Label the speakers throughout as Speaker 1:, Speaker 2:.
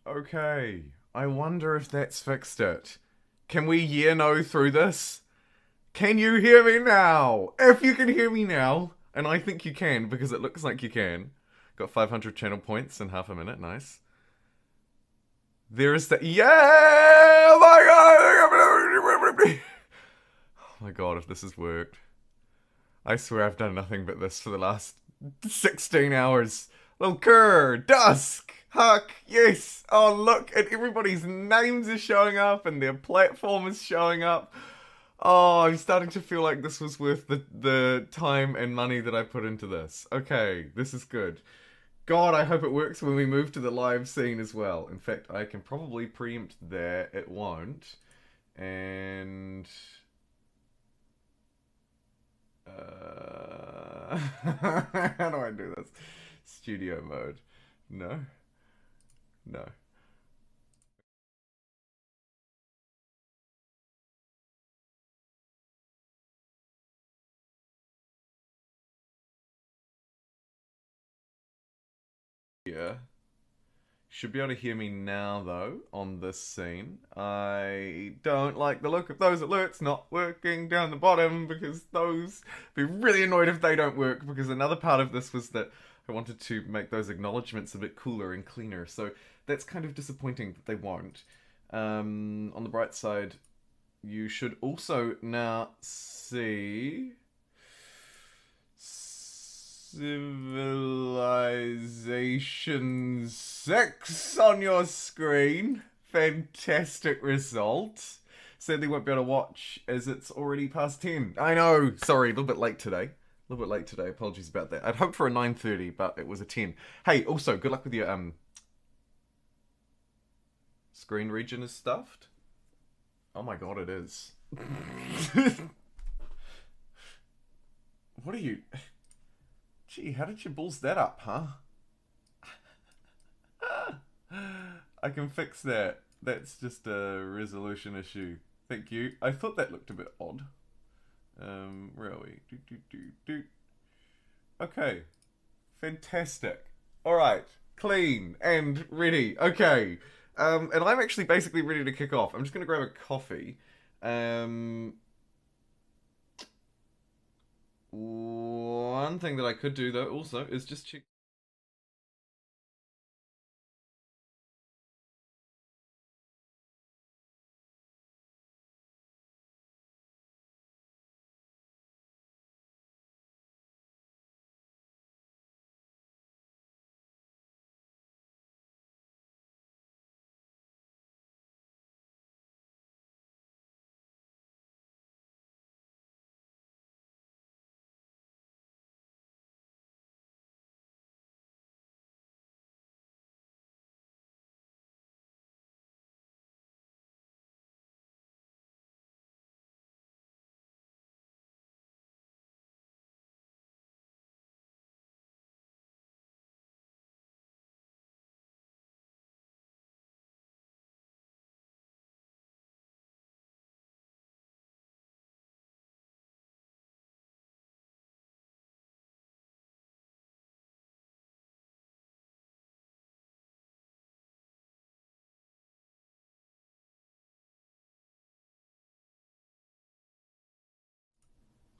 Speaker 1: Okay. I wonder if that's fixed it. Can we no through this? Can you hear me now? If you can hear me now, and I think you can because it looks like you can. Got 500 channel points in half a minute. Nice. There is the yeah! Oh my god! Oh my god! If this has worked, I swear I've done nothing but this for the last 16 hours. Lilker, Dusk, Huck, yes. Oh, look, and everybody's names are showing up and their platform is showing up. Oh, I'm starting to feel like this was worth the time and money that I put into this. Okay, this is good. God, I hope it works when we move to the live scene as well. In fact, I can probably preempt there. It won't. And how do I do this? Studio mode. No. No. Yeah. Should be able to hear me now, though, on this scene. I don't like the look of those alerts not working down the bottom because those be really annoyed if they don't work because another part of this was that I wanted to make those acknowledgements a bit cooler and cleaner. So that's kind of disappointing that they won't. On the bright side, you should also now see Civilization 6 on your screen. Fantastic result. Sadly won't be able to watch as it's already past 10. I know, sorry, a little bit late today. A little bit late today, apologies about that. I'd hoped for a 9:30, but it was a 10. Hey, also, good luck with your screen region is stuffed. Oh my god, it is. What are you... Gee, how did you balls that up, huh? I can fix that. That's just a resolution issue. Thank you. I thought that looked a bit odd. Where are we? Do, do, do, do. Okay. Fantastic. Alright. Clean and ready. Okay. And I'm actually basically ready to kick off. I'm just gonna grab a coffee. Um, One thing that I could do though also is just check.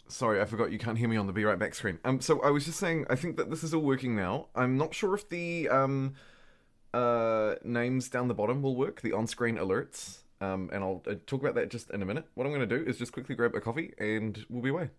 Speaker 1: Sorry, I forgot you can't hear me on the Be Right Back screen. So I was just saying, I think that this is all working now. I'm not sure if the names down the bottom will work, the on-screen alerts. And I'll talk about that just in a minute. What I'm going to do is just quickly grab a coffee, and we'll be away.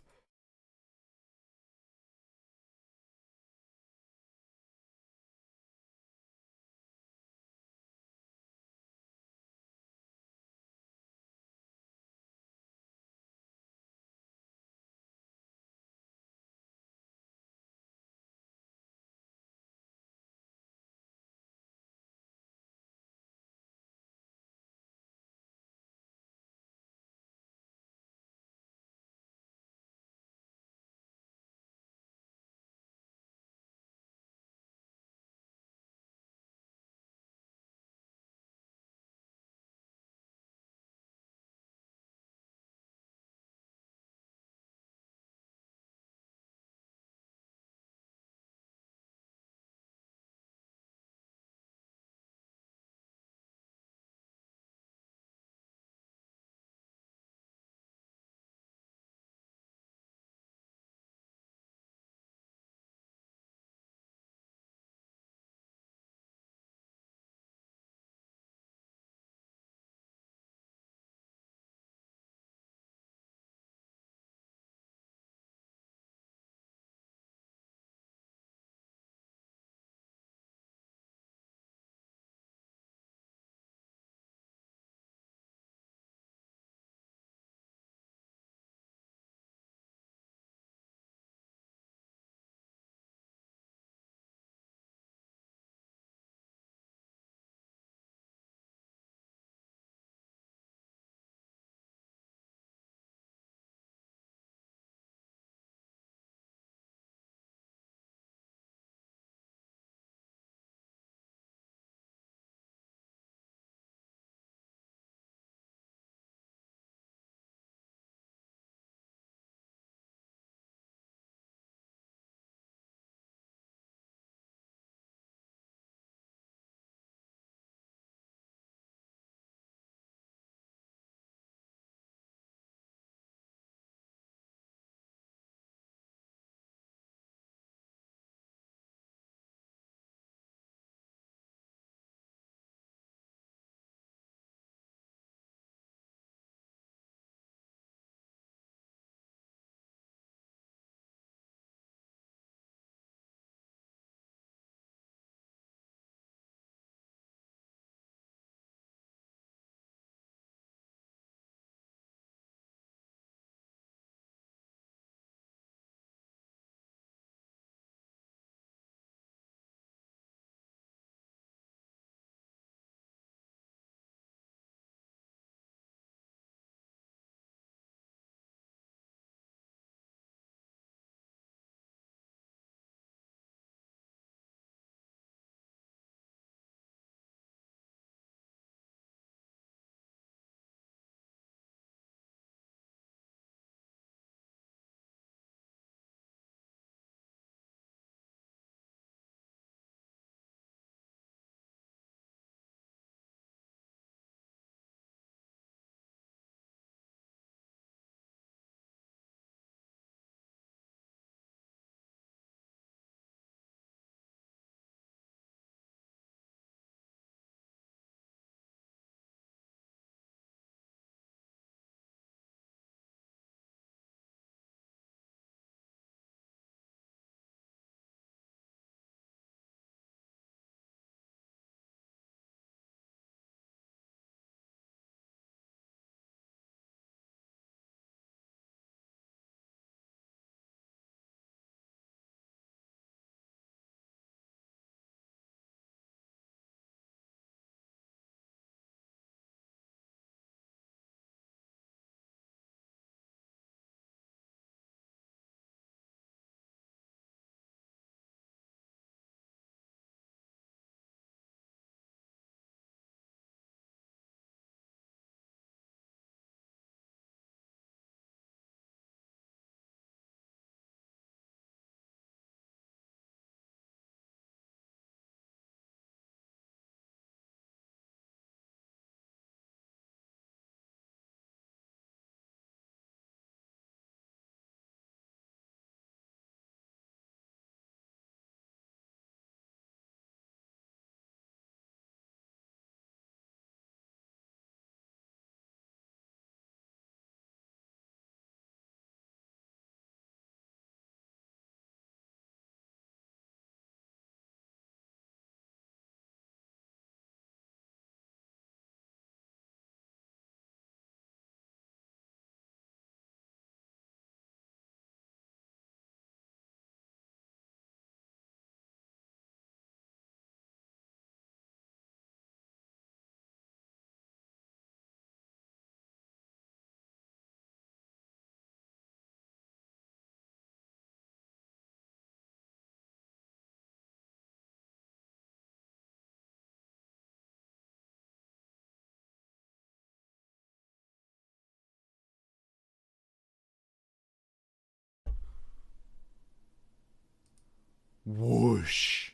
Speaker 1: Whoosh.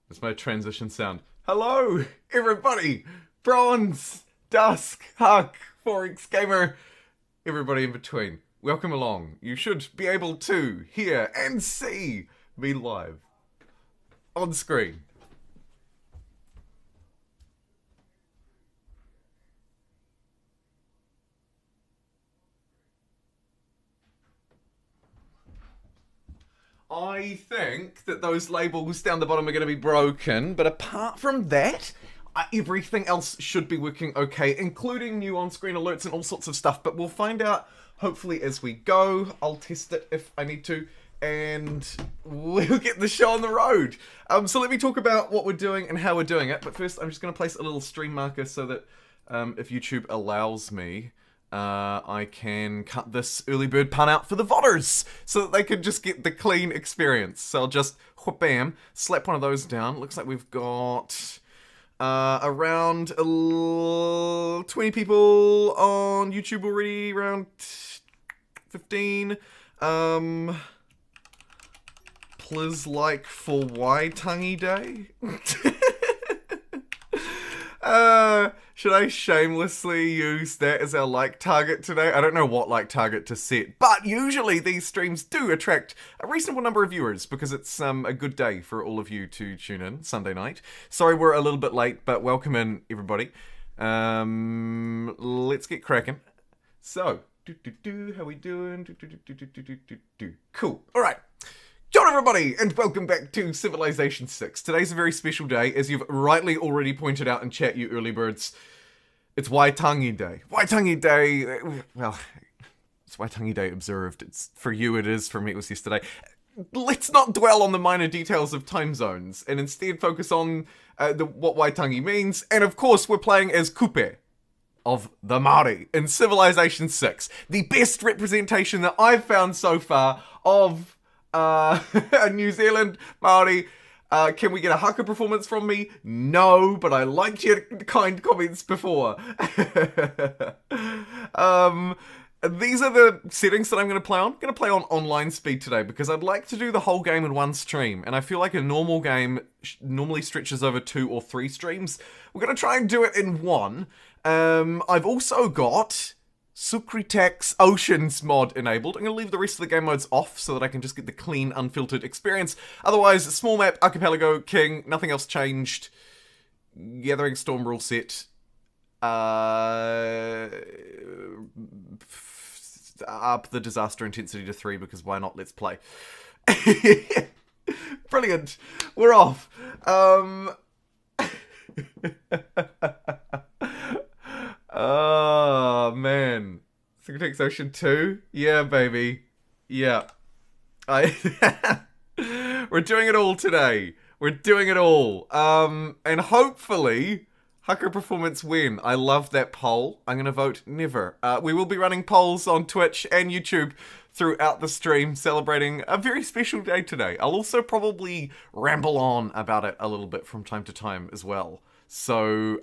Speaker 1: That's my transition sound. Hello, everybody. Bronze, Dusk, Huck, Forex Gamer, everybody in between. Welcome along. You should be able to hear and see me live on screen. I think that those labels down the bottom are going to be broken, but apart from that, everything else should be working okay, including new on-screen alerts and all sorts of stuff, but we'll find out hopefully as we go. I'll test it if I need to, and we'll get the show on the road. So let me talk about what we're doing and how we're doing it, but first I'm just going to place a little stream marker so that if YouTube allows me, I can cut this early bird pun out for the vodders so that they can just get the clean experience. So I'll just bam, slap one of those down. Looks like we've got around 20 people on YouTube already, around 15. Please like for Waitangi Day. Should I shamelessly use that as our like target today? I don't know what like target to set, but usually these streams do attract a reasonable number of viewers because it's a good day for all of you to tune in Sunday night. Sorry we're a little bit late, but welcome in everybody. Let's get cracking. So, how we doing? Cool. All right. John everybody, and welcome back to Civilization 6. Today's a very special day, as you've rightly already pointed out in chat, you early birds. It's Waitangi Day. Waitangi Day, well, it's Waitangi Day observed. It's for you it is, for me it was yesterday. Let's not dwell on the minor details of time zones, and instead focus on what Waitangi means, and of course we're playing as Kupe of the Maori in Civilization 6. The best representation that I've found so far of New Zealand Maori. Can we get a haka performance from me? No, but I liked your kind comments before. These are the settings that I'm going to play on. I'm going to play on online speed today because I'd like to do the whole game in one stream, and I feel like a normal game normally stretches over 2 or 3 streams. We're going to try and do it in one. I've also got Sukritact's Oceans mod enabled. I'm going to leave the rest of the game modes off so that I can just get the clean, unfiltered experience. Otherwise, small map, archipelago, king, nothing else changed. Gathering Storm rule set. Up the disaster intensity to 3 because why not? Let's play. Brilliant. We're off. Oh, man. Sukritact Ocean 2? Yeah, baby. Yeah. We're doing it all today. We're doing it all. And hopefully, haka performance win. I love that poll. I'm going to vote never. We will be running polls on Twitch and YouTube throughout the stream, celebrating a very special day today. I'll also probably ramble on about it a little bit from time to time as well. So,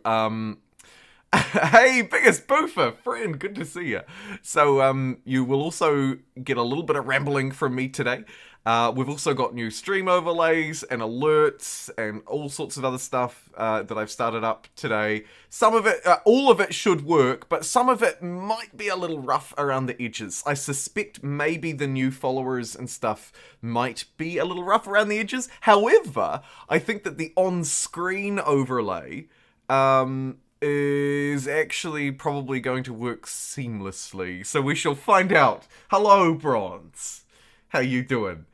Speaker 1: hey, biggest boofer, friend, good to see you. So, you will also get a little bit of rambling from me today. We've also got new stream overlays and alerts and all sorts of other stuff that I've started up today. Some of it, all of it should work, but some of it might be a little rough around the edges. I suspect maybe the new followers and stuff might be a little rough around the edges. However, I think that the on-screen overlay is actually probably going to work seamlessly. So we shall find out. Hello, Bronze. How you doing?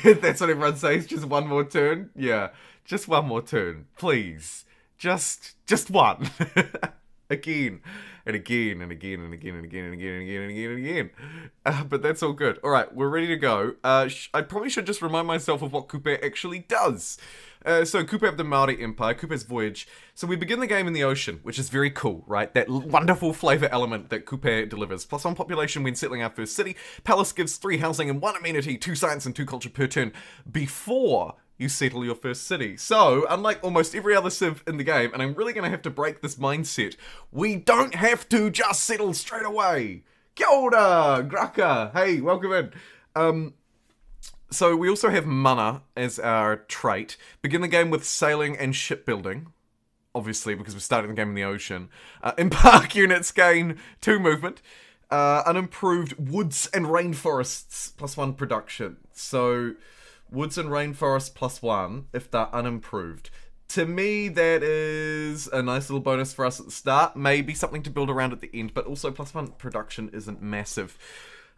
Speaker 1: That's what everyone says, just one more turn? Yeah, just one more turn, please. Just one. Again, and again, and again, and again, and again, and again, and again, and again, and again. But that's all good. Alright, we're ready to go. I probably should just remind myself of what Kupe actually does. So Kupe of the Maori Empire, Kupe's voyage. So we begin the game in the ocean, which is very cool, right? That wonderful flavor element that Kupe delivers. +1 population when settling our first city. Palace gives 3 housing and 1 amenity, 2 science and 2 culture per turn before you settle your first city. So, unlike almost every other civ in the game, and I'm really going to have to break this mindset, we don't have to just settle straight away. Kia ora, Graka. Hey, welcome in. So we also have mana as our trait. Begin the game with sailing and shipbuilding. Obviously, because we're starting the game in the ocean. Embark units gain 2 movement. Unimproved woods and rainforests +1 production. So, woods and rainforests +1 if they're unimproved. To me, that is a nice little bonus for us at the start. Maybe something to build around at the end, but also +1 production isn't massive.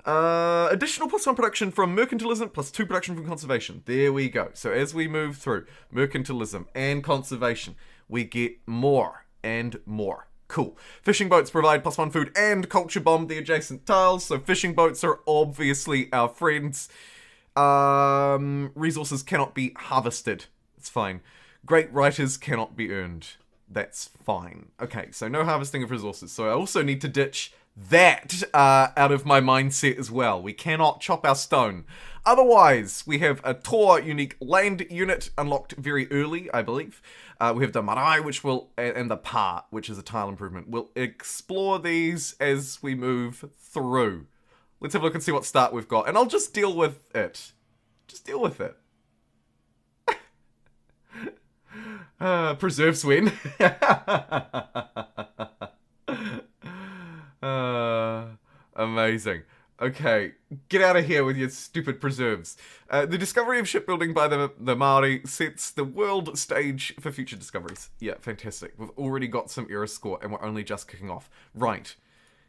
Speaker 1: Additional +1 production from mercantilism, +2 production from conservation. There we go. So as we move through mercantilism and conservation, we get more and more. Cool. Fishing boats provide +1 food and culture bomb the adjacent tiles. So fishing boats are obviously our friends. Resources cannot be harvested. It's fine. Great writers cannot be earned. That's fine. Okay, so no harvesting of resources. So I also need to ditch that out of my mindset as well. We cannot chop our stone. Otherwise, we have a Tor unique land unit unlocked very early, I believe. We have the Marae, and the Pa, which is a tile improvement. We'll explore these as we move through. Let's have a look and see what start we've got. And I'll just deal with it. Just deal with it. Preserves win. Amazing. Okay, get out of here with your stupid preserves. The discovery of shipbuilding by the Maori sets the world stage for future discoveries. Yeah, fantastic. We've already got some era score and we're only just kicking off. Right.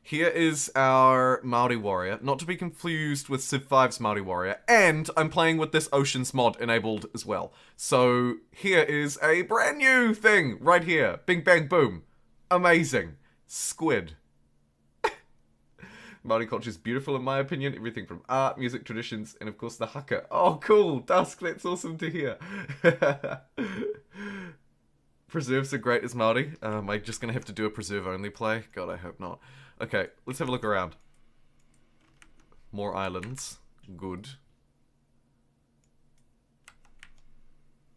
Speaker 1: Here is our Maori warrior, not to be confused with Civ 5's Maori warrior, and I'm playing with this Oceans mod enabled as well. So here is a brand new thing right here. Bing, bang, boom. Amazing. Squid. Maori culture is beautiful in my opinion. Everything from art, music, traditions, and of course the haka. Oh, cool. Dusk, that's awesome to hear. Preserves are great as Maori. Am I just going to have to do a preserve-only play? God, I hope not. Okay, let's have a look around. More islands. Good.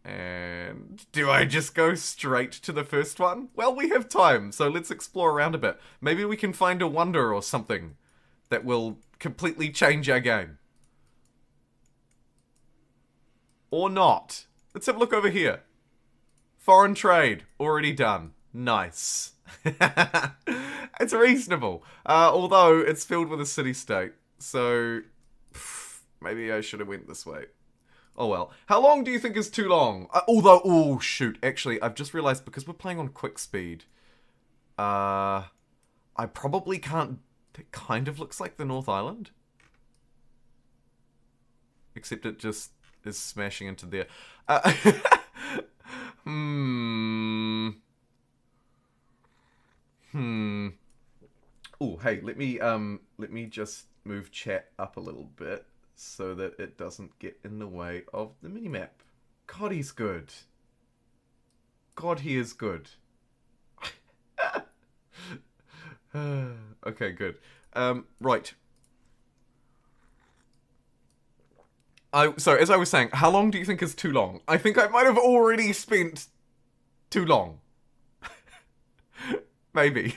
Speaker 1: And do I just go straight to the first one? Well, we have time, so let's explore around a bit. Maybe we can find a wonder or something that will completely change our game. Or not. Let's have a look over here. Foreign trade, already done. Nice. It's reasonable. Although, it's filled with a city-state. So, maybe I should have went this way. Oh well. How long do you think is too long? Oh shoot. Actually, I've just realized because we're playing on quick speed, I probably can't... It kind of looks like the North Island. Except it just is smashing into there. Oh, hey, let me just move chat up a little bit so that it doesn't get in the way of the minimap. God, he's good. God, he is good. Okay, good. Right. So, as I was saying, how long do you think is too long? I think I might have already spent too long. Maybe.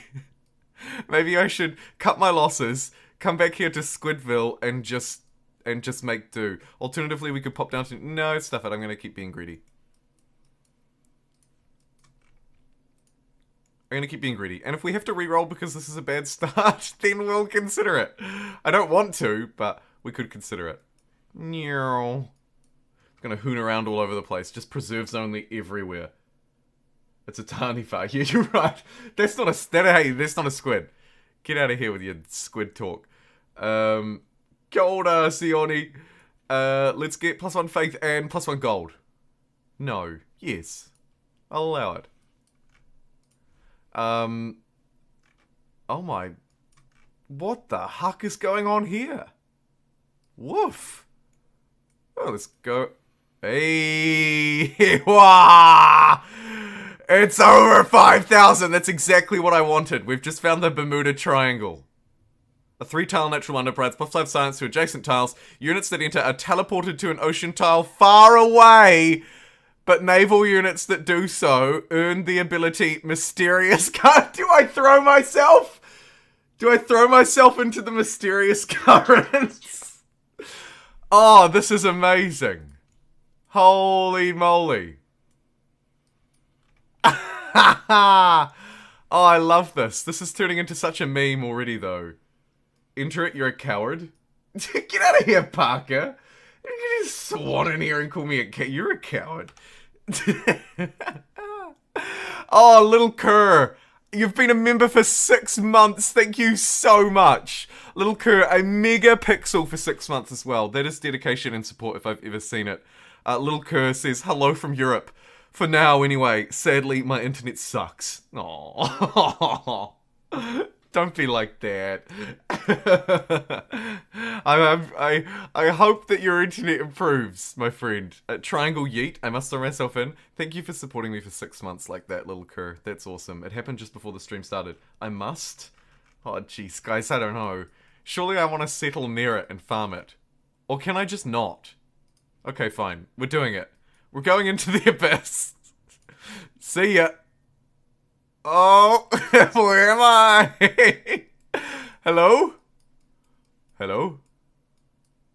Speaker 1: Maybe I should cut my losses, come back here to Squidville, and just make do. Alternatively, we could pop down to... No, stuff it. I'm going to keep being greedy. I'm going to keep being greedy. And if we have to reroll because this is a bad start, then we'll consider it. I don't want to, but we could consider it. I'm going to hoon around all over the place. Just preserves only everywhere. It's a Taniwha. Yeah, you're right. That's not a... Hey, that's not a squid. Get out of here with your squid talk. Kia ora, Sione. Let's get +1 faith and +1 gold. No. Yes. I'll allow it. Oh my... What the huck is going on here? Woof. Oh, let's go. Hey! Wah! It's over 5,000! That's exactly what I wanted. We've just found the Bermuda Triangle. A 3-tile natural wonder provides +5 science to adjacent tiles. Units that enter are teleported to an ocean tile far away, but naval units that do so earn the ability Mysterious Current. Do I throw myself? Do I throw myself into the Mysterious Currents? Oh, this is amazing. Holy moly. Oh, I love this. This is turning into such a meme already, though. Enter it, you're a coward. Get out of here, Parker. You just swan in here and call me a coward. You're a coward. Oh, little Kerr. You've been a member for 6 months. Thank you so much. Little Kerr, a mega pixel for 6 months as well. That is dedication and support if I've ever seen it. Little Kerr says, hello from Europe. For now, anyway. Sadly, my internet sucks. Aww. Don't be like that. I hope that your internet improves, my friend. Triangle Yeet, I must throw myself in. Thank you for supporting me for 6 months like that, little Kerr. That's awesome. It happened just before the stream started. I must? Oh, jeez, guys, I don't know. Surely I want to settle near it and farm it. Or can I just not? Okay, fine. We're doing it. We're going into the abyss. See ya. Oh, where am I? Hello? Hello?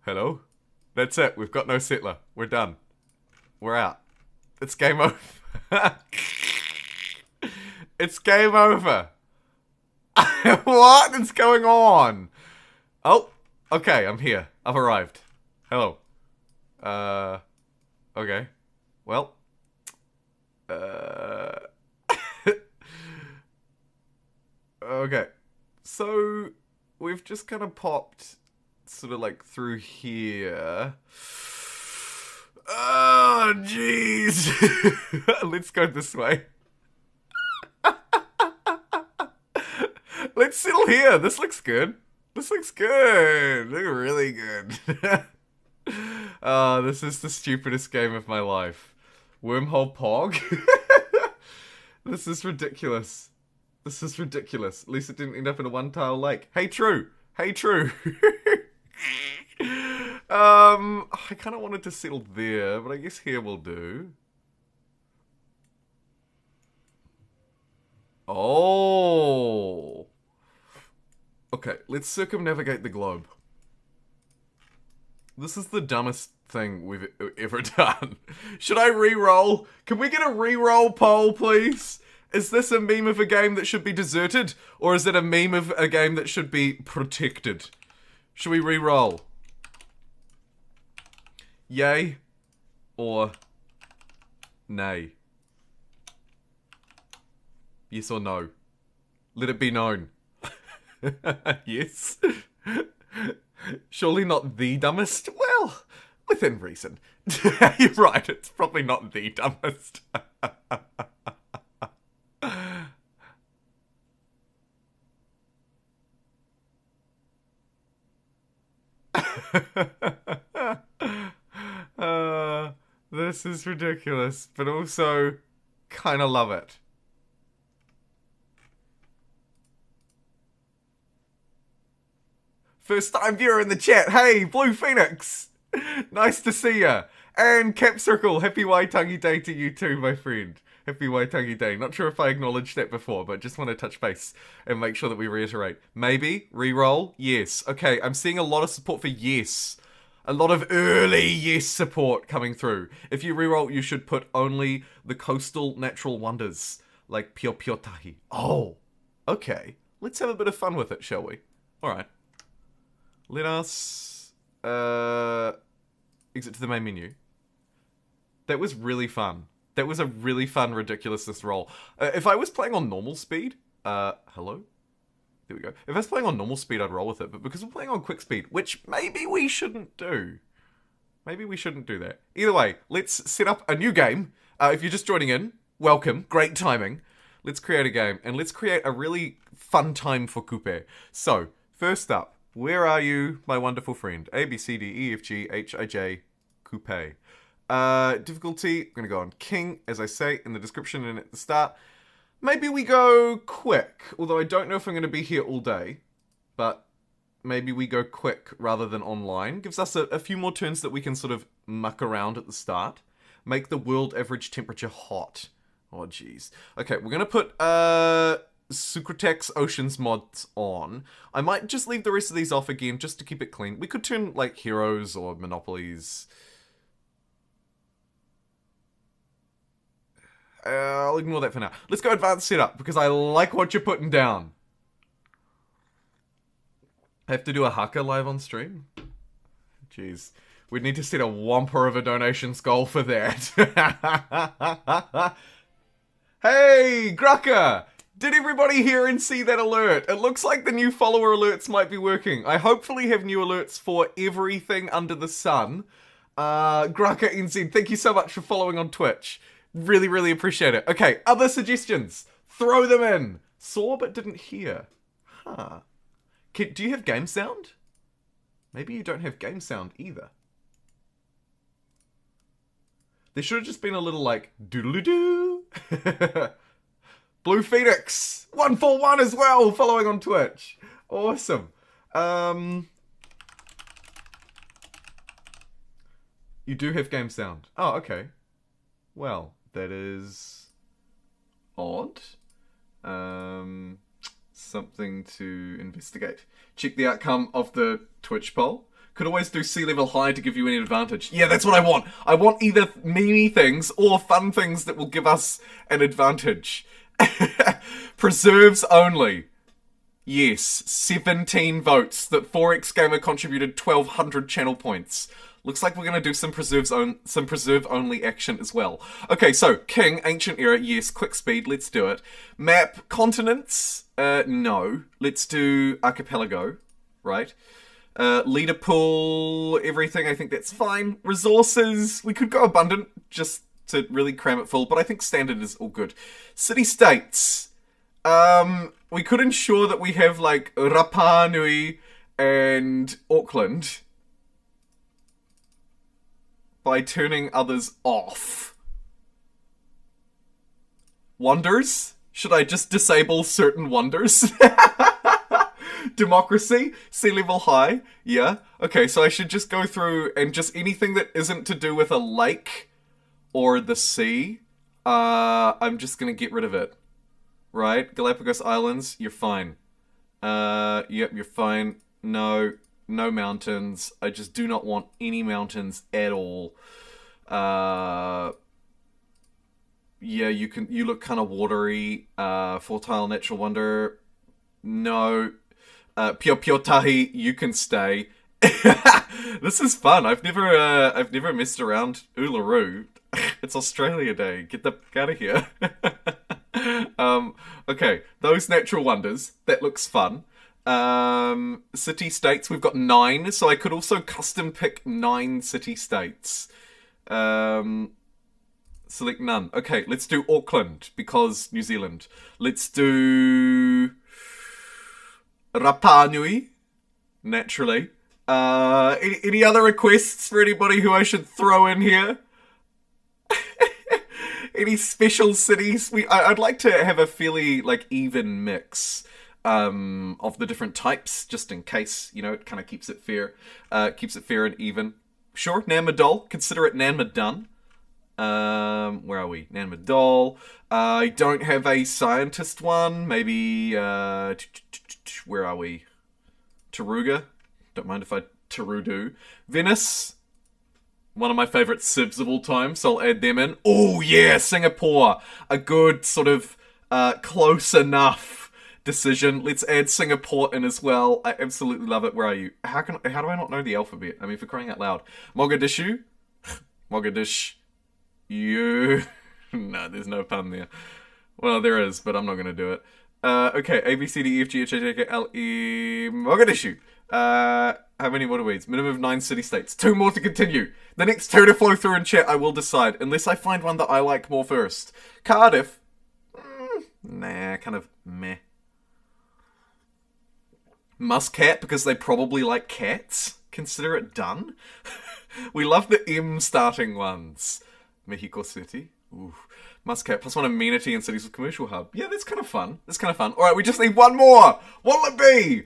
Speaker 1: Hello? That's it. We've got no settler. We're done. We're out. It's game over. It's game over. What is going on? Oh, okay. I'm here. I've arrived. Hello. Okay. Well. Okay. So, we've just kind of popped sort of like through here. Oh, jeez. Let's go this way. Let's settle here. This looks good. This looks good. Look really good. This is the stupidest game of my life. Wormhole Pog? This is ridiculous. This is ridiculous. At least it didn't end up in a one-tile lake. Hey, True. Hey, True. I kind of wanted to settle there, but I guess here will do. Oh. Okay, let's circumnavigate the globe. This is the dumbest thing we've ever done. Should I re-roll? Can we get a re-roll poll, please? Is this a meme of a game that should be deserted? Or is it a meme of a game that should be protected? Should we re-roll? Yay or nay? Yes or no? Let it be known. Yes. Surely not the dumbest? Well, within reason. You're right, it's probably not the dumbest. This is ridiculous, but also kind of love it. First time viewer in the chat. Hey, Blue Phoenix. Nice to see ya. And Cap Circle, happy Waitangi Day to you too, my friend. Happy Waitangi Day. Not sure if I acknowledged that before, but just want to touch base and make sure that we reiterate. Maybe? Reroll? Yes. Okay, I'm seeing a lot of support for yes. A lot of early yes support coming through. If you reroll, you should put only the coastal natural wonders, like Pio Pio Tahi. Oh, okay. Let's have a bit of fun with it, shall we? Alright. Let us exit to the main menu. That was really fun. That was a really fun ridiculousness roll. If I was playing on normal speed, hello? There we go. If I was playing on normal speed, I'd roll with it, but because we're playing on quick speed, which maybe we shouldn't do. Maybe we shouldn't do that. Either way, let's set up a new game. If you're just joining in, welcome. Great timing. Let's create a game, and let's create a really fun time for Kupe. So, first up, where are you, my wonderful friend? A, B, C, D, E, F, G, H, I, J, Kupe. Difficulty, I'm going to go on King, as I say in the description and at the start. Maybe we go quick, although I don't know if I'm going to be here all day. But maybe we go quick rather than online. Gives us a few more turns that we can sort of muck around at the start. Make the world average temperature hot. Oh, jeez. Okay, we're going to put Sukritact Oceans mods on. I might just leave the rest of these off again just to keep it clean. We could turn, like, heroes or monopolies. I'll ignore that for now. Let's go advanced setup, because I like what you're putting down. I have to do a haka live on stream? Jeez. We'd need to set a whomper of a donations goal for that. Hey, Grucker! Did everybody hear and see that alert? It looks like the new follower alerts might be working. I hopefully have new alerts for everything under the sun. Grucker NZ, thank you so much for following on Twitch. Really, really appreciate it. Okay, other suggestions. Throw them in. Saw but didn't hear. Huh. Do you have game sound? Maybe you don't have game sound either. There should have just been a little, like, doodle-doo. Blue Phoenix, 141 as well, following on Twitch. Awesome. You do have game sound. Oh, okay. Well, that is odd. Something to investigate. Check the outcome of the Twitch poll. Could always do sea level high to give you any advantage. Yeah, that's what I want. I want either memey things or fun things that will give us an advantage. Preserves only. Yes, 17 votes. That 4X Gamer contributed 1,200 channel points. Looks like we're going to do some preserve only action as well. Okay, so King, Ancient Era, yes. Quick Speed, let's do it. Map, Continents, no. Let's do Archipelago, right? Leader pool, everything, I think that's fine. Resources, we could go abundant just to really cram it full, but I think standard is all good. City-states, we could ensure that we have like Rapa Nui and Auckland by turning others off. Wonders? Should I just disable certain wonders? Democracy, sea level high, yeah. Okay, so I should just go through and just anything that isn't to do with a lake or the sea, I'm just gonna get rid of it. Right? Galapagos Islands, you're fine. Yep, you're fine. No mountains. I just do not want any mountains at all. Yeah, you look kind of watery. Fertile natural wonder. No. Pio Tahi, you can stay. This is fun. I've never messed around Uluru. It's Australia Day. Get the fuck out of here. Okay, those natural wonders. That looks fun. City-states, we've got 9, so I could also custom pick 9 city-states. Select none. Okay, let's do Auckland, because New Zealand. Let's do Rapa Nui, naturally. Any other requests for anybody who I should throw in here? Any special cities? I'd like to have a fairly like even mix of the different types, just in case, you know, it kind of keeps it fair and even. Sure, Nanmadol. Consider it Nanmadun. Where are we? Nanmadol. I don't have a scientist one. Maybe where are we? Taruga. Don't mind if I Tarudu. Venice. One of my favourite civs of all time, so I'll add them in. Oh yeah, Singapore. A good sort of close enough decision. Let's add Singapore in as well. I absolutely love it. Where are you? How do I not know the alphabet? I mean, for crying out loud. Mogadishu. Mogadish. You. No, there's no pun there. Well, there is, but I'm not going to do it. Okay, A, B, C, D, E, F, G, H, I, J, K, L, E, Mogadishu. How many water weeds? Minimum of 9 city-states. 2 more to continue. The next 2 to flow through in chat, I will decide. Unless I find one that I like more first. Cardiff. Nah, kind of meh. Muscat, because they probably like cats. Consider it done. We love the M starting ones. Mexico City. Ooh. Muscat, plus 1 amenity in cities with commercial hub. Yeah, that's kind of fun. That's kind of fun. Alright, we just need 1 more. What'll it be?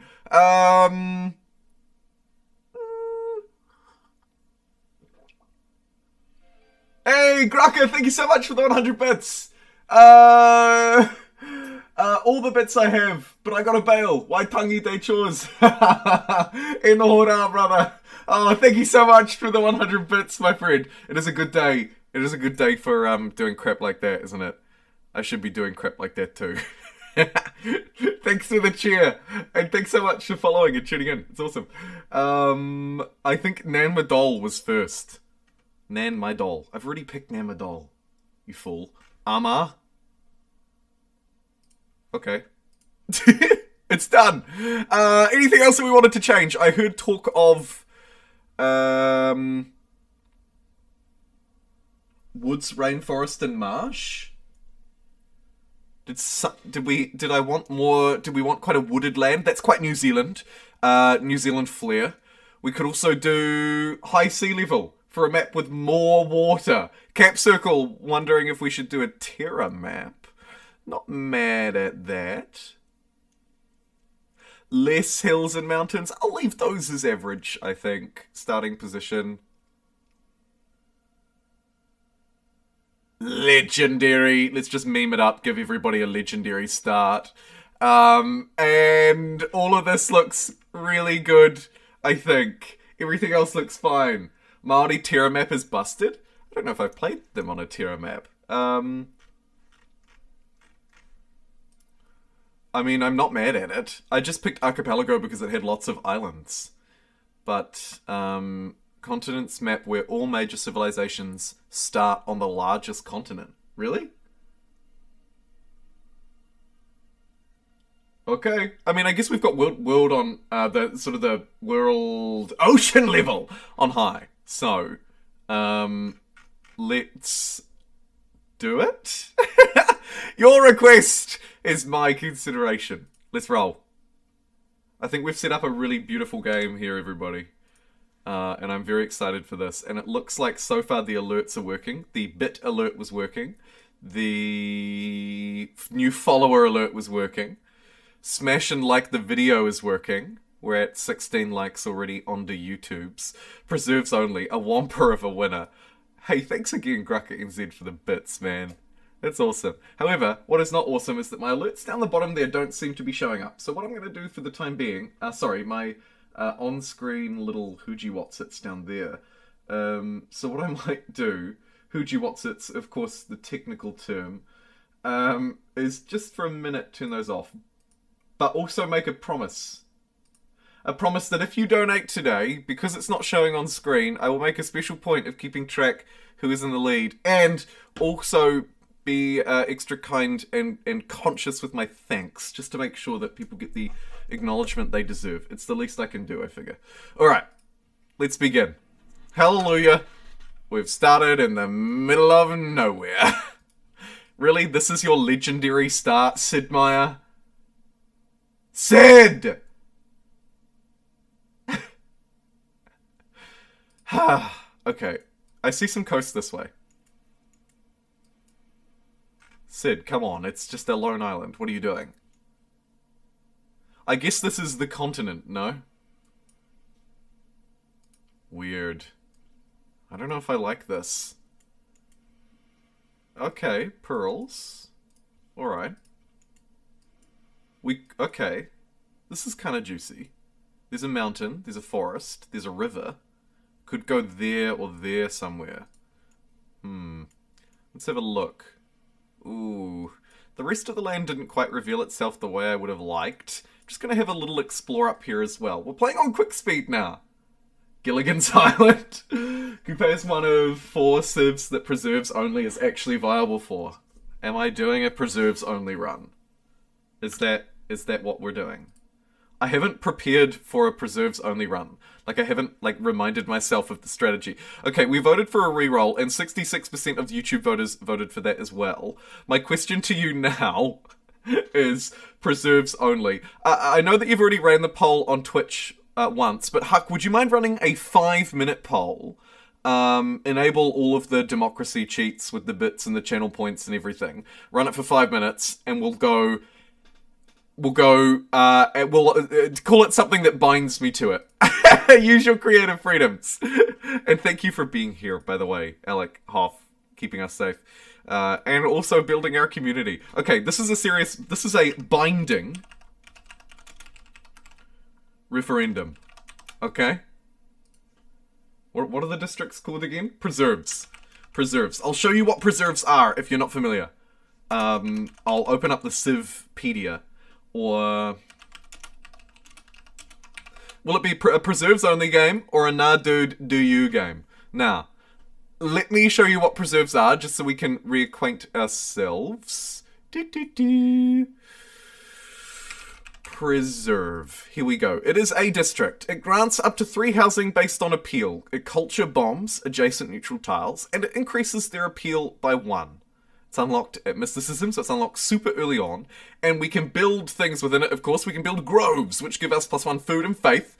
Speaker 1: Hey, Grucker, thank you so much for the 100 bits. All the bits I have, but I gotta bail. Waitangi de chores. In ora, brother. Oh, thank you so much for the 100 bits, my friend. It is a good day. It is a good day for doing crap like that, isn't it? I should be doing crap like that too. Thanks for the cheer, and thanks so much for following and tuning in. It's awesome. I think Nan Madol was first. Nan my doll. I've already picked Nan Madol. You fool. Ama. Okay. It's done. Anything else that we wanted to change? I heard talk of woods, rainforest, and marsh. Did we want quite a wooded land? That's quite New Zealand. New Zealand flair. We could also do high sea level for a map with more water. Cap Circle wondering if we should do a Terra map. Not mad at that. Less hills and mountains. I'll leave those as average, I think. Starting position. Legendary. Let's just meme it up, give everybody a legendary start. And all of this looks really good, I think. Everything else looks fine. Maori Terra map is busted. I don't know if I've played them on a Terra map. I mean, I'm not mad at it. I just picked Archipelago because it had lots of islands. But, continents map where all major civilizations start on the largest continent. Really? Okay. I mean, I guess we've got world on, the sort of the world ocean level on high. So, let's do it. Your request is my consideration. Let's roll. I think we've set up a really beautiful game here, everybody. And I'm very excited for this. And it looks like so far the alerts are working. The bit alert was working. The new follower alert was working. Smash and like the video is working. We're at 16 likes already onto YouTube's. Preserves only. A whomper of a winner. Hey, thanks again, Grucker NZ, for the bits, man. That's awesome. However, what is not awesome is that my alerts down the bottom there don't seem to be showing up. So what I'm going to do for the time being... my on-screen little Hoogie-Watsits down there. So what I might do... Hoogie-Watsits, of course, the technical term, is just for a minute turn those off. But also make a promise. A promise that if you donate today, because it's not showing on screen, I will make a special point of keeping track who is in the lead. And also be extra kind and conscious with my thanks, just to make sure that people get the acknowledgement they deserve. It's the least I can do, I figure. Alright, let's begin. Hallelujah. We've started in the middle of nowhere. Really? This is your legendary start, Sid Meier? Sid! Okay, I see some coast this way. Sid, come on, it's just a lone island. What are you doing? I guess this is the continent, no? Weird. I don't know if I like this. Okay, pearls. Alright. Okay. This is kind of juicy. There's a mountain, there's a forest, there's a river. Could go there or there somewhere. Let's have a look. Ooh. The rest of the land didn't quite reveal itself the way I would have liked. I'm just gonna have a little explore up here as well. We're playing on quick speed now. Gilligan's Island. Kupe is one of 4 civs that preserves only is actually viable for. Am I doing a preserves only run? Is that what we're doing? I haven't prepared for a preserves only run. Like, I haven't, reminded myself of the strategy. Okay, we voted for a reroll, and 66% of the YouTube voters voted for that as well. My question to you now is preserves only. I know that you've already ran the poll on Twitch once, but Huck, would you mind running a 5-minute poll? Enable all of the democracy cheats with the bits and the channel points and everything. Run it for 5 minutes, and we'll call it something that binds me to it. Use your creative freedoms. And thank you for being here, by the way, Alec Hoff. keeping us safe. And also building our community. Okay, this is a binding referendum. Okay? What are the districts called again? Preserves. Preserves. I'll show you what preserves are if you're not familiar. I'll open up the Civpedia. Or... will it be a preserves only game or a nah dude do you game? Now, let me show you what preserves are just so we can reacquaint ourselves. Preserve. Here we go. It is a district. It grants up to 3 housing based on appeal. It culture bombs adjacent neutral tiles, and it increases their appeal by 1. It's unlocked at mysticism, so it's unlocked super early on, and we can build things within it, of course. We can build groves, which give us +1 food and faith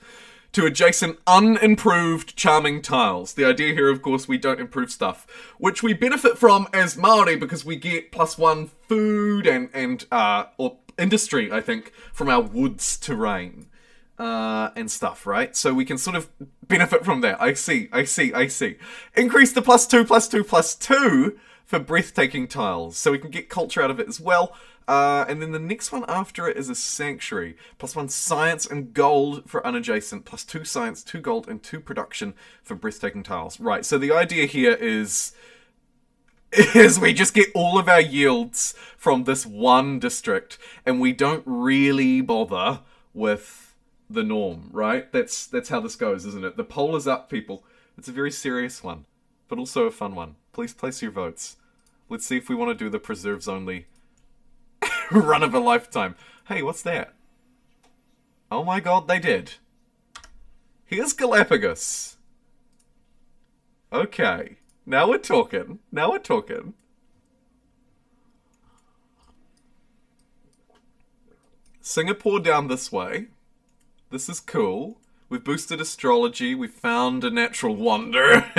Speaker 1: to adjacent unimproved charming tiles. The idea here, of course, we don't improve stuff, which we benefit from as Maori because we get +1 food or industry, I think, from our woods terrain and stuff, right? So we can sort of benefit from that. I see. Increase the +2/+2/+2 for breathtaking tiles, so we can get culture out of it as well. And then the next one after it is a sanctuary. +1 science and gold for unadjacent. +2 science, 2 gold, and 2 production for breathtaking tiles. Right, so the idea here is we just get all of our yields from this one district, and we don't really bother with the norm, right? That's how this goes, isn't it? The poll is up, people. It's a very serious one, but also a fun one. Please place your votes. Let's see if we want to do the preserves only run of a lifetime. Hey, what's that? Oh my god, they did. Here's Galapagos. Okay. Now we're talking. Singapore down this way. This is cool. We've boosted astrology. We found a natural wonder.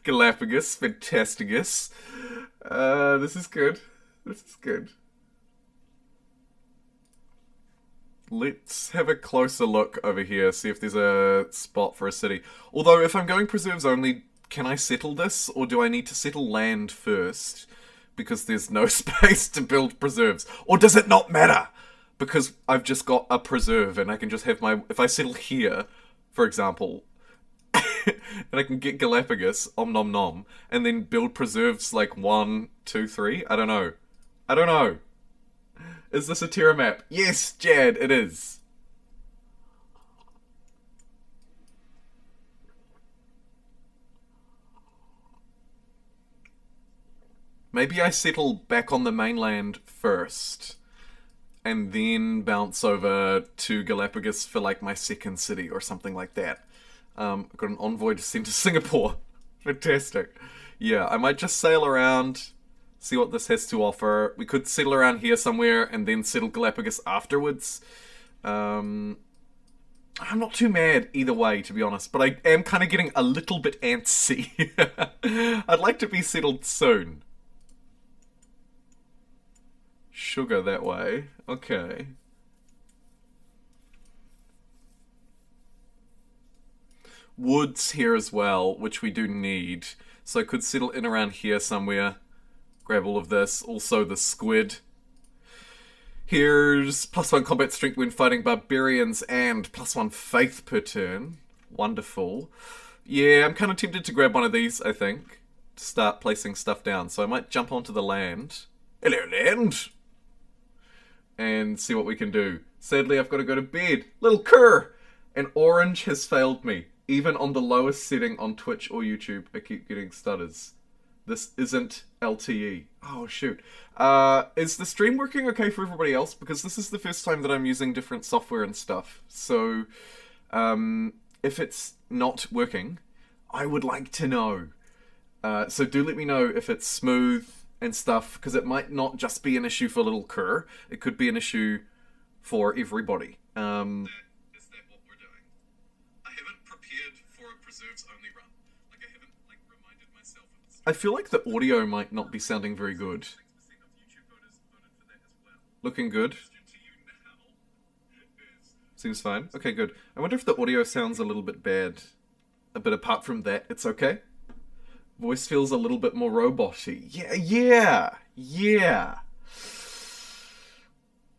Speaker 1: Galapagos. Fantasticus. This is good. Let's have a closer look over here, see if there's a spot for a city. Although, if I'm going preserves only, can I settle this? Or do I need to settle land first? Because there's no space to build preserves. Or does it not matter? Because I've just got a preserve and I can just have my... if I settle here, for example, and I can get Galapagos, om nom nom, and then build preserves like 1, 2, 3? I don't know. Is this a Terra map? Yes, Jad, it is. Maybe I settle back on the mainland first, and then bounce over to Galapagos for like my second city or something like that. I've got an envoy to send to Singapore. Fantastic. Yeah, I might just sail around, see what this has to offer. We could settle around here somewhere and then settle Galapagos afterwards. I'm not too mad either way, to be honest, but I am kind of getting a little bit antsy. I'd like to be settled soon. Sugar that way. Okay. Woods here as well, which we do need. So I could settle in around here somewhere. Grab all of this. Also the squid. Here's +1 combat strength when fighting barbarians and +1 faith per turn. Wonderful. Yeah, I'm kind of tempted to grab one of these, I think, to start placing stuff down. So I might jump onto the land. Hello, land! And see what we can do. Sadly, I've got to go to bed. Little cur! And orange has failed me. Even on the lowest setting on Twitch or YouTube, I keep getting stutters. This isn't LTE. Oh, shoot. Is the stream working okay for everybody else? Because this is the first time that I'm using different software and stuff. So, if it's not working, I would like to know. So do let me know if it's smooth and stuff, because it might not just be an issue for little cur. It could be an issue for everybody. Is that what we're doing? I haven't prepared for a preserves only run. Like, I haven't reminded myself of this. I feel like the audio might not be sounding very good. Looking good. Seems fine. Okay, good. I wonder if the audio sounds a little bit bad. But apart from that, it's okay. Voice feels a little bit more robot-y. Yeah.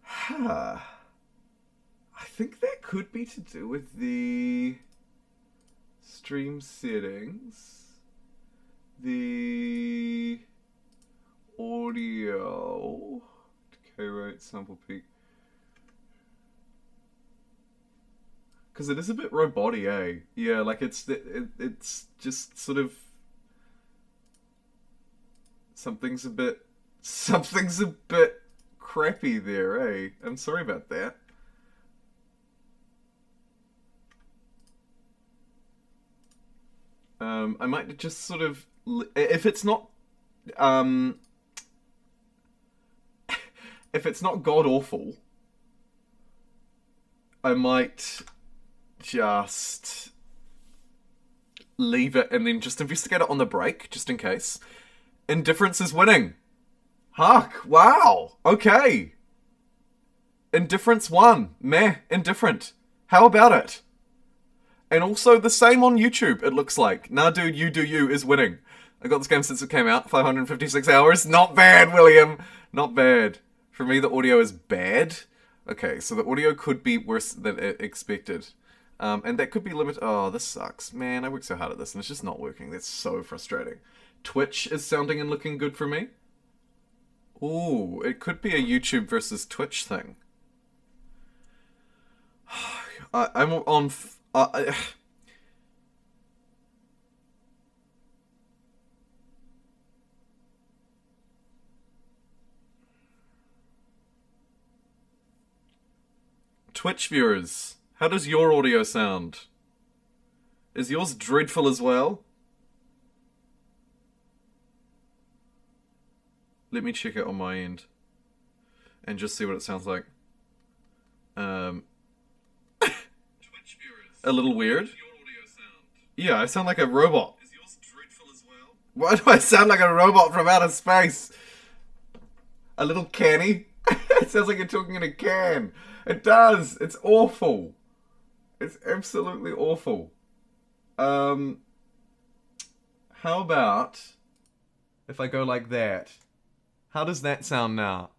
Speaker 1: Huh. I think that could be to do with the stream settings. The audio. Decay rate, sample peak. Because it is a bit robot-y, eh? Yeah, like it's just sort of... Something's a bit crappy there, eh? I'm sorry about that. I might just sort of... If it's not... if it's not god-awful, I might just leave it and then just investigate it on the break, just in case. Indifference is winning. Hark, wow, okay. Indifference won. Meh, indifferent. How about it? And also the same on YouTube, it looks like. Nah, dude, you do you is winning. I got this game since it came out, 556 hours. Not bad, William. Not bad. For me, the audio is bad. Okay, so the audio could be worse than expected. And that could be limited. Oh, this sucks. Man, I worked so hard at this and it's just not working. That's so frustrating. Twitch is sounding and looking good for me. Ooh, it could be a YouTube versus Twitch thing. I'm on... Twitch viewers, how does your audio sound? Is yours dreadful as well? Let me check it on my end and just see what it sounds like. A little weird. Yeah, I sound like a robot. Is yours dreadful as well? Why do I sound like a robot from outer space? A little canny? It sounds like you're talking in a can. It does. It's awful. It's absolutely awful. How about if I go like that? How does that sound now?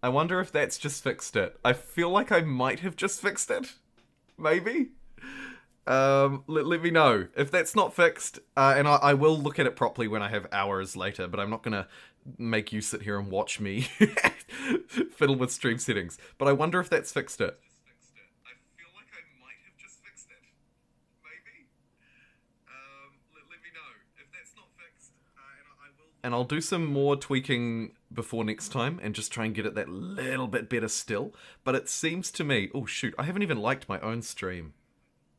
Speaker 1: I wonder if that's just fixed it. I feel like I might have just fixed it. Maybe? Let me know. If that's not fixed, and I will look at it properly when I have hours later, but I'm not gonna make you sit here and watch me fiddle with stream settings. But I wonder if that's fixed it. I feel like I might have just fixed it. Maybe? Let me know. If that's not fixed, and I'll do some more tweaking before next time and just try and get it that little bit better still. But it seems to me... Oh, shoot. I haven't even liked my own stream.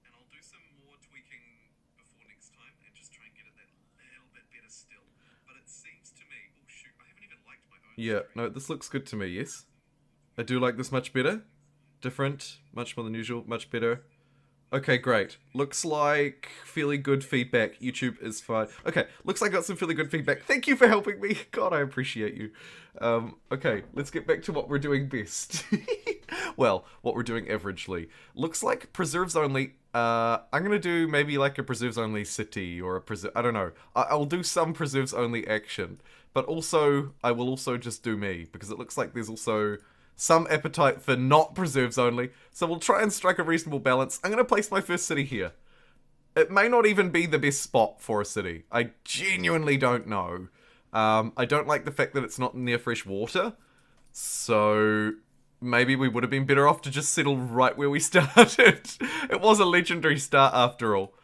Speaker 1: And I'll do some more tweaking before next time and just try and get it that little bit better still. But it seems to me... Oh, shoot. I haven't even liked my own stream. Yeah, no, this looks good to me, yes? I do like this much better. Different. Much more than usual. Much better. Okay, great. Looks like fairly good feedback. YouTube is fine. Okay, looks like I got some fairly good feedback. Thank you for helping me. God, I appreciate you. Okay, let's get back to what we're doing best. Well, what we're doing averagely. Looks like preserves only. I'm gonna do maybe like a preserves only city or a I don't know. I'll do some preserves only action. But also, I will also just do me because it looks like there's also... some appetite for not preserves only, so we'll try and strike a reasonable balance. I'm going to place my first city here. It may not even be the best spot for a city. I genuinely don't know. I don't like the fact that it's not near fresh water, so maybe we would have been better off to just settle right where we started. It was a legendary start after all.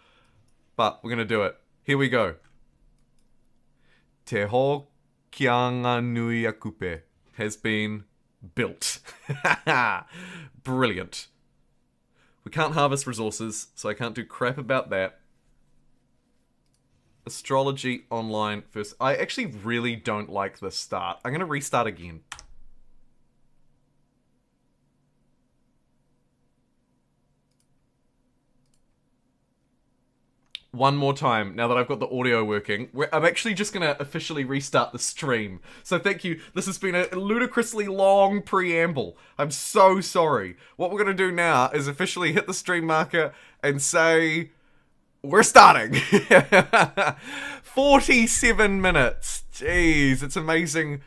Speaker 1: But we're going to do it. Here we go. Te ho kianga nui a kupe has been... built. Brilliant. We can't harvest resources, so I can't do crap about that. Astrology online first. I actually really don't like this start. I'm gonna restart again. One more time, now that I've got the audio working. I'm actually just going to officially restart the stream. So thank you. This has been a ludicrously long preamble. I'm so sorry. What we're going to do now is officially hit the stream marker and say... We're starting. 47 minutes. Jeez, it's amazing.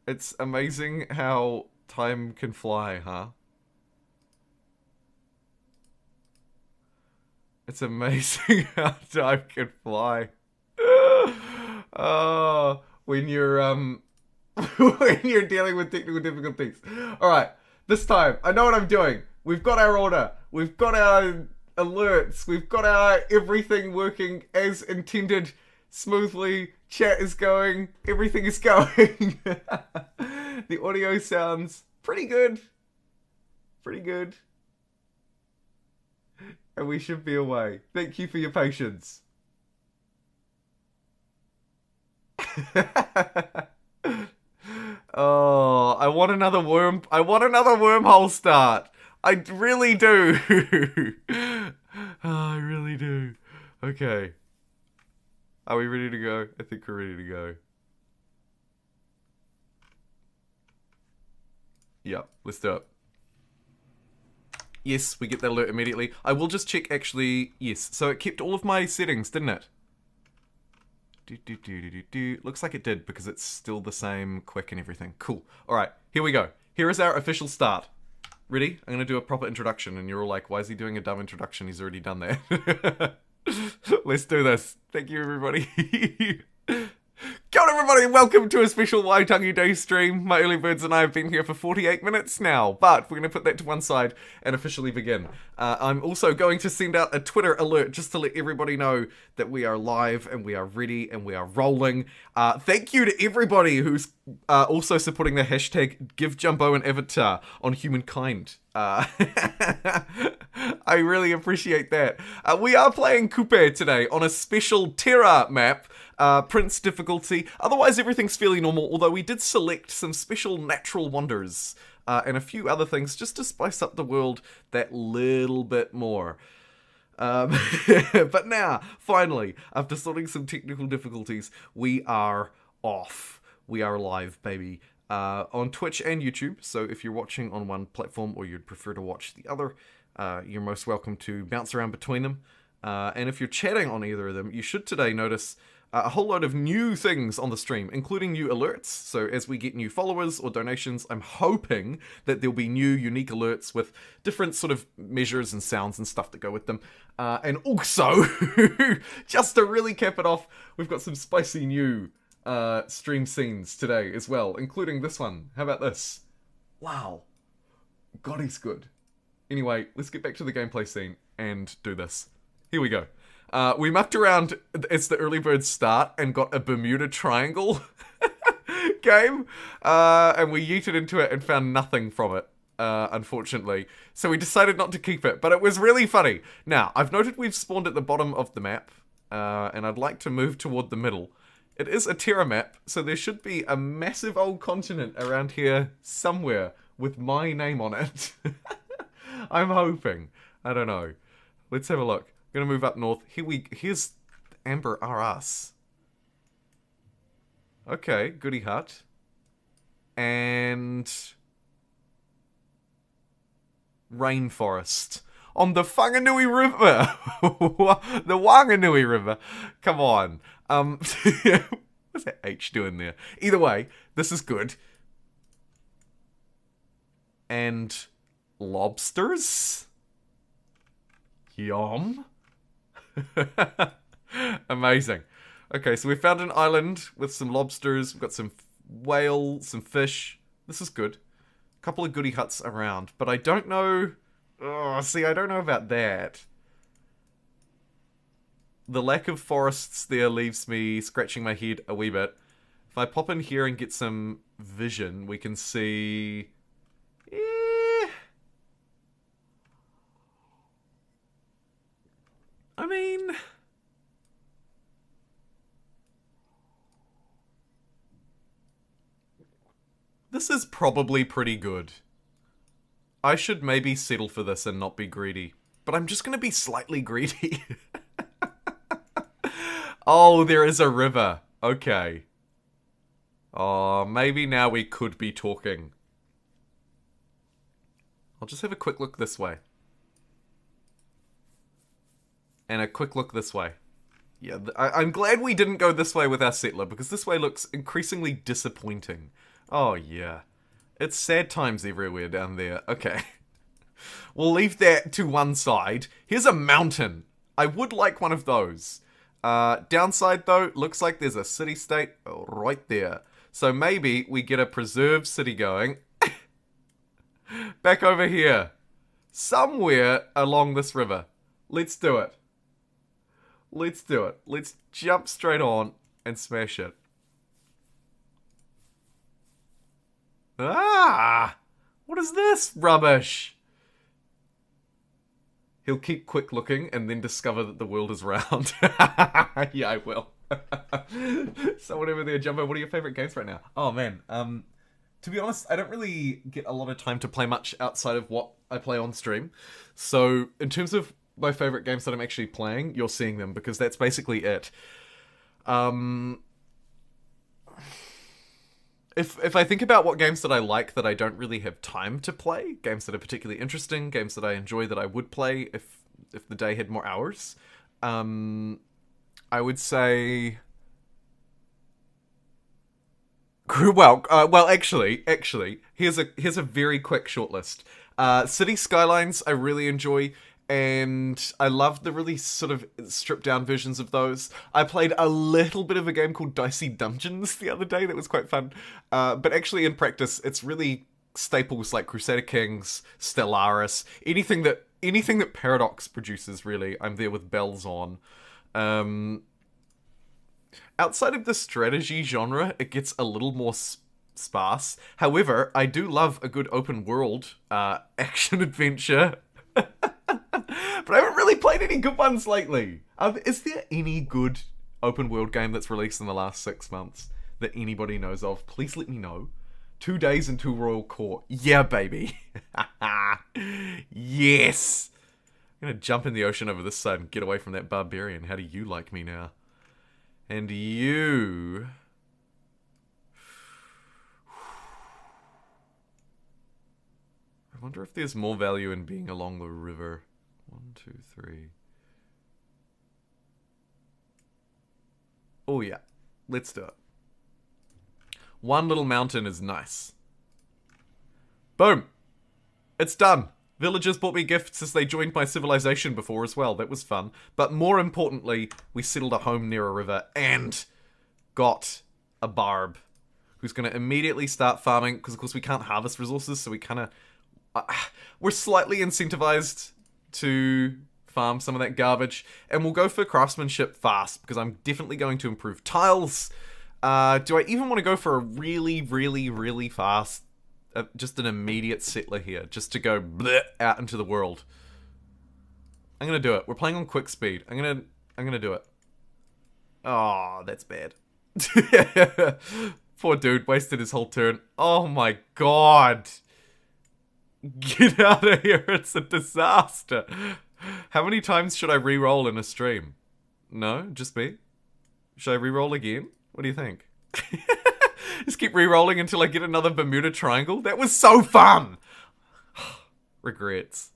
Speaker 1: It's amazing how time can fly, huh? It's amazing how time can fly. Oh, when you're when you're dealing with technical difficulties. All right, this time I know what I'm doing. We've got our order. We've got our alerts. We've got our everything working as intended, smoothly. Chat is going. Everything is going. The audio sounds pretty good. Pretty good. And we should be away. Thank you for your patience. Oh, I want another wormhole start. I really do. Oh, I really do. Okay. Are we ready to go? I think we're ready to go. Yep, let's do it. Yes, we get that alert immediately. I will just check actually. Yes, so it kept all of my settings, didn't it? Looks like it did because it's still the same quick and everything. Cool. Alright, here we go. Here is our official start. Ready? I'm gonna do a proper introduction and you're all like, why is he doing a dumb introduction? He's already done that. Let's do this. Thank you, everybody. Kia ora everybody, and welcome to a special Waitangi Day stream. My early birds and I have been here for 48 minutes now, but we're going to put that to one side and officially begin. I'm also going to send out a Twitter alert just to let everybody know that we are live and we are ready and we are rolling. Thank you to everybody who's also supporting the hashtag GiveJumbo and Avatar on humankind. I really appreciate that. We are playing Kupe today on a special Terra map. Prince difficulty. Otherwise, everything's fairly normal, although we did select some special natural wonders and a few other things just to spice up the world that little bit more. But now, finally, after sorting some technical difficulties, we are off. We are live, baby. On Twitch and YouTube, so if you're watching on one platform or you'd prefer to watch the other, you're most welcome to bounce around between them. And if you're chatting on either of them, you should today notice a whole load of new things on the stream, including new alerts. So as we get new followers or donations, I'm hoping that there'll be new unique alerts with different sort of measures and sounds and stuff that go with them. And also, just to really cap it off, we've got some spicy new stream scenes today as well, including this one. How about this? Wow. God, he's good. Anyway, let's get back to the gameplay scene and do this. Here we go. We mucked around as the early birds start and got a Bermuda Triangle game. And we yeeted into it and found nothing from it, unfortunately. So we decided not to keep it, but it was really funny. Now, I've noted we've spawned at the bottom of the map, and I'd like to move toward the middle. It is a Terra map, so there should be a massive old continent around here somewhere with my name on it. I'm hoping. I don't know. Let's have a look. Gonna move up north. Here's Amber R Us. Okay, Goody Hut. And rainforest on the Whanganui River. The Wanganui River. Come on. What's that H doing there? Either way, this is good. And lobsters? Yum. Amazing. Okay, so we found an island with some lobsters. We've got some whale, some fish. This is good. A couple of goody huts around, but I don't know. Oh, see, I don't know about that. The lack of forests there leaves me scratching my head a wee bit. If I pop in here and get some vision, we can see. I mean, this is probably pretty good. I should maybe settle for this and not be greedy, but I'm just going to be slightly greedy. Oh, there is a river. Okay. Oh, maybe now we could be talking. I'll just have a quick look this way. And a quick look this way. Yeah, I'm glad we didn't go this way with our settler, because this way looks increasingly disappointing. Oh, yeah. It's sad times everywhere down there. Okay. We'll leave that to one side. Here's a mountain. I would like one of those. Downside, though, looks like there's a city-state right there. So maybe we get a preserved city going. Back over here. Somewhere along this river. Let's do it. Let's do it. Let's jump straight on and smash it. Ah! What is this rubbish? He'll keep quick looking and then discover that the world is round. Yeah, I will. Someone over there, Jumbo, what are your favorite games right now? Oh, man. To be honest, I don't really get a lot of time to play much outside of what I play on stream. So, in terms of my favorite games that I'm actually playing, you're seeing them, because that's basically it. If I think about what games that I like that I don't really have time to play, games that are particularly interesting, games that I enjoy that I would play if the day had more hours, I would say... Well, actually, here's a very quick shortlist. City Skylines I really enjoy, and I love the really sort of stripped down versions of those. I played a little bit of a game called Dicey Dungeons the other day that was quite fun. But actually in practice, it's really staples like Crusader Kings, Stellaris, anything that Paradox produces, really. I'm there with bells on. Outside of the strategy genre, it gets a little more sparse. However, I do love a good open world action adventure. But I haven't really played any good ones lately. Is there any good open world game that's released in the last 6 months that anybody knows of? Please let me know. 2 days into Royal Court. Yeah, baby. Yes. I'm gonna jump in the ocean over this side and get away from that barbarian. How do you like me now? And you... I wonder if there's more value in being along the river. 1, 2, 3. Oh yeah, let's do it. One little mountain is nice. Boom! It's done. Villagers bought me gifts as they joined my civilization before as well. That was fun. But more importantly, we settled a home near a river and got a barb who's going to immediately start farming, because of course we can't harvest resources, so we kind of... we're slightly incentivized to farm some of that garbage, and we'll go for craftsmanship fast, because I'm definitely going to improve tiles. Do I even want to go for a really, really, really fast, just an immediate settler here, just to go bleh out into the world? I'm gonna do it. We're playing on quick speed. I'm gonna do it. Oh, that's bad. Poor dude wasted his whole turn. Oh my god. Get out of here, it's a disaster. How many times should I re-roll in a stream? No? Just me? Should I re-roll again? What do you think? Just keep re-rolling until I get another Bermuda Triangle? That was so fun! Regrets.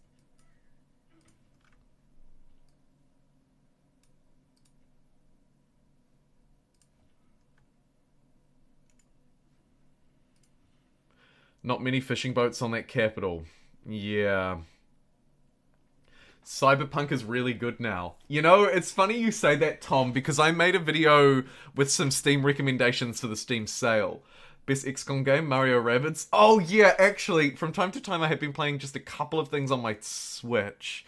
Speaker 1: Not many fishing boats on that capital. Yeah. Cyberpunk is really good now. You know, it's funny you say that, Tom, because I made a video with some Steam recommendations for the Steam sale. Best XCOM game, Mario Rabbids. Oh yeah, actually, from time to time I have been playing just a couple of things on my Switch,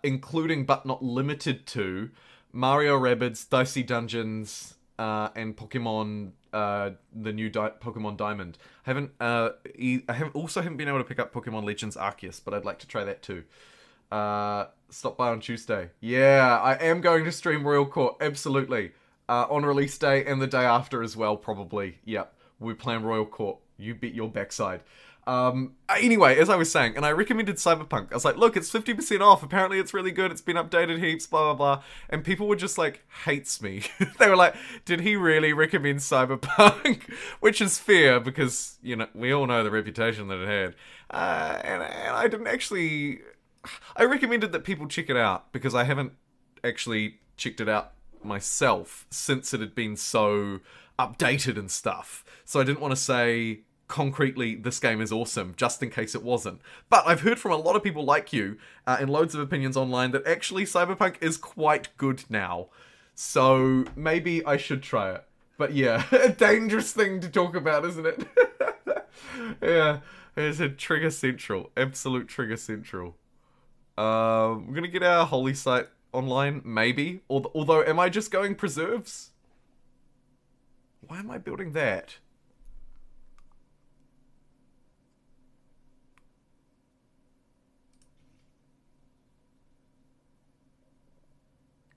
Speaker 1: including, but not limited to, Mario Rabbids, Dicey Dungeons, and Pokemon, the new Pokemon Diamond. I haven't been able to pick up Pokemon Legends Arceus, but I'd like to try that too. Stop by on Tuesday. Yeah, I am going to stream Royal Court, absolutely. On release day and the day after as well, probably. Yep, we're playing Royal Court. You bet your backside. Anyway, as I was saying, and I recommended Cyberpunk. I was like, look, it's 50% off. Apparently it's really good. It's been updated heaps, blah, blah, blah. And people were just like, hates me. They were like, did he really recommend Cyberpunk? Which is fair, because, you know, we all know the reputation that it had. And I didn't actually... I recommended that people check it out, because I haven't actually checked it out myself since it had been so updated and stuff. So I didn't want to say concretely this game is awesome just in case it wasn't. But I've heard from a lot of people like you and loads of opinions online that actually Cyberpunk is quite good now. So maybe I should try it. But yeah, a dangerous thing to talk about, isn't it? Yeah, it's a trigger central. Absolute trigger central. We're gonna get our holy site online, maybe. Although, am I just going preserves? Why am I building that?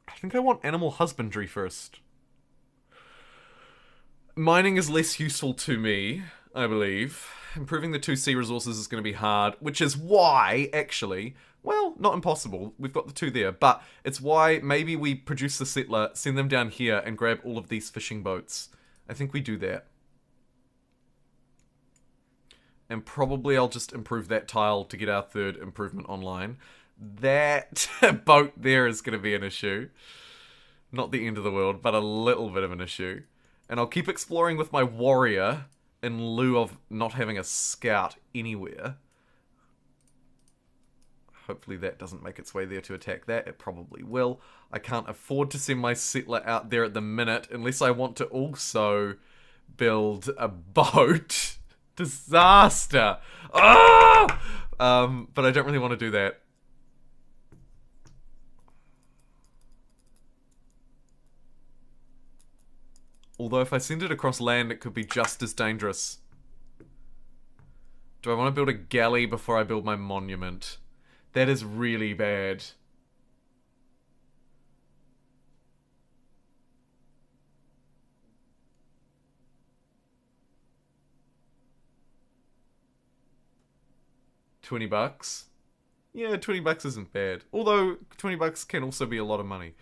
Speaker 1: I think I want animal husbandry first. Mining is less useful to me, I believe. Improving the 2C resources is going to be hard, which is why, actually, well, not impossible, we've got the 2 there, but it's why maybe we produce the settler, send them down here, and grab all of these fishing boats. I think we do that. And probably I'll just improve that tile to get our 3rd improvement online. That boat there is going to be an issue. Not the end of the world, but a little bit of an issue. And I'll keep exploring with my warrior in lieu of not having a scout anywhere. Hopefully that doesn't make its way there to attack that. It probably will. I can't afford to send my settler out there at the minute unless I want to also build a boat. Disaster! Ah! But I don't really want to do that. Although if I send it across land, it could be just as dangerous. Do I want to build a galley before I build my monument? That is really bad. $20? Yeah, $20 isn't bad. Although, $20 can also be a lot of money.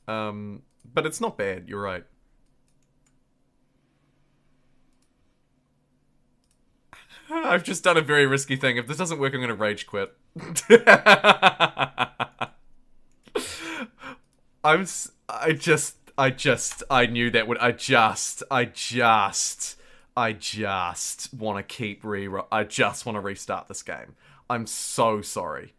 Speaker 1: But it's not bad, you're right. I've just done a very risky thing. If this doesn't work, I'm going to rage quit. I knew that would, I just want to keep I just want to restart this game. I'm so sorry.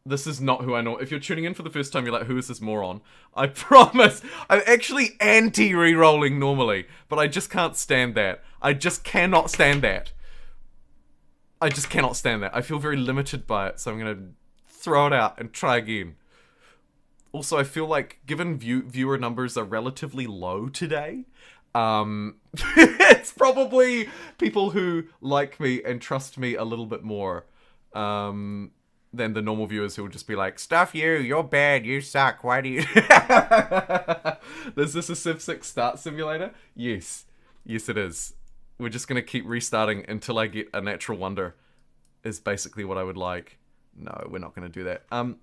Speaker 1: This is not who I know. If you're tuning in for the first time, you're like, who is this moron? I promise, I'm actually anti-rerolling normally, but I just can't stand that. I just cannot stand that. I just cannot stand that. I feel very limited by it, so I'm going to throw it out and try again. Also, I feel like, given viewer numbers are relatively low today, it's probably people who like me and trust me a little bit more than the normal viewers who will just be like, stuff you, you're bad, you suck, why do you... Is this a Civ 6 start simulator? Yes. Yes, it is. We're just going to keep restarting until I get a natural wonder, is basically what I would like. No, we're not going to do that. I'm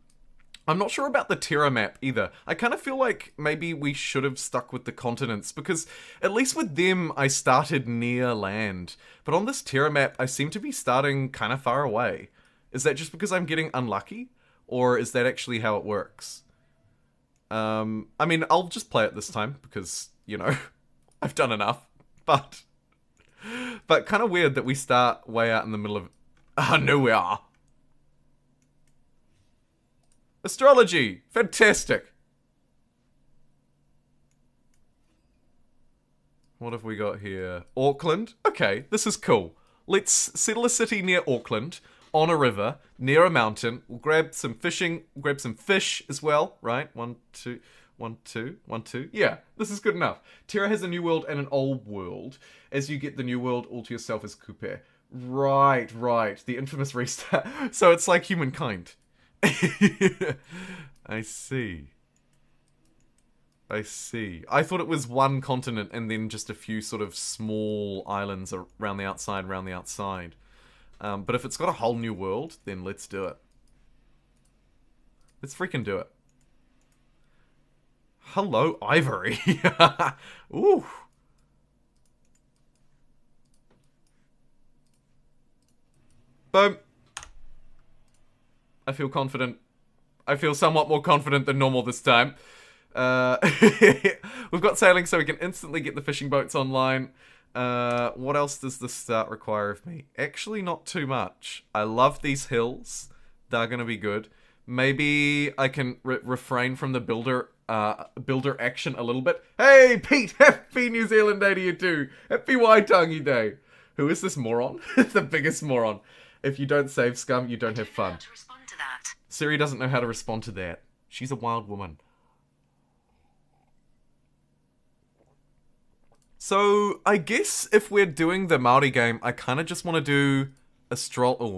Speaker 1: not sure about the Terra map either. I kind of feel like maybe we should have stuck with the continents, because at least with them, I started near land. But on this Terra map, I seem to be starting kind of far away. Is that just because I'm getting unlucky? Or is that actually how it works? I mean, I'll just play it this time, because, you know, I've done enough. But kind of weird that we start way out in the middle of... nowhere. Astrology! Fantastic! What have we got here? Auckland? Okay, this is cool. Let's settle a city near Auckland, on a river, near a mountain. We'll grab some fishing, grab some fish as well, right? 1, 2... 1, 2, 1, 2. Yeah, this is good enough. Terra has a new world and an old world. As you get the new world all to yourself as Kupe. Right, right. The infamous restart. So it's like humankind. I see. I see. I thought it was one continent and then just a few sort of small islands around the outside, but if it's got a whole new world, then let's do it. Let's freaking do it. Hello, Ivory. Ooh. Boom. I feel confident. I feel somewhat more confident than normal this time. We've got sailing, so we can instantly get the fishing boats online. What else does this start require of me? Actually, not too much. I love these hills. They're gonna be good. Maybe I can refrain from the builder action a little bit. Hey, Pete! Happy New Zealand Day to you too! Happy Waitangi Day! Who is this moron? The biggest moron. If you don't save scum, you don't have fun. Siri doesn't know how to respond to that. She's a wild woman. So, I guess if we're doing the Maori game, I kind of just want to do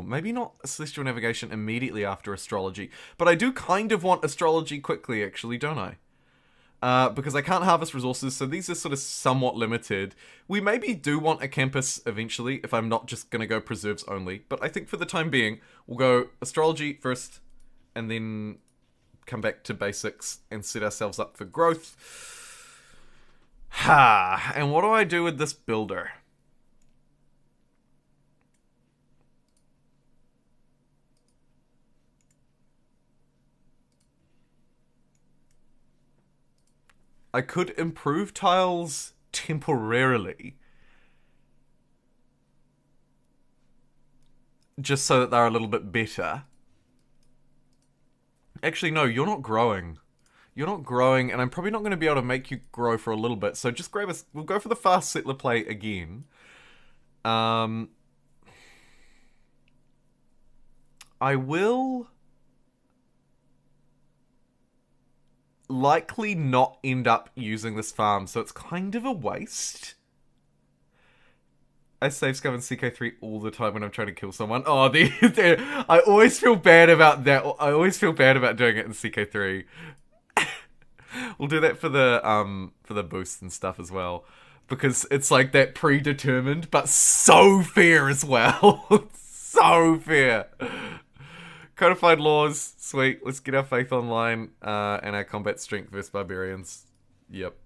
Speaker 1: maybe not Celestial Navigation immediately after Astrology, but I do kind of want Astrology quickly, actually, don't I? Because I can't harvest resources, so these are sort of somewhat limited. We maybe do want a campus eventually, if I'm not just going to go preserves only, but I think for the time being, we'll go Astrology first, and then come back to basics and set ourselves up for growth. And what do I do with this builder? I could improve tiles temporarily. Just so that they're a little bit better. Actually, no, you're not growing. You're not growing, and I'm probably not going to be able to make you grow for a little bit. So just grab us. We'll go for the fast settler play again. I will likely not end up using this farm, so it's kind of a waste. I save scum in CK3 all the time when I'm trying to kill someone. Oh, I always feel bad about that. I always feel bad about doing it in CK3. We'll do that for the boost and stuff as well, because it's like that predetermined, but so fair as well. So fair. Codified laws, sweet. Let's get our faith online and our combat strength versus barbarians. Yep.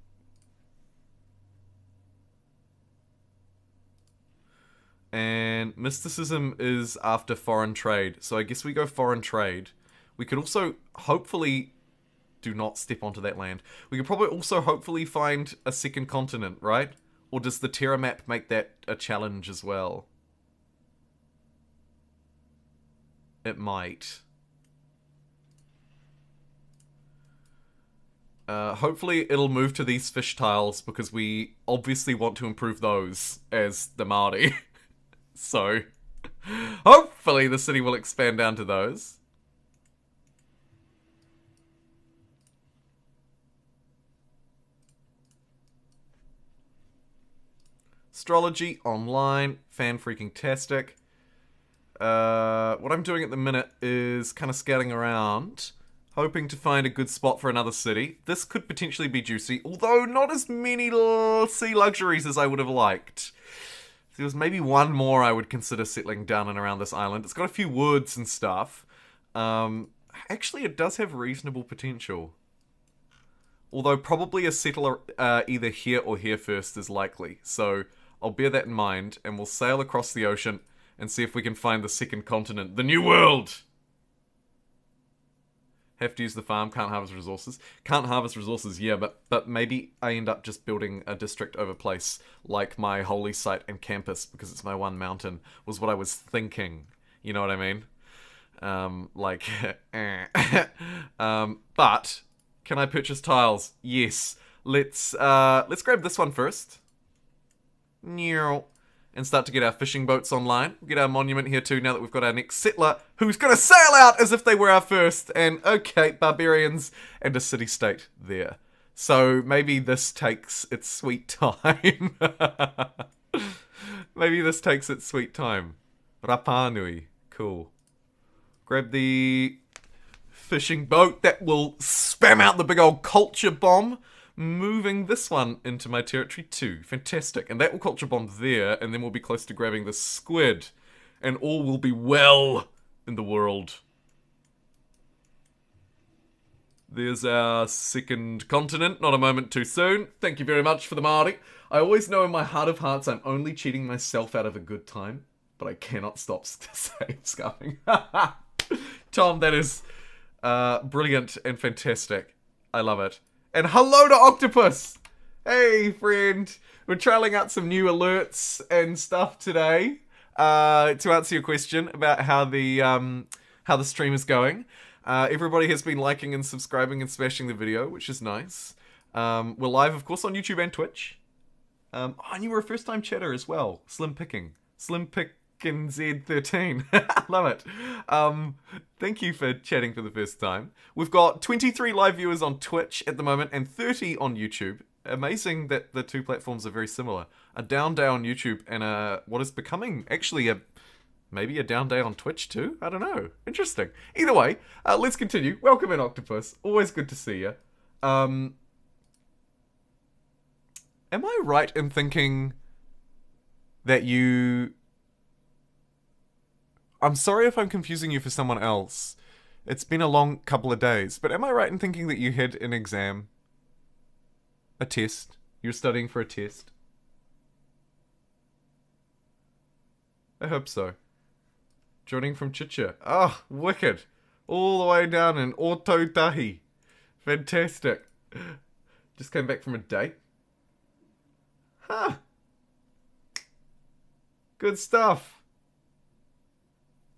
Speaker 1: And mysticism is after foreign trade, so I guess we go foreign trade. We could also hopefully do not step onto that land. We could probably also hopefully find a second continent, right? Or does the Terra map make that a challenge as well? It might. Hopefully it'll move to these fish tiles, because we obviously want to improve those as the Maori. So, hopefully the city will expand down to those. Astrology online, fan-freaking-tastic. What I'm doing at the minute is kind of scouting around, hoping to find a good spot for another city. This could potentially be juicy, although not as many sea luxuries as I would have liked. If there was maybe one more I would consider settling down and around this island. It's got a few woods and stuff. Actually, it does have reasonable potential. Although probably a settler either here or here first is likely. So I'll bear that in mind, and we'll sail across the ocean and see if we can find the second continent. The New World! Have to use the farm, can't harvest resources. Can't harvest resources, yeah, but maybe I end up just building a district over place, like my holy site and campus, because it's my one mountain, was what I was thinking. You know what I mean? But can I purchase tiles? Yes. Let's grab this one first. And start to get our fishing boats online. We'll get our monument here too, now that we've got our next settler, who's gonna sail out as if they were our first. And okay, barbarians and a city-state there. So maybe this takes its sweet time. Maybe this takes its sweet time. Rapanui. Cool. Grab the fishing boat that will spam out the big old culture bomb. Moving this one into my territory too. Fantastic. And that will culture bomb there, and then we'll be close to grabbing the squid. And all will be well in the world. There's our second continent, not a moment too soon. Thank you very much for the Maori. I always know in my heart of hearts I'm only cheating myself out of a good time, but I cannot stop save scumming. Tom, that is Brilliant and fantastic. I love it. And hello to Octopus! Hey, friend. We're trialing out some new alerts and stuff today to answer your question about how the stream is going. Everybody has been liking and subscribing and smashing the video, which is nice. We're live, of course, on YouTube and Twitch. And you were a first-time chatter as well. Slim Picking Z13. Love it. Thank you for chatting for the first time. We've got 23 live viewers on Twitch at the moment and 30 on YouTube. Amazing that the two platforms are very similar. A down day on YouTube and what is becoming actually maybe a down day on Twitch too? I don't know. Interesting. Either way, let's continue. Welcome in, Octopus. Always good to see you. Am I right in thinking that you... I'm sorry if I'm confusing you for someone else. It's been a long couple of days, but am I right in thinking that you had an exam? A test? You're studying for a test? I hope so. Joining from Chicha. Ah, wicked. All the way down in Otautahi. Fantastic. Just came back from a date. Huh. Good stuff.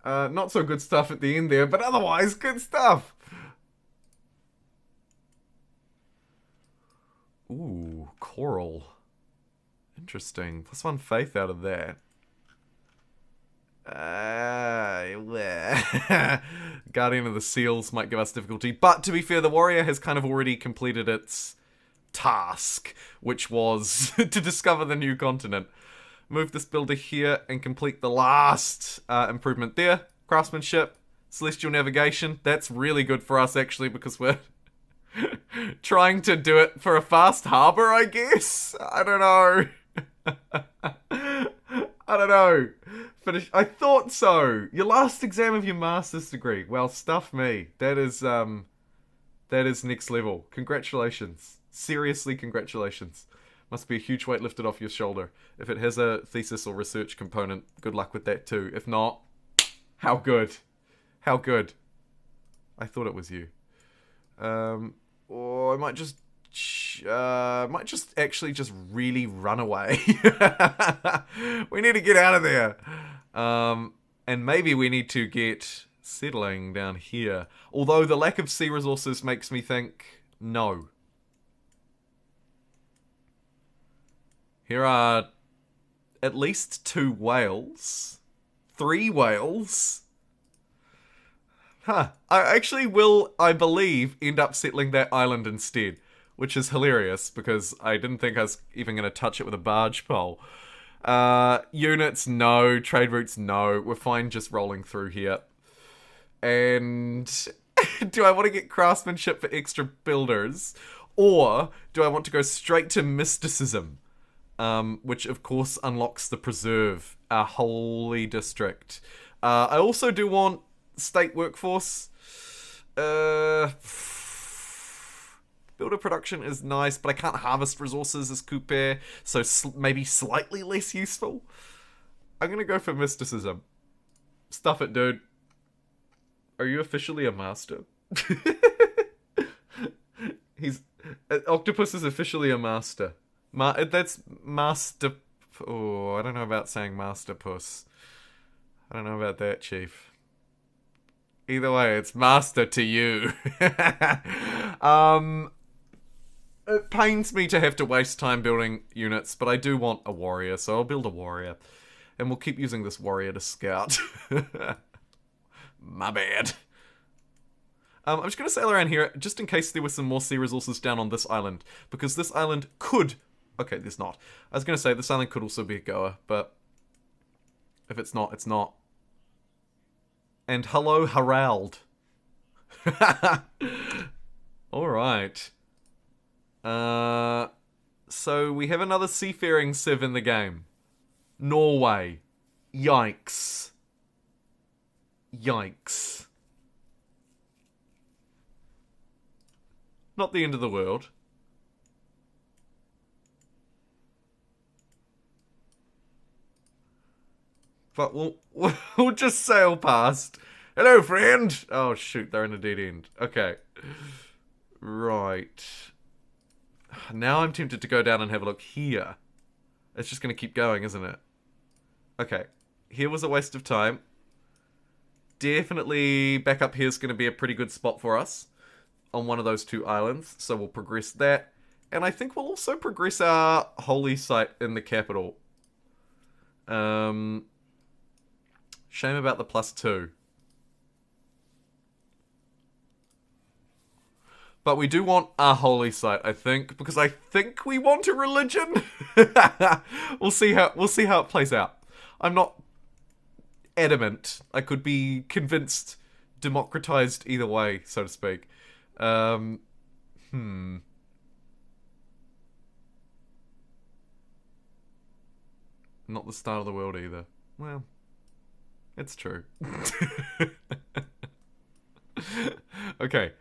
Speaker 1: Not so good stuff at the end there, but otherwise good stuff. Ooh, coral. Interesting. +1 faith out of that. Guardian of the Seals might give us difficulty, but to be fair, the warrior has kind of already completed its task, which was to discover the new continent. Move this builder here and complete the last improvement there. Craftsmanship, celestial navigation. That's really good for us actually because we're trying to do it for a fast harbor, I guess. I don't know. I don't know. Finish. I thought so. Your last exam of your master's degree. Well, stuff me. That is next level. Congratulations. Seriously, congratulations. Must be a huge weight lifted off your shoulder. If it has a thesis or research component, good luck with that too. If not, how good? How good? I thought it was you. Or I might just actually just really run away. We need to get out of there. And maybe we need to get settling down here. Although the lack of sea resources makes me think no. Here are at least 2 whales. 3 whales. Huh. I actually will, I believe, end up settling that island instead. Which is hilarious, because I didn't think I was even going to touch it with a barge pole. Units, no. Trade routes, no. We're fine just rolling through here. And do I want to get craftsmanship for extra builders? Or do I want to go straight to mysticism? Which of course unlocks the preserve, our holy district. I also do want state workforce. Builder production is nice, but I can't harvest resources as Kupe, so maybe slightly less useful. I'm gonna go for mysticism. Stuff it, dude. Are you officially a master? Octopus is officially a master. That's master... Oh, I don't know about saying masterpuss. I don't know about that, Chief. Either way, it's master to you. It pains me to have to waste time building units, but I do want a warrior, so I'll build a warrior. And we'll keep using this warrior to scout. My bad. I'm just going to sail around here, just in case there were some more sea resources down on this island. Because this island could... Okay, there's not. I was going to say, this island could also be a goer, but... If it's not, it's not. And hello, Harald. Alright. So we have another seafaring civ in the game. Norway. Yikes. Yikes. Not the end of the world. But we'll just sail past. Hello, friend! Oh, shoot, they're in a dead end. Okay. Right. Now I'm tempted to go down and have a look here. It's just going to keep going, isn't it? Okay. Here was a waste of time. Definitely back up here is going to be a pretty good spot for us on one of those two islands. So we'll progress that. And I think we'll also progress our holy site in the capital. Shame about the +2. But we do want our holy site, I think, because I think we want a religion. We'll see how it plays out. I'm not adamant. I could be convinced, democratized either way, so to speak. Not the start of the world either. Well, it's true. Okay.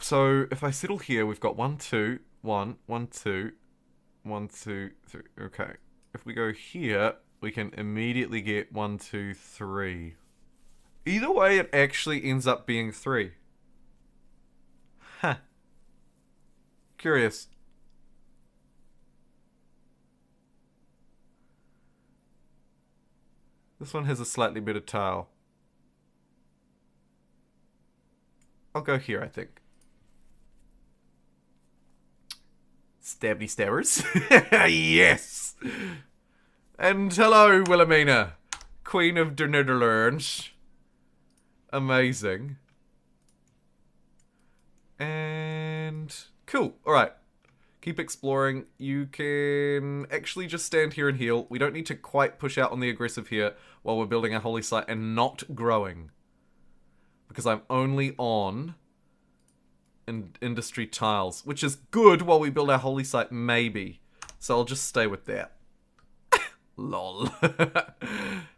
Speaker 1: So if I settle here, we've got 1, 2, 1, 1, 2, 1, 2, 3. Okay. If we go here, we can immediately get 1, 2, 3. Either way, it actually ends up being 3. Huh. Curious. This one has a slightly better tile. I'll go here, I think. Stabby stabbers. Yes! And hello, Wilhelmina. Queen of the Netherlands. Amazing. And cool. Alright. Keep exploring. You can actually just stand here and heal. We don't need to quite push out on the aggressive here while we're building our holy site and not growing. Because I'm only on industry tiles, which is good while we build our holy site, maybe. So I'll just stay with that. Lol.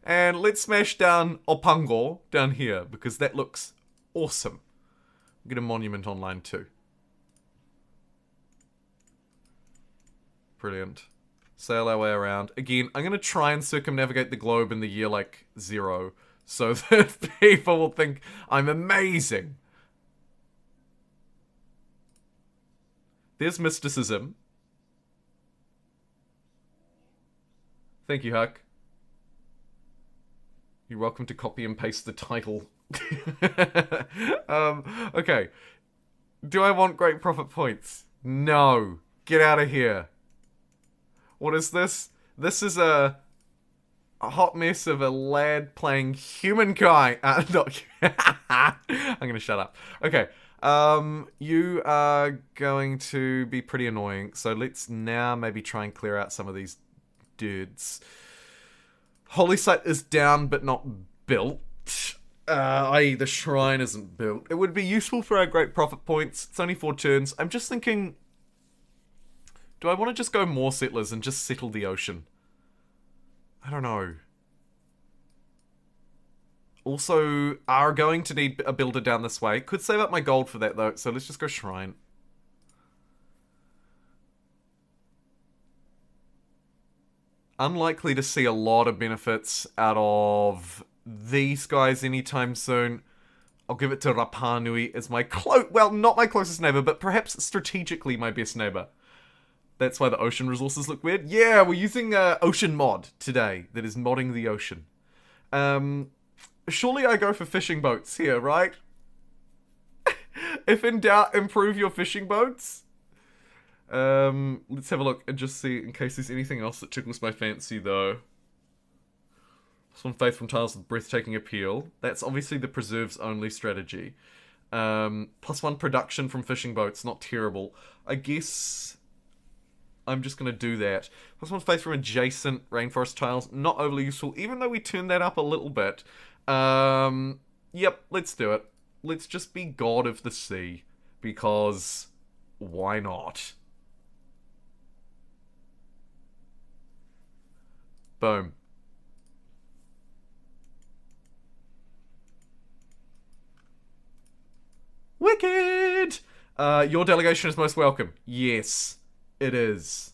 Speaker 1: And let's smash down Opango down here, because that looks awesome. Get a monument online too. Brilliant. Sail our way around. Again, I'm going to try and circumnavigate the globe in the year, like, 0. So that people will think I'm amazing. There's mysticism. Thank you, Huck. You're welcome to copy and paste the title. Okay. Do I want great profit points? No. Get out of here. What is this? This is a hot mess of a lad playing humankind. Not. I'm gonna shut up. Okay. You are going to be pretty annoying. So let's now maybe try and clear out some of these dudes. Holy site is down but not built. I.e. the shrine isn't built. It would be useful for our great profit points. It's only 4 turns. I'm just thinking, do I want to just go more settlers and just settle the ocean? I don't know. Also, are going to need a builder down this way. Could save up my gold for that though, so let's just go shrine. Unlikely to see a lot of benefits out of these guys anytime soon. I'll give it to Rapanui as my well, not my closest neighbor, but perhaps strategically my best neighbor. That's why the ocean resources look weird. Yeah, we're using ocean mod today that is modding the ocean. Surely I go for fishing boats here, right? If in doubt, improve your fishing boats. Let's have a look and just see in case there's anything else that tickles my fancy, though. +1 faith from tiles with breathtaking appeal. That's obviously the preserves only strategy. +1 production from fishing boats, not terrible. I guess I'm just going to do that. +1 faith from adjacent rainforest tiles, not overly useful, even though we turned that up a little bit. Yep, let's do it. Let's just be god of the sea, because why not? Boom. Wicked! Your delegation is most welcome. Yes, it is.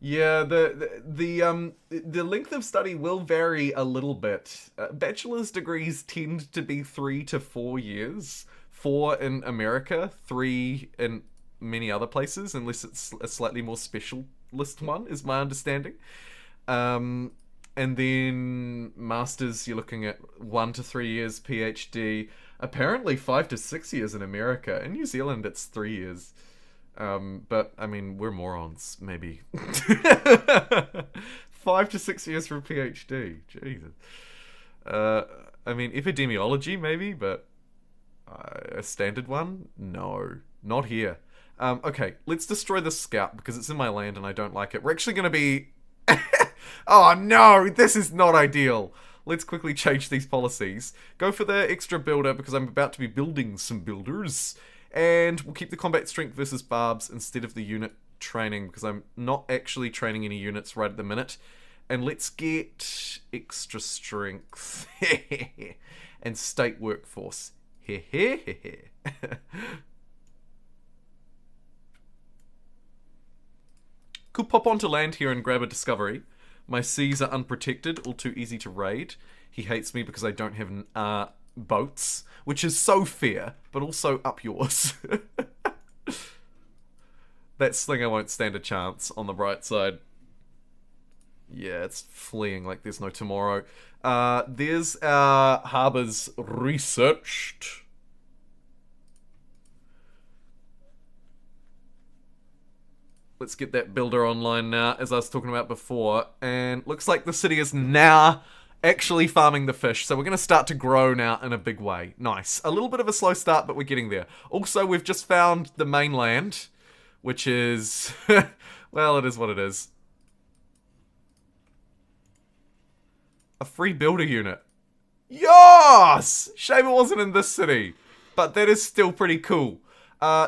Speaker 1: Yeah, the length of study will vary a little bit. Bachelor's degrees tend to be 3 to 4 years. 4 in America, 3 in many other places, unless it's a slightly more specialist one, is my understanding. Um, and then masters, you're looking at 1 to 3 years. PhD, apparently 5 to 6 years in America. In New Zealand, it's 3 years. But I mean, we're morons, maybe. 5 to 6 years for a PhD. Jesus. Uh, I mean, epidemiology, maybe, but a standard one? No, not here. Okay, let's destroy the scout because it's in my land and I don't like it. We're actually going to be... Oh no, this is not ideal. Let's quickly change these policies. Go for the extra builder because I'm about to be building some builders. And we'll keep the combat strength versus barbs instead of the unit training because I'm not actually training any units right at the minute. And let's get extra strength and state workforce. Could pop onto land here and grab a discovery. My seas are unprotected, all too easy to raid. He hates me because I don't have boats, which is so fair, but also up yours. That slinger won't stand a chance on the bright side. Yeah, it's fleeing like there's no tomorrow. There's our harbours researched. Let's get that builder online now, as I was talking about before. And looks like the city is now actually farming the fish. So we're going to start to grow now in a big way. Nice. A little bit of a slow start, but we're getting there. Also, we've just found the mainland, which is... well, it is what it is. A free builder unit. Yes! Shame it wasn't in this city. But that is still pretty cool.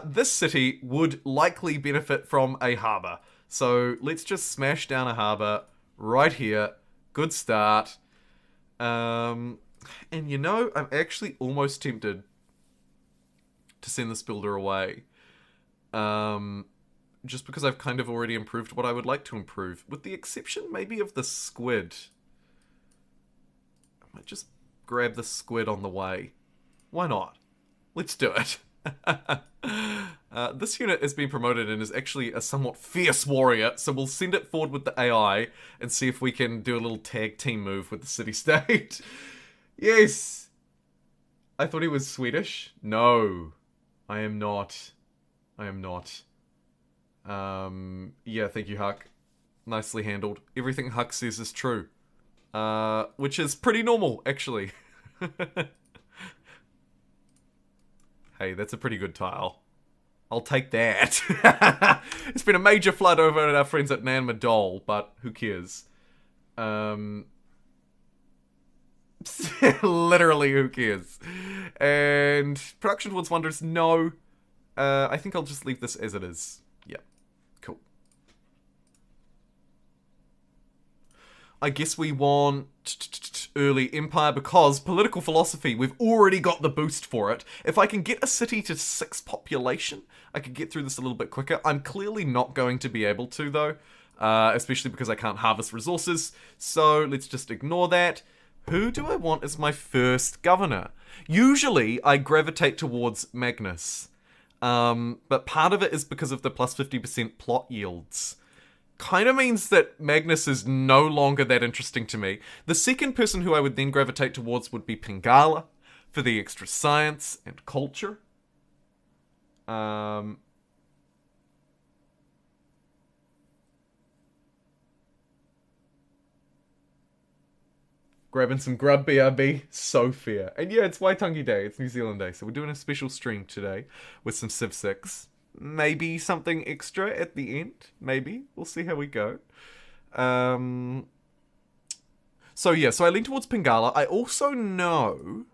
Speaker 1: This city would likely benefit from a harbour. So let's just smash down a harbour right here. Good start. And you know, I'm actually almost tempted to send this builder away. Just because I've kind of already improved what I would like to improve. With the exception maybe of the squid. I might just grab the squid on the way. Why not? Let's do it. This unit has been promoted and is actually a somewhat fierce warrior, so we'll send it forward with the AI and see if we can do a little tag team move with the city-state. Yes! I thought he was Swedish. No. I am not. I am not. Yeah, thank you, Huck. Nicely handled. Everything Huck says is true. Which is pretty normal, actually. Hey, that's a pretty good tile. I'll take that. It's been a major flood over at our friends at Nan Madol, but who cares? Literally, who cares? And production towards wonders, no. I think I'll just leave this as it is. Yeah, cool. I guess we want early empire because political philosophy, we've already got the boost for it. If I can get a city to 6 population, I could get through this a little bit quicker. I'm clearly not going to be able to though, especially because I can't harvest resources. So let's just ignore that. Who do I want as my first governor? Usually I gravitate towards Magnus, but part of it is because of the plus 50% plot yields. Kind of means that Magnus is no longer that interesting to me. The second person who I would then gravitate towards would be Pingala for the extra science and culture. Grabbing some grub, BRB. So fair. And yeah, it's Waitangi Day. It's New Zealand Day. So we're doing a special stream today with some Civ 6. Maybe something extra at the end. Maybe. We'll see how we go. So yeah, so I lean towards Pingala. I also know...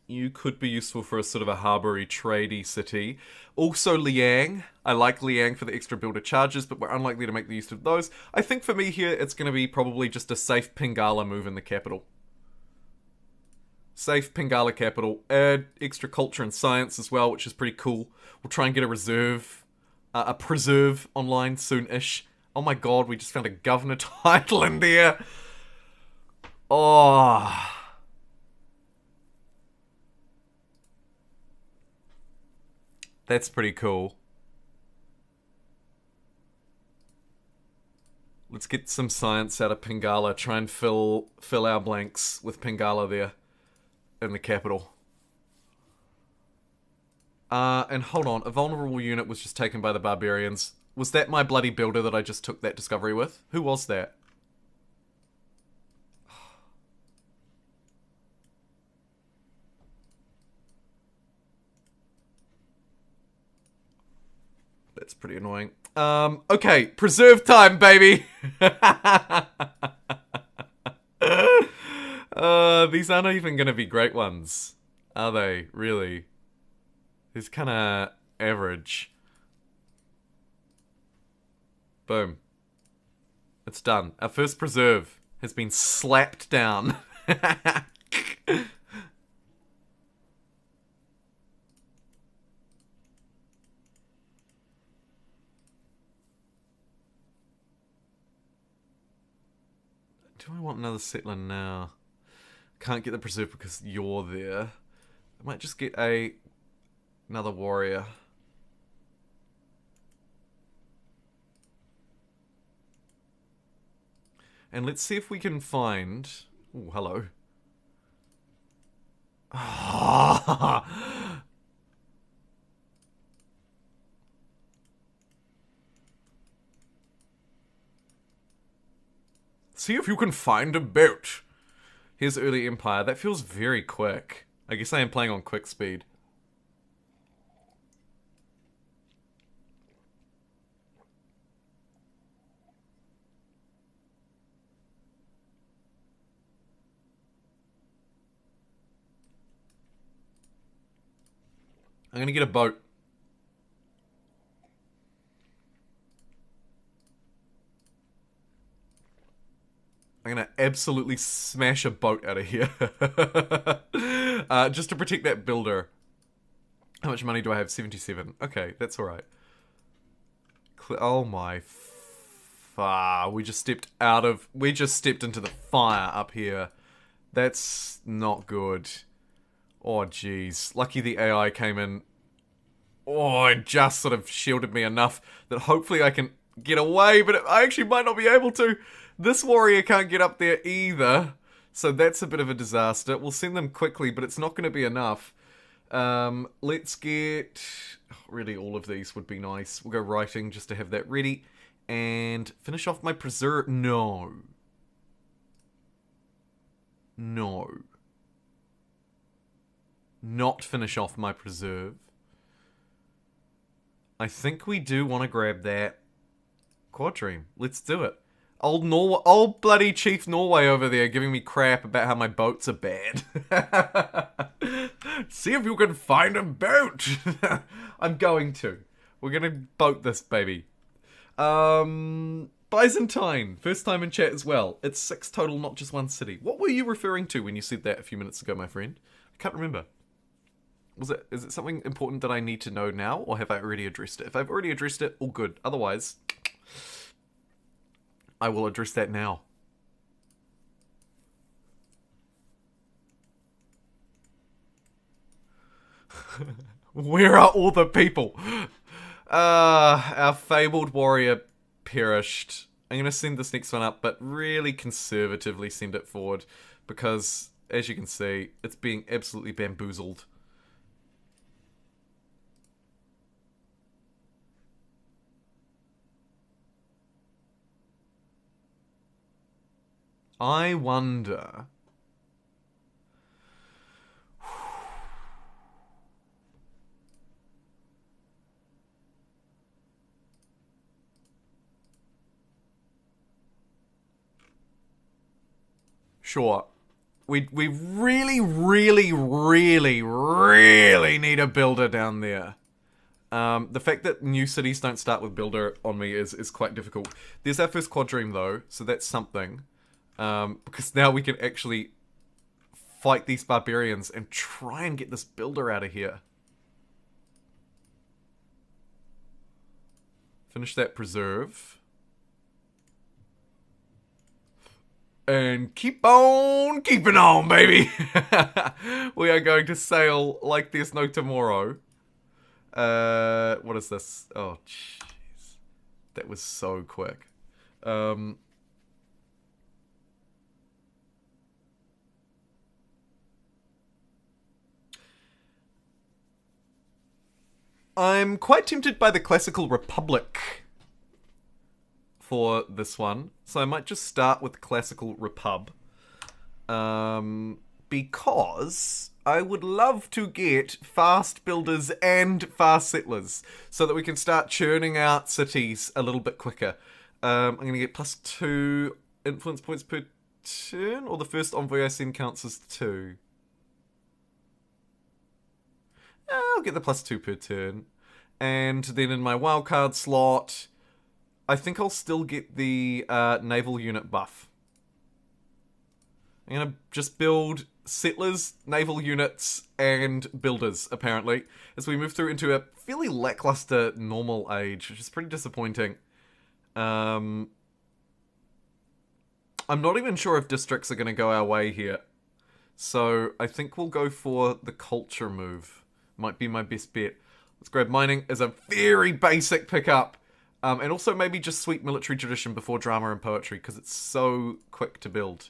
Speaker 1: you could be useful for a sort of a harboury, tradey city. Also Liang. I like Liang for the extra builder charges, but we're unlikely to make the use of those. I think for me here, it's going to be probably just a safe Pingala move in the capital. Safe Pingala capital. Add extra culture and science as well, which is pretty cool. We'll try and get a reserve, a preserve online soon-ish. Oh my god, we just found a governor title in there. Oh. That's pretty cool. Let's get some science out of Pingala. Try and fill our blanks with Pingala there in the capital. And hold on, a vulnerable unit was just taken by the barbarians. Was that my bloody builder that I just took that discovery with? Who was that? That's pretty annoying. Okay, preserve time, baby! These aren't even gonna be great ones, are they? Really? It's kinda average. Boom. It's done. Our first preserve has been slapped down. Do I want another settler now? Can't get the preserve because you're there. I might just get another warrior. And let's see if we can find... Oh, hello. See if you can find a boat. Here's early empire. That feels very quick. I guess I am playing on quick speed. I'm gonna get a boat. I'm gonna absolutely smash a boat out of here. Just to protect that builder. How much money do I have? 77. Okay, that's alright. Oh my... we just stepped into the fire up here. That's not good. Oh, jeez. Lucky the AI came in. Oh, it just sort of shielded me enough that hopefully I can get away, but I actually might not be able to. This warrior can't get up there either, so that's a bit of a disaster. We'll send them quickly, but it's not going to be enough. Let's get... really, all of these would be nice. We'll go writing just to have that ready. And finish off my preserve... No. No. Not finish off my preserve. I think we do want to grab that quadrime. Let's do it. Old bloody Chief Norway over there giving me crap about how my boats are bad. See if you can find a boat. I'm going to. We're gonna boat this baby. Byzantine. First time in chat as well. It's 6 total, not just 1 city. What were you referring to when you said that a few minutes ago, my friend? I can't remember. Is it something important that I need to know now, or have I already addressed it? If I've already addressed it, all good. Otherwise, I will address that now. Where are all the people? Our fabled warrior perished. I'm going to send this next one up, but really conservatively send it forward, because, as you can see, it's being absolutely bamboozled. I wonder... Sure. We really, really, really, really need a builder down there. The fact that new cities don't start with builder on me is quite difficult. There's our first quadrime though, so that's something. Because now we can actually fight these barbarians and try and get this builder out of here. Finish that preserve. And keep on keeping on, baby. We are going to sail like there's no tomorrow. What is this? Oh, jeez. That was so quick. I'm quite tempted by the Classical Republic for this one, so I might just start with Classical Repub. Because I would love to get fast builders and fast settlers so that we can start churning out cities a little bit quicker. I'm going to get +2 influence points per turn, or the first envoy I send counts as 2. I'll get the +2 per turn. And then in my wildcard slot, I think I'll still get the naval unit buff. I'm going to just build settlers, naval units, and builders, apparently, as we move through into a fairly lackluster normal age, which is pretty disappointing. I'm not even sure if districts are going to go our way here. So I think we'll go for the culture move. Might be my best bet. Let's grab mining as a very basic pickup. And also maybe just sweet military tradition before drama and poetry, because it's so quick to build.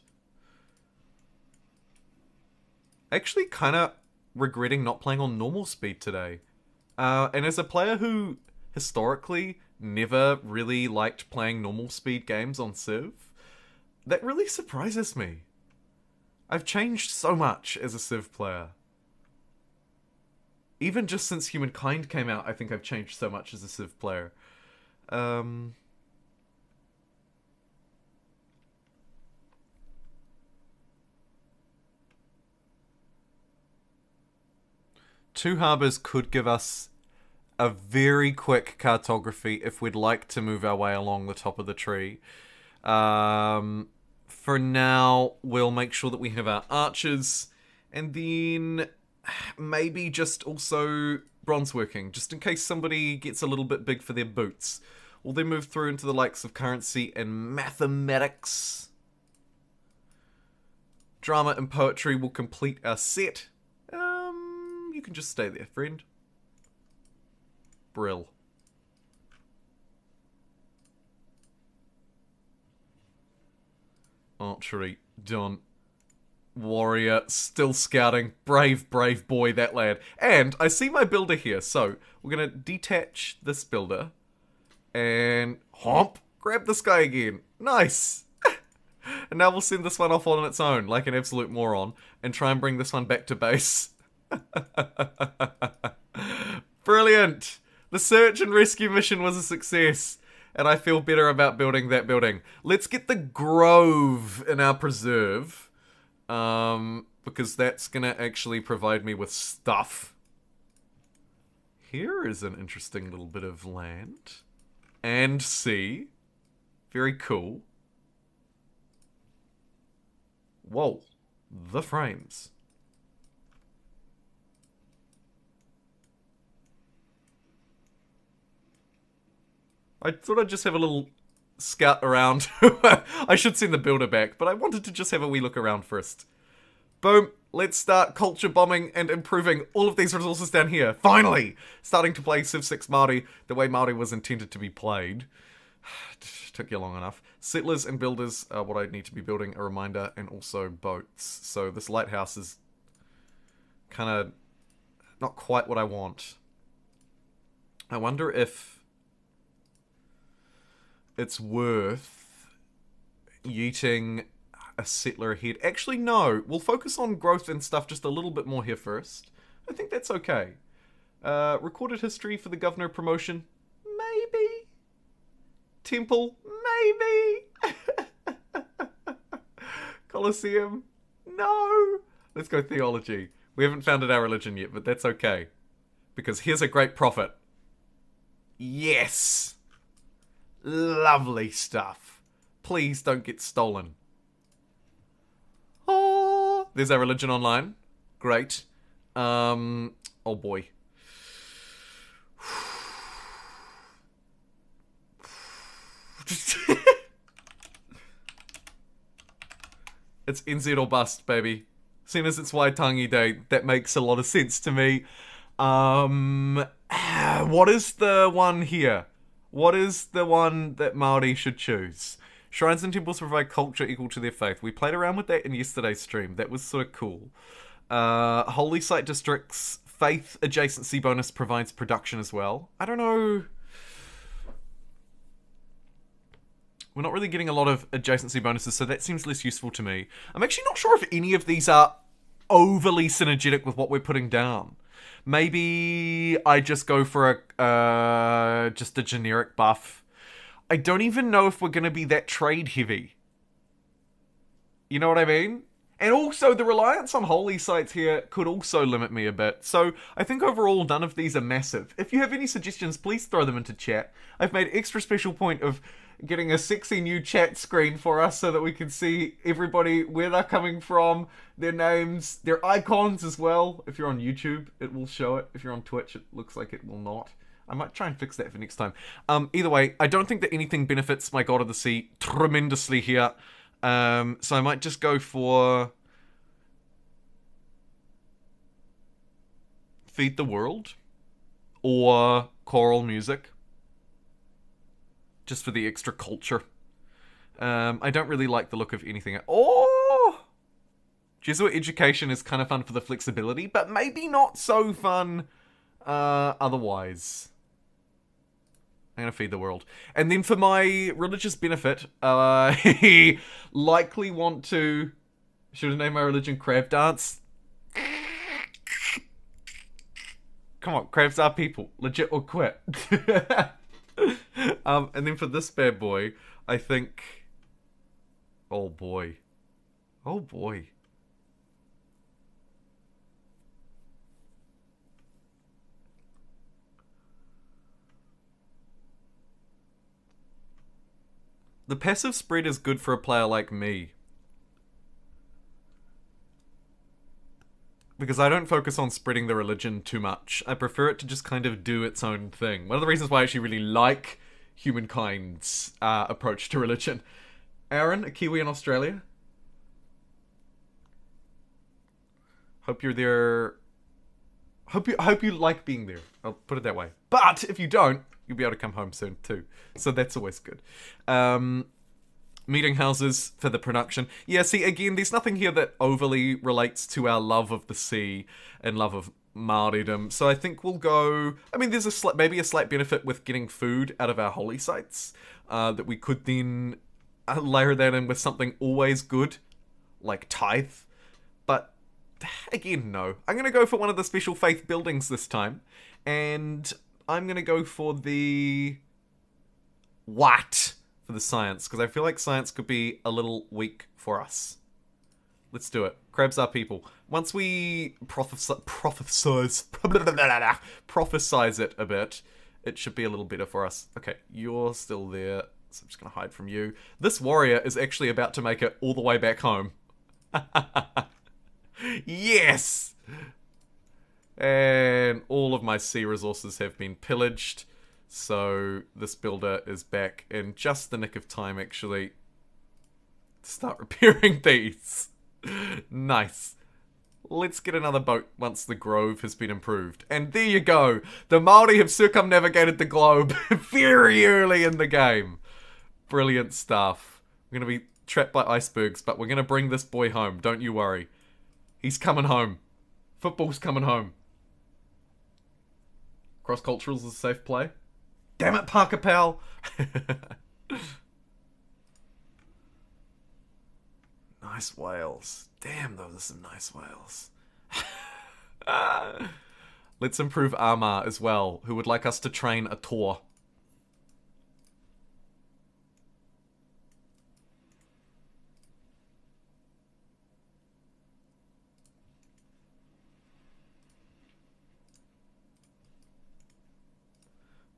Speaker 1: Actually kind of regretting not playing on normal speed today. And as a player who historically never really liked playing normal speed games on Civ, that really surprises me. I've changed so much as a Civ player. Even just since Humankind came out, I think I've changed so much as a Civ player. Two Harbours could give us a very quick cartography if we'd like to move our way along the top of the tree. For now, we'll make sure that we have our archers, and then maybe just also bronze working, just in case somebody gets a little bit big for their boots. We'll then move through into the likes of currency and mathematics. Drama and poetry will complete our set. You can just stay there, friend. Brill. Archery done. Warrior still scouting. Brave, brave boy, that lad. And I see my builder here, so we're gonna detach this builder and homp, grab this guy again. Nice. And now we'll send this one off on its own like an absolute moron and try and bring this one back to base. Brilliant. The search and rescue mission was a success, and I feel better about building that building. Let's get the grove in our preserve, because that's gonna actually provide me with stuff. Here is an interesting little bit of land and sea. Very cool. Whoa, the frames. I thought I'd just have a little scout around. I should send the builder back, but I wanted to just have a wee look around first. Boom. Let's start culture bombing and improving all of these resources down here. Finally! Starting to play Civ 6 Maori the way Maori was intended to be played. Took you long enough. Settlers and builders are what I need to be building, a reminder, and also boats. So this lighthouse is kind of not quite what I want. I wonder if it's worth yeeting a settler ahead. Actually, no. We'll focus on growth and stuff just a little bit more here first. I think that's okay. Recorded history for the governor promotion? Maybe. Temple? Maybe. Colosseum? No. Let's go theology. We haven't founded our religion yet, but that's okay. Because here's a great prophet. Yes. Lovely stuff. Please don't get stolen. Oh, There's our religion online. Great. Oh boy. It's NZ or bust, baby. Seeing as it's Waitangi Day, that makes a lot of sense to me. What is the one here? What is the one that Maori should choose? Shrines and temples provide culture equal to their faith. We played around with that in yesterday's stream. That was sort of cool. Holy site districts, faith adjacency bonus provides production as well. I don't know. We're not really getting a lot of adjacency bonuses, so that seems less useful to me. I'm actually not sure if any of these are overly synergetic with what we're putting down. Maybe I just go for just a generic buff. I don't even know if we're going to be that trade heavy. You know what I mean? And also, the reliance on holy sites here could also limit me a bit. So, I think overall, none of these are massive. If you have any suggestions, please throw them into chat. I've made extra special point of getting a sexy new chat screen for us so that we can see everybody, where they're coming from, their names, their icons as well. If you're on YouTube, it will show it. If you're on Twitch, it looks like it will not. I might try and fix that for next time. Either way, I don't think that anything benefits my God of the Sea tremendously here. So I might just go for Feed the World or choral music, just for the extra culture. I don't really like the look of anything. Oh! Jesuit education is kind of fun for the flexibility, but maybe not so fun otherwise. I'm gonna Feed the World. And then for my religious benefit, I likely want to... Should I name my religion Crab Dance? Come on, crabs are people. Legit or quit. And then for this bad boy, I think... Oh boy. Oh boy. The passive spread is good for a player like me. Because I don't focus on spreading the religion too much. I prefer it to just kind of do its own thing. One of the reasons why I actually really like humankind's approach to religion. Aaron, a Kiwi in Australia. Hope you're there. Hope you like being there. I'll put it that way. But if you don't, you'll be able to come home soon too. So that's always good. Meeting houses for the production. Yeah, see, again, there's nothing here that overly relates to our love of the sea and love of Māoridom. So I think we'll go... I mean, there's maybe a slight benefit with getting food out of our holy sites. That we could then layer that in with something always good, like tithe. But, again, no. I'm going to go for one of the special faith buildings this time. And I'm going to go for the... What? For the science, because I feel like science could be a little weak for us. Let's do it. Crabs are people. Once we prophesize it a bit, it should be a little better for us. Okay, you're still there, so I'm just going to hide from you. This warrior is actually about to make it all the way back home. Yes! And all of my sea resources have been pillaged. So this builder is back in just the nick of time, actually, to start repairing these. Nice. Let's get another boat once the grove has been improved. And there you go. The Māori have circumnavigated the globe very early in the game. Brilliant stuff. We're going to be trapped by icebergs, but we're going to bring this boy home. Don't you worry. He's coming home. Football's coming home. Cross-cultural is a safe play. Damn it, Parker Pal! Nice whales. Damn, those are some nice whales. Let's improve Armar as well, who would like us to train a tour.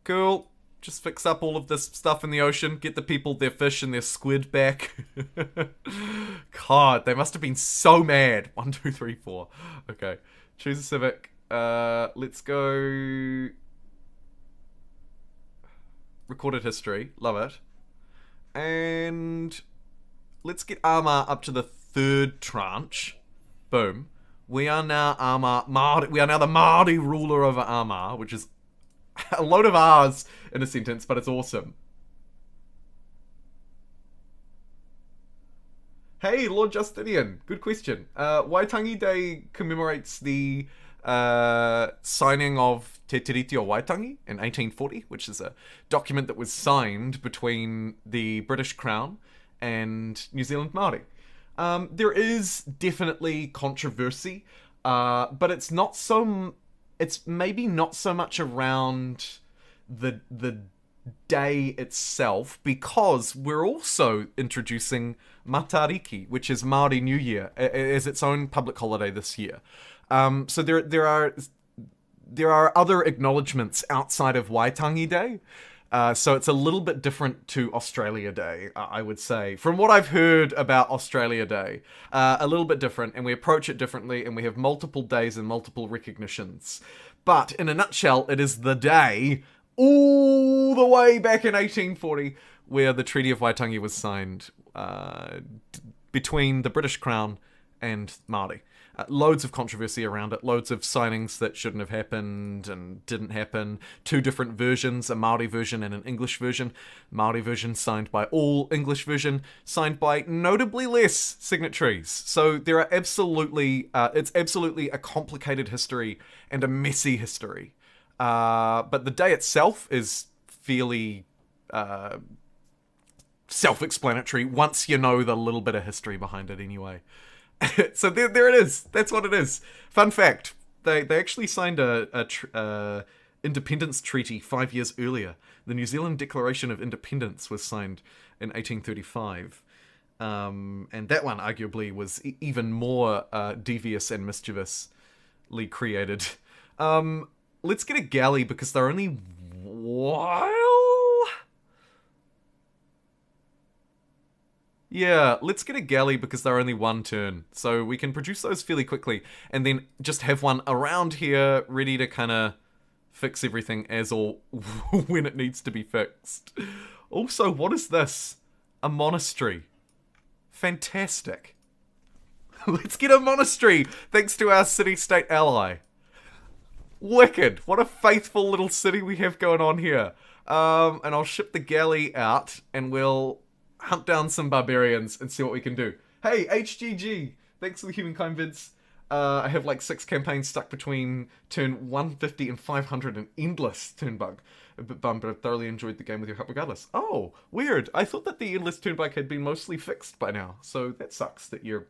Speaker 1: Cool. Just fix up all of this stuff in the ocean, get the people their fish and their squid back. God, they must have been so mad. 1, 2, 3, 4. Okay, choose a civic. Let's go... Recorded history, love it. And let's get Armagh up to the 3rd tranche. Boom. We are now Maori. We are now the Maori ruler over Armagh, which is a load of R's in a sentence, but it's awesome. Hey, Lord Justinian, good question. Waitangi Day commemorates the signing of Te Treaty of Waitangi in 1840, which is a document that was signed between the British Crown and New Zealand Maori. There is definitely controversy, but it's not so... It's maybe not so much around the day itself, because we're also introducing Matariki, which is Maori New Year, as its own public holiday this year. So there are other acknowledgements outside of Waitangi Day. So it's a little bit different to Australia Day, I would say. From what I've heard about Australia Day, a little bit different, and we approach it differently, and we have multiple days and multiple recognitions. But in a nutshell, it is the day all the way back in 1840 where the Treaty of Waitangi was signed between the British Crown and Māori. Loads of controversy around it, loads of signings that shouldn't have happened and didn't happen. 2 different versions, a Maori version and an English version. Maori version signed by all, English version signed by notably less signatories. So there are absolutely, it's absolutely a complicated history and a messy history. But the day itself is fairly self-explanatory once you know the little bit of history behind it anyway. So there it is. That's what it is. Fun fact: they actually signed a independence treaty 5 years earlier. The New Zealand Declaration of Independence was signed in 1835, and that one arguably was even more devious and mischievously created. Let's get a galley because they're only Yeah, let's get a galley because they're only 1 turn. So we can produce those fairly quickly and then just have one around here ready to kind of fix everything as or when it needs to be fixed. Also, what is this? A monastery. Fantastic. Let's get a monastery thanks to our city-state ally. Wicked. What a faithful little city we have going on here. And I'll ship the galley out and we'll hunt down some barbarians and see what we can do. Hey, HGG! Thanks for the Humankind vids. I have like 6 campaigns stuck between turn 150 and 500, an endless turn bug. A bit bummed, but I've thoroughly enjoyed the game with your help regardless. Oh, weird. I thought that the endless turn bug had been mostly fixed by now, so that sucks that you've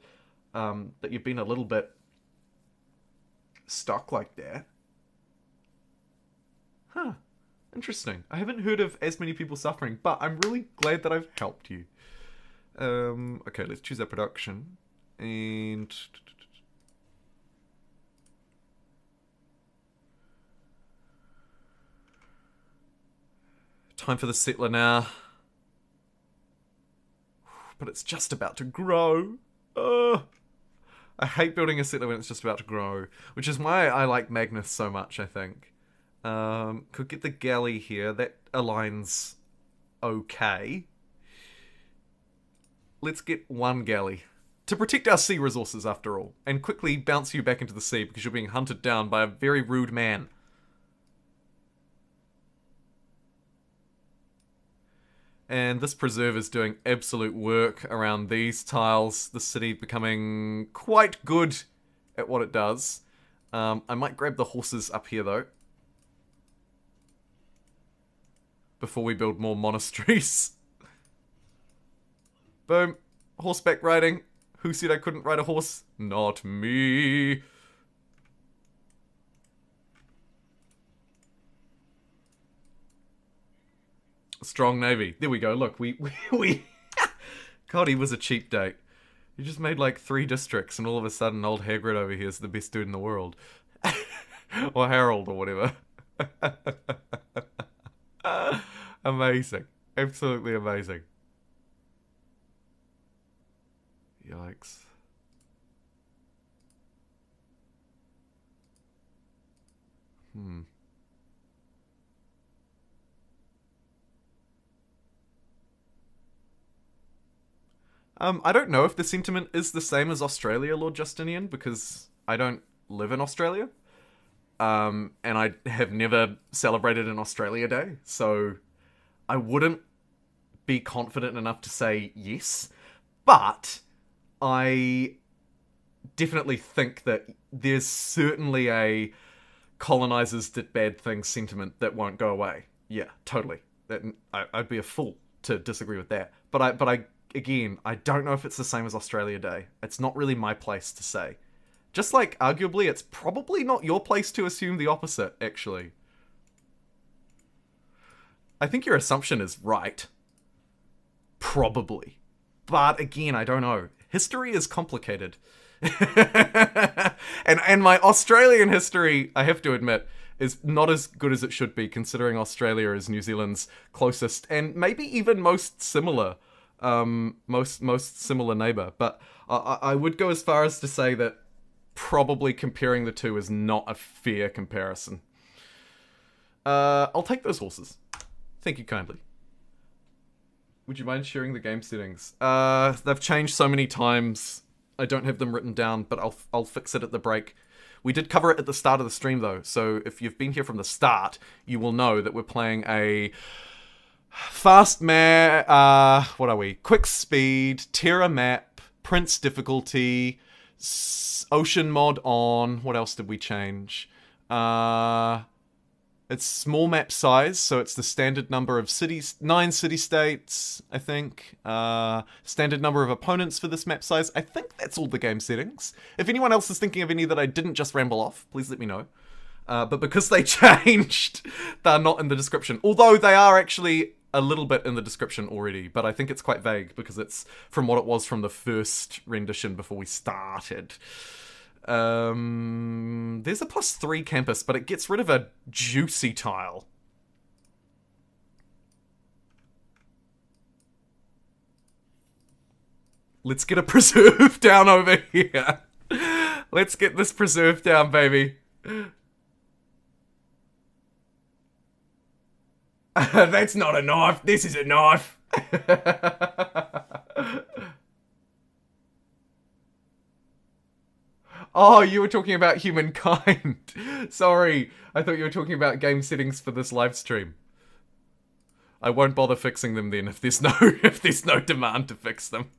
Speaker 1: been a little bit stuck like that. Huh. Interesting. I haven't heard of as many people suffering, but I'm really glad that I've helped you. Okay, let's choose our production. And... time for the settler now. But it's just about to grow. I hate building a settler when it's just about to grow, which is why I like Magnus so much, I think. Could get the galley here. That aligns okay. Let's get 1 galley. To protect our sea resources, after all. And quickly bounce you back into the sea because you're being hunted down by a very rude man. And this preserve is doing absolute work around these tiles. The city becoming quite good at what it does. I might grab the horses up here, though. Before we build more monasteries. Boom. Horseback riding. Who said I couldn't ride a horse? Not me. Strong navy. There we go. Look, we God, he was a cheap date. He just made like 3 districts and all of a sudden old Hagrid over here is the best dude in the world. Or Harold or whatever. Amazing. Absolutely amazing. Yikes. Hmm. I don't know if the sentiment is the same as Australia, Lord Justinian, because I don't live in Australia. And I have never celebrated an Australia Day, so I wouldn't be confident enough to say yes. But I definitely think that there's certainly a colonizers did bad things sentiment that won't go away. Yeah, totally. I'd be a fool to disagree with that. But I again, I don't know if it's the same as Australia Day. It's not really my place to say. Just like, arguably, it's probably not your place to assume the opposite, actually. I think your assumption is right. Probably. But again, I don't know. History is complicated. and my Australian history, I have to admit, is not as good as it should be, considering Australia is New Zealand's closest and maybe even most similar most similar neighbor. But I would go as far as to say that probably comparing the two is not a fair comparison. I'll take those horses. Thank you kindly. Would you mind sharing the game settings? They've changed so many times. I don't have them written down, but I'll fix it at the break. We did cover it at the start of the stream, though, so if you've been here from the start, you will know that we're playing a fast map, what are we? Quick speed, Terra map, Prince difficulty, ocean mod on. What else did we change? It's small map size, so it's the standard number of cities, 9 city-states, I think. Standard number of opponents for this map size. I think that's all the game settings. If anyone else is thinking of any that I didn't just ramble off, please let me know. But because they changed, they're not in the description. Although they are actually a little bit in the description already, but I think it's quite vague because it's from what it was from the first rendition before we started. There's a +3 campus, but it gets rid of a juicy tile. Let's get a preserve down over here. Let's get this preserve down, baby. That's not a knife. This is a knife. Oh, you were talking about humankind. Sorry, I thought you were talking about game settings for this live stream. I won't bother fixing them then if there's no demand to fix them.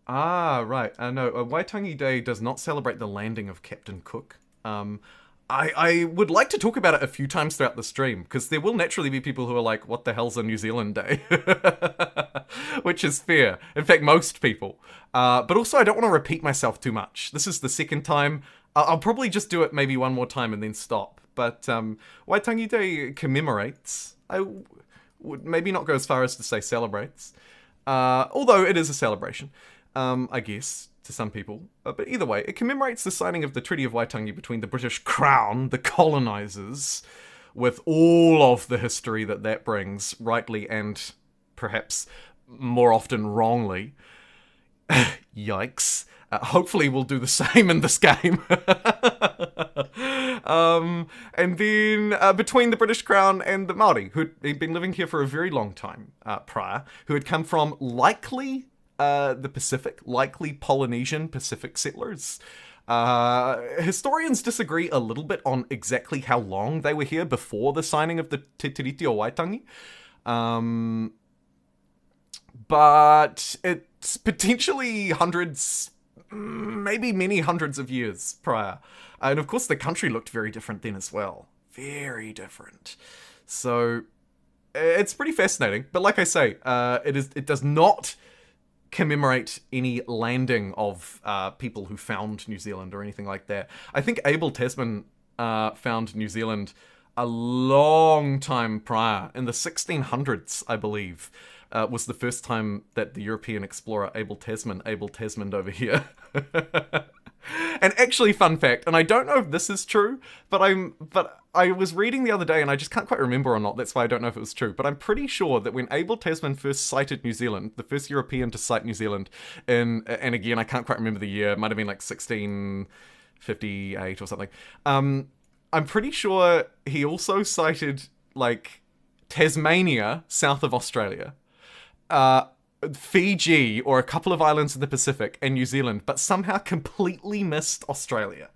Speaker 1: Right. No, Waitangi Day does not celebrate the landing of Captain Cook. I would like to talk about it a few times throughout the stream, because there will naturally be people who are like, what the hell's a New Zealand Day? Which is fair. In fact, most people. But also, I don't want to repeat myself too much. This is the second time. I'll probably just do it maybe one more time and then stop. But Waitangi Day commemorates. I would maybe not go as far as to say celebrates. Although it is a celebration, I guess, to some people. But either way, it commemorates the signing of the Treaty of Waitangi between the British Crown, the colonizers, with all of the history that brings, rightly and perhaps more often wrongly. Yikes. Hopefully we'll do the same in this game. And then between the British Crown and the Maori, who'd been living here for a very long time prior, who had come from likely the Pacific, likely Polynesian Pacific settlers. Historians disagree a little bit on exactly how long they were here before the signing of the Treaty of Waitangi. But it's potentially hundreds, maybe many hundreds of years prior. And of course the country looked very different then as well. Very different. So it's pretty fascinating. But like I say, it does not commemorate any landing of people who found New Zealand or anything like that. I think Abel Tasman found New Zealand a long time prior, in the 1600s, I believe. was the first time that the European explorer Abel Tasman over here. And actually, fun fact, and I don't know if this is true, but I was reading the other day and I just can't quite remember or not, that's why I don't know if it was true, but I'm pretty sure that when Abel Tasman first sighted New Zealand, the first European to sight New Zealand, and again, I can't quite remember the year, it might have been like 1658 or something, I'm pretty sure he also sighted, like, Tasmania, south of Australia, Fiji, or a couple of islands in the Pacific, and New Zealand, but somehow completely missed Australia.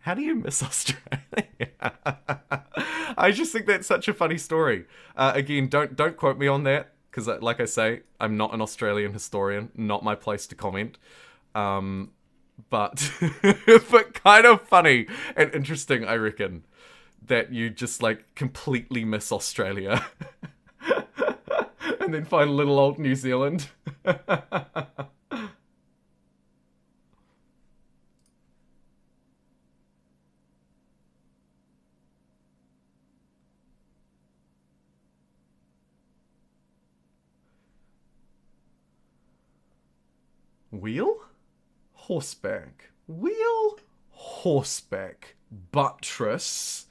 Speaker 1: How do you miss Australia? I just think that's such a funny story. Again, don't quote me on that, because like I say, I'm not an Australian historian, not my place to comment. But but kind of funny and interesting, I reckon, that you just, like, completely miss Australia. And then find little old New Zealand. Wheel? Horseback. Wheel? Horseback. Buttress.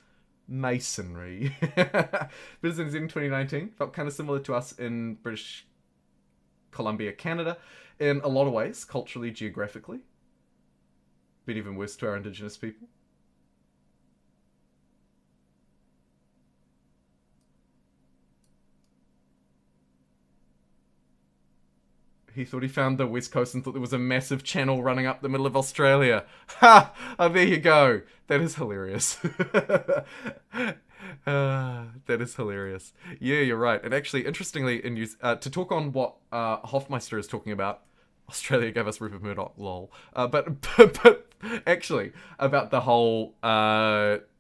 Speaker 1: Masonry. Business in 2019 felt kind of similar to us in British Columbia, Canada, in a lot of ways, culturally, geographically. But even worse to our Indigenous people. He thought he found the West Coast and thought there was a massive channel running up the middle of Australia. Ha! Oh, there you go. That is hilarious. That is hilarious. Yeah, you're right. And actually, interestingly, to talk on what Hofmeister is talking about, Australia gave us Rupert Murdoch, lol. But actually, about the whole,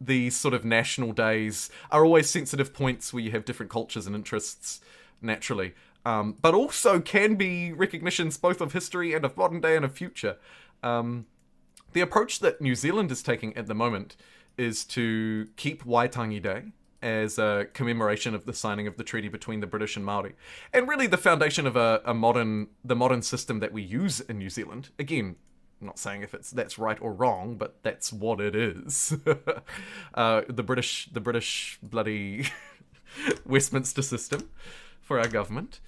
Speaker 1: these sort of national days are always sensitive points where you have different cultures and interests, naturally. But also can be recognitions both of history and of modern day and of future. The approach that New Zealand is taking at the moment is to keep Waitangi Day as a commemoration of the signing of the treaty between the British and Maori, and really the foundation of the modern system that we use in New Zealand. Again, I'm not saying if that's right or wrong, but that's what it is. The British bloody Westminster system for our government.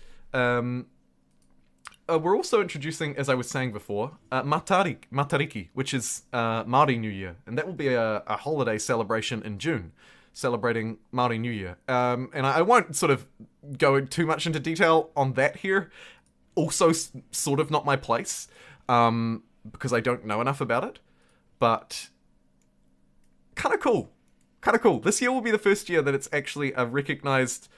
Speaker 1: We're also introducing, as I was saying before, Matariki, which is Maori New Year, and that will be a holiday celebration in June, celebrating Maori New Year. And I won't sort of go too much into detail on that here. Also, sort of not my place, because I don't know enough about it, but kind of cool. This year will be the first year that it's actually a recognized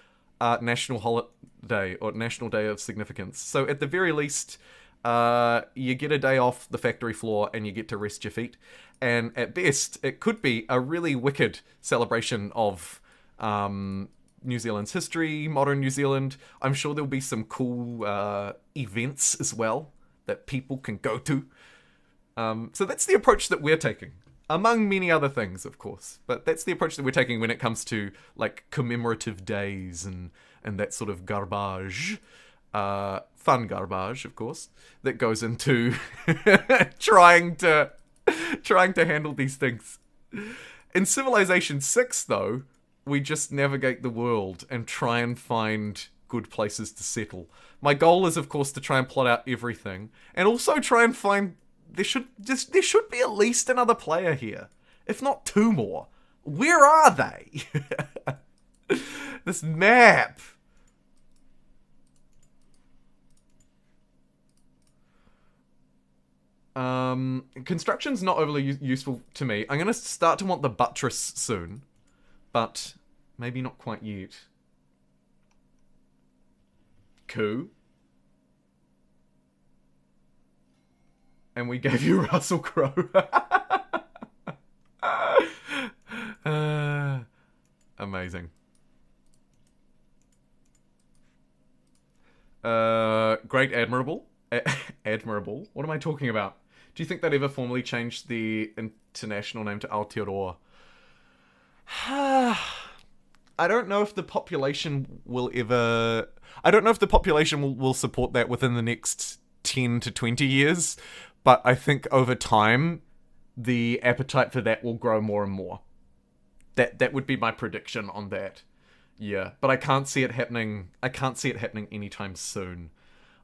Speaker 1: national holiday or national day of significance. So at the very least, you get a day off the factory floor and you get to rest your feet. And at best, it could be a really wicked celebration of New Zealand's history, modern New Zealand. I'm sure there'll be some cool events as well that people can go to. So that's the approach that we're taking. Among many other things, of course. But that's the approach that we're taking when it comes to, like, commemorative days and that sort of garbage. Fun garbage, of course, that goes into trying to handle these things. In Civilization 6, though, we just navigate the world and try and find good places to settle. My goal is, of course, to try and plot out everything. And also try and find... There should be at least another player here, if not two more. Where are they? This map. Construction's not overly useful to me. I'm gonna start to want the buttress soon, but maybe not quite yet. Cool. And we gave you Russell Crowe. Amazing. Great Admirable. Admirable? What am I talking about? Do you think they'd ever formally change the international name to Aotearoa? I don't know if the population will ever... I don't know if the population will support that within the next 10 to 20 years, but I think over time, the appetite for that will grow more and more. That would be my prediction on that. Yeah, but I can't see it happening. I can't see it happening anytime soon.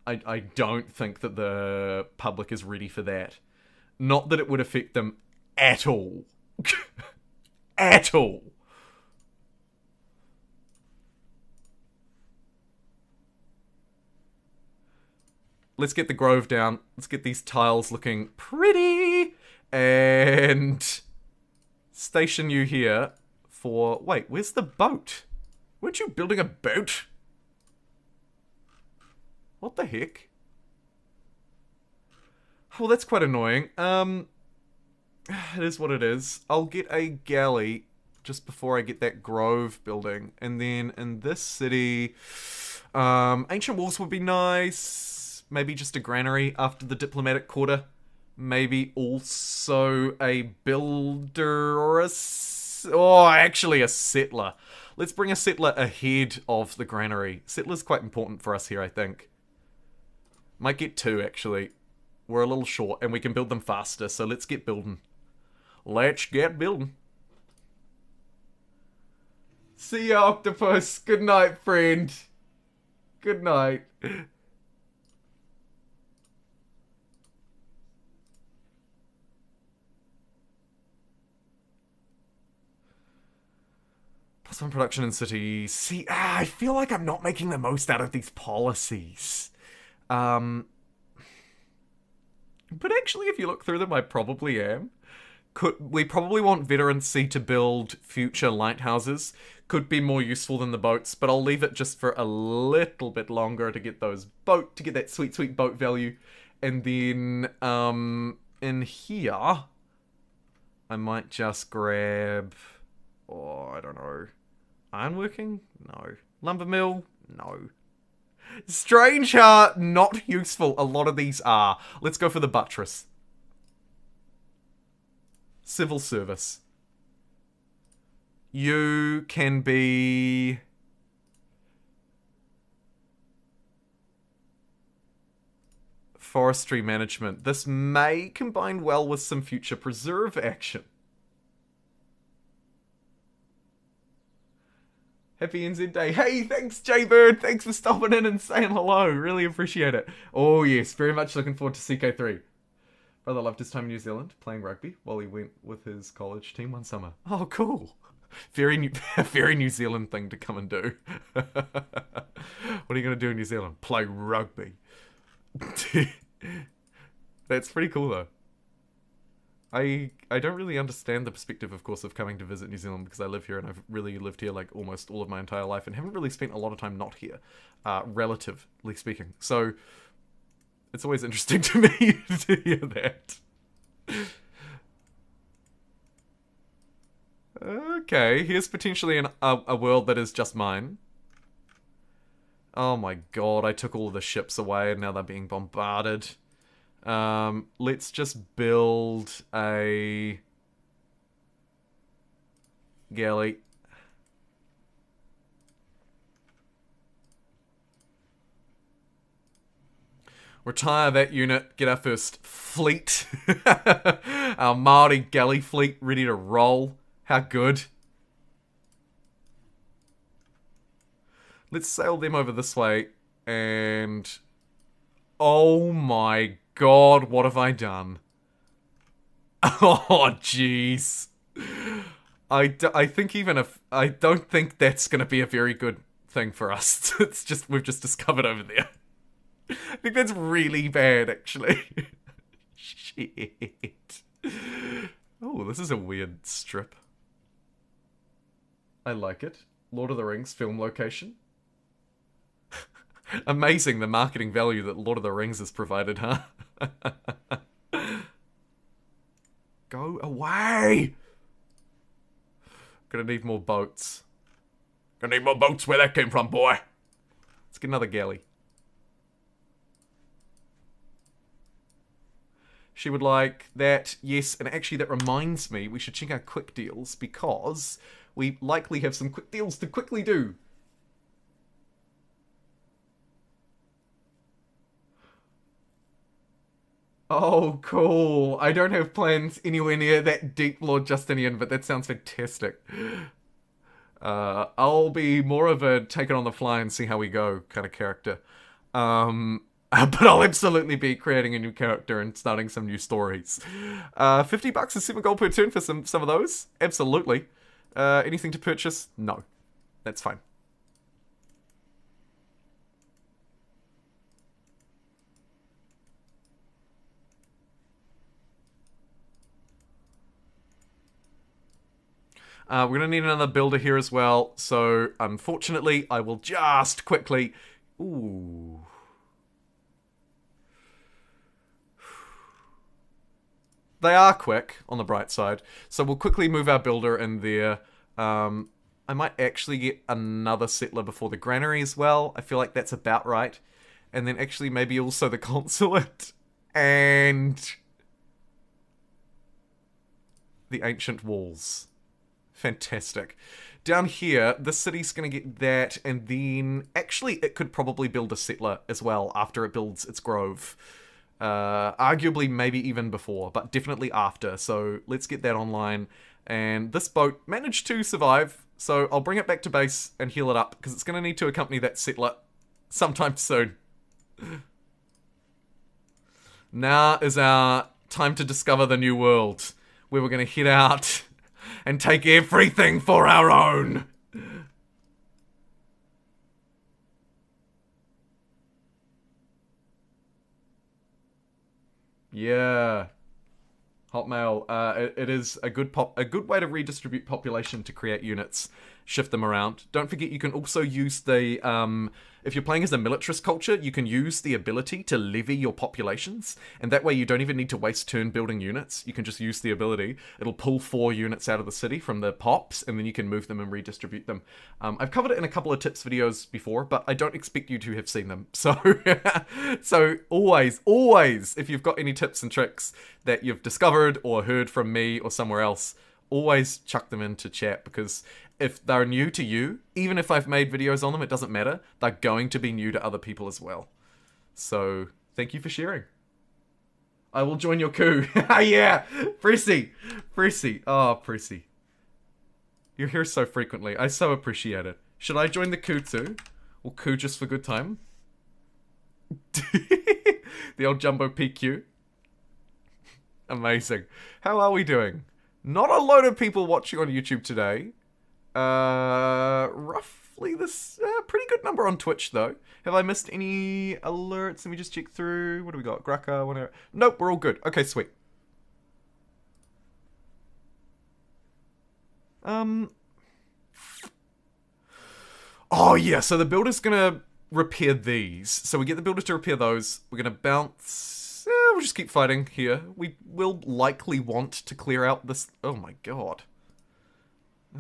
Speaker 1: I don't think that the public is ready for that. Not that it would affect them at all. At all. Let's get the grove down. Let's get these tiles looking pretty. And station you here for... Wait, where's the boat? Weren't you building a boat? What the heck? Well, that's quite annoying. It is what it is. I'll get a galley just before I get that grove building. And then in this city... ancient walls would be nice. Maybe just a granary after the diplomatic quarter. Maybe also a builder or a... Oh, actually a settler. Let's bring a settler ahead of the granary. Settler's quite important for us here, I think. Might get 2, actually. We're a little short, and we can build them faster, so let's get building. Let's get building. See ya, Octopus. Good night, friend. Good night. +1 production in cities. See, I feel like I'm not making the most out of these policies. But actually, if you look through them, I probably am. We probably want Veteran C to build future lighthouses. Could be more useful than the boats, but I'll leave it just for a little bit longer to get those to get that sweet, sweet boat value. And then, in here, I might just grab... Oh, I don't know. Ironworking? No. Lumber mill? No. Strange how not useful a lot of these are. Let's go for the buttress. Civil service. You can be... Forestry management. This may combine well with some future preserve action. Happy NZ Day. Hey, thanks, Jaybird. Thanks for stopping in and saying hello. Really appreciate it. Oh, yes. Very much looking forward to CK3. Brother loved his time in New Zealand, playing rugby, while he went with his college team one summer. Oh, cool. Very New Zealand thing to come and do. What are you going to do in New Zealand? Play rugby. That's pretty cool, though. I don't really understand the perspective, of course, of coming to visit New Zealand because I live here and I've really lived here like almost all of my entire life and haven't really spent a lot of time not here, relatively speaking. So it's always interesting to me to hear that. Okay, here's potentially a world that is just mine. Oh my god, I took all of the ships away and now they're being bombarded. Let's just build a galley. Retire that unit, get our first fleet. Our Maori galley fleet ready to roll. How good. Let's sail them over this way and... Oh my god, what have I done? Oh, jeez. I think even if... I don't think that's going to be a very good thing for us. It's just... We've just discovered over there. I think that's really bad, actually. Shit. Oh, this is a weird strip. I like it. Lord of the Rings film location. Amazing the marketing value that Lord of the Rings has provided, huh? Go away! Gonna need more boats. Gonna need more boats where that came from, boy. Let's get another galley. She would like that, yes, and actually that reminds me, we should check our quick deals because we likely have some quick deals to quickly do. Oh, cool. I don't have plans anywhere near that deep Lord Justinian, but that sounds fantastic. I'll be more of a take it on the fly and see how we go kind of character. But I'll absolutely be creating a new character and starting some new stories. $50 is 7 gold per turn for some of those. Absolutely. Anything to purchase? No. That's fine. We're going to need another builder here as well. So, unfortunately, I will just quickly... Ooh. They are quick, on the bright side. So we'll quickly move our builder in there. I might actually get another settler before the granary as well. I feel like that's about right. And then actually maybe also the consulate. And... the ancient walls. Fantastic. Down here, the city's going to get that, and then... actually, it could probably build a settler as well after it builds its grove. Arguably, maybe even before, but definitely after. So let's get that online. And this boat managed to survive, so I'll bring it back to base and heal it up, because it's going to need to accompany that settler sometime soon. Now is our time to discover the new world, where we're going to head out and take everything for our own. Yeah. Hotmail. It is a good way to redistribute population to create units, shift them around. Don't forget you can also use the if you're playing as a militarist culture, you can use the ability to levy your populations, and that way you don't even need to waste turn building units. You can just use the ability. It'll pull 4 units out of the city from the pops, and then you can move them and redistribute them. I've covered it in a couple of tips videos before, but I don't expect you to have seen them. So, so always, if you've got any tips and tricks that you've discovered or heard from me or somewhere else, always chuck them into chat, because if they're new to you, even if I've made videos on them, it doesn't matter. They're going to be new to other people as well. So, thank you for sharing. I will join your coup. Yeah! Prissy! Oh, Prissy. You're here so frequently. I so appreciate it. Should I join the coup too? Or coup just for good time? The old Jumbo PQ. Amazing. How are we doing? Not a load of people watching on YouTube today. Roughly this pretty good number on Twitch though. Have I missed any alerts? Let me just check through. What do we got? Graka, whatever. Nope, we're all good. Okay, sweet. Oh yeah, so the builder's gonna repair these. So we get the builder to repair those. We're gonna bounce. We'll just keep fighting here. We will likely want to clear out this. Oh my god.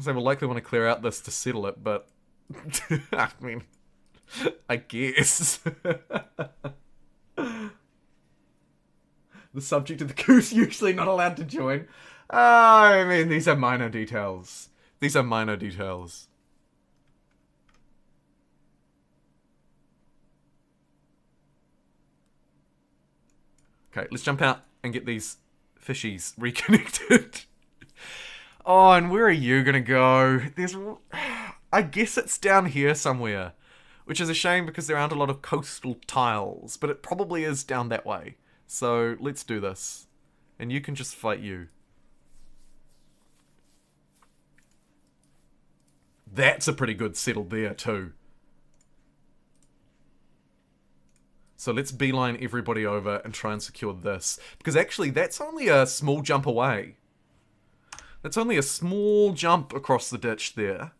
Speaker 1: So we'll likely want to clear out this to settle it, but I mean, I guess. The subject of the coup is usually not allowed to join. I mean, these are minor details. These are minor details. Okay, let's jump out and get these fishies reconnected. Oh, and where are you gonna go? I guess it's down here somewhere, which is a shame because there aren't a lot of coastal tiles, but it probably is down that way. So let's do this, and you can just fight you. That's a pretty good settle there too. So let's beeline everybody over and try and secure this, because actually that's only a small jump away. That's only a small jump across the ditch there.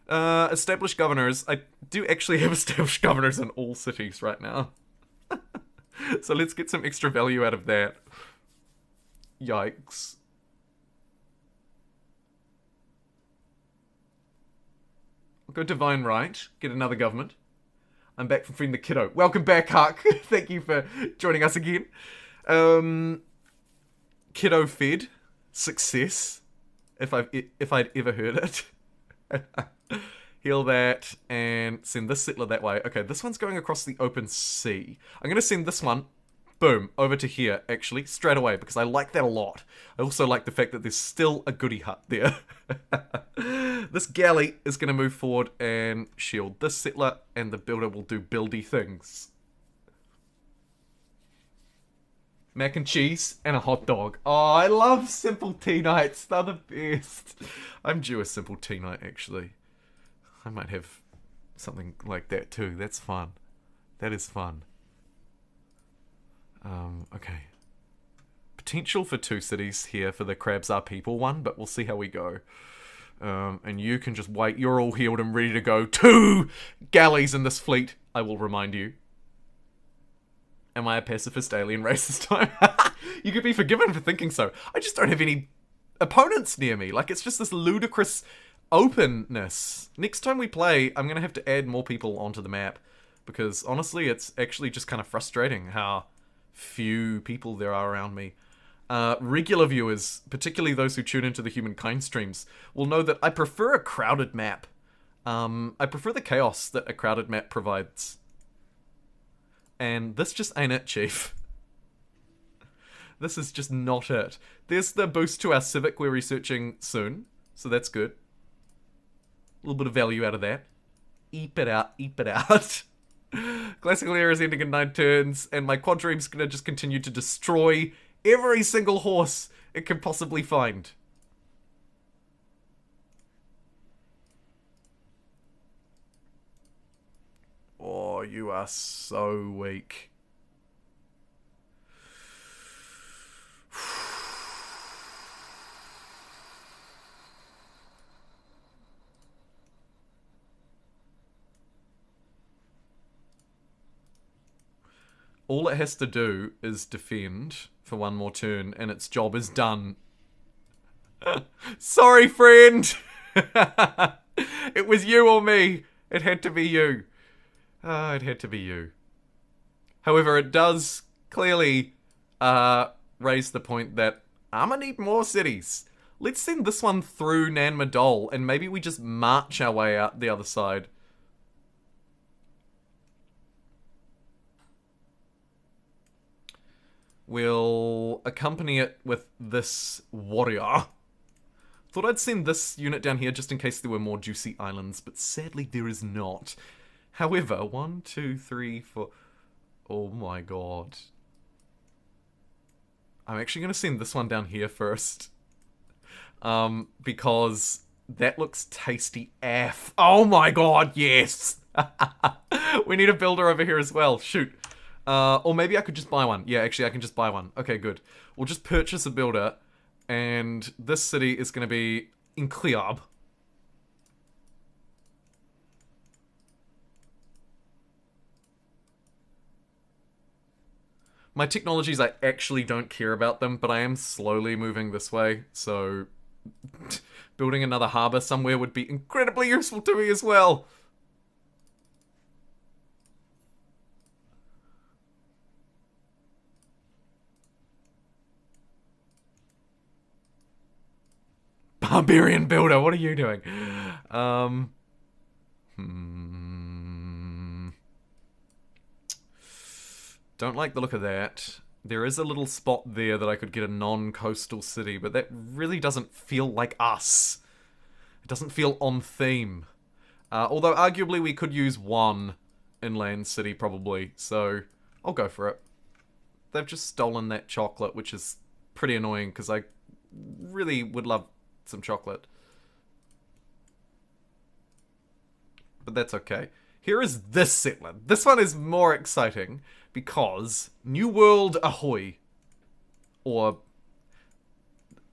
Speaker 1: Established governors. I do actually have established governors in all cities right now. So let's get some extra value out of that. Yikes. I'll go divine right. Get another government. I'm back from freeing the kiddo. Welcome back, Huck. Thank you for joining us again. Kiddo fed. Success. If I'd ever heard it. Heal that and send this settler that way. Okay, this one's going across the open sea. I'm going to send this one, boom, over to here, actually, straight away, because I like that a lot. I also like the fact that there's still a goody hut there. This galley is going to move forward and shield this settler, and the builder will do buildy things. Mac and cheese and a hot dog. Oh, I love simple tea nights. They're the best. I'm due a simple tea night, actually. I might have something like that too. That's fun. That is fun. Okay. Potential for 2 cities here for the crabs are people one, but we'll see how we go. And you can just wait. You're all healed and ready to go. 2 galleys in this fleet, I will remind you. Am I a pacifist alien race this time? You could be forgiven for thinking so. I just don't have any opponents near me. Like, it's just this ludicrous openness. Next time we play, I'm going to have to add more people onto the map. Because, honestly, it's actually just kind of frustrating how few people there are around me. Regular viewers, particularly those who tune into the Humankind streams, will know that I prefer a crowded map. I prefer the chaos that a crowded map provides. And this just ain't it, Chief. This is just not it. There's the boost to our civic we're researching soon, so that's good. A little bit of value out of that. Eep it out, eep it out. Classical era is ending in 9 turns, and my quadrime's gonna just continue to destroy every single horse it can possibly find. Oh, you are so weak. All it has to do is defend for 1 more turn, and its job is done. Sorry, friend! It was you or me. It had to be you. It had to be you. However, it does clearly raise the point that I'm gonna need more cities. Let's send this one through Nan Madol, and maybe we just march our way out the other side. We'll accompany it with this warrior. Thought I'd send this unit down here just in case there were more juicy islands, but sadly there is not. However, 1, 2, 3, 4... Oh my god. I'm actually going to send this one down here first. Because that looks tasty AF. Oh my god, yes! We need a builder over here as well. Shoot. Or maybe I could just buy one. Yeah, actually, I can just buy one. Okay, good. We'll just purchase a builder, and this city is going to be Incliab. My technologies, I actually don't care about them, but I am slowly moving this way, so building another harbour somewhere would be incredibly useful to me as well. Barbarian builder, what are you doing? Don't like the look of that. There is a little spot there that I could get a non-coastal city, but that really doesn't feel like us. It doesn't feel on theme. Although arguably we could use one inland city probably, so I'll go for it. They've just stolen that chocolate, which is pretty annoying because I really would love some chocolate. But that's okay. Here is this settler. This one is more exciting because New World Ahoy. Or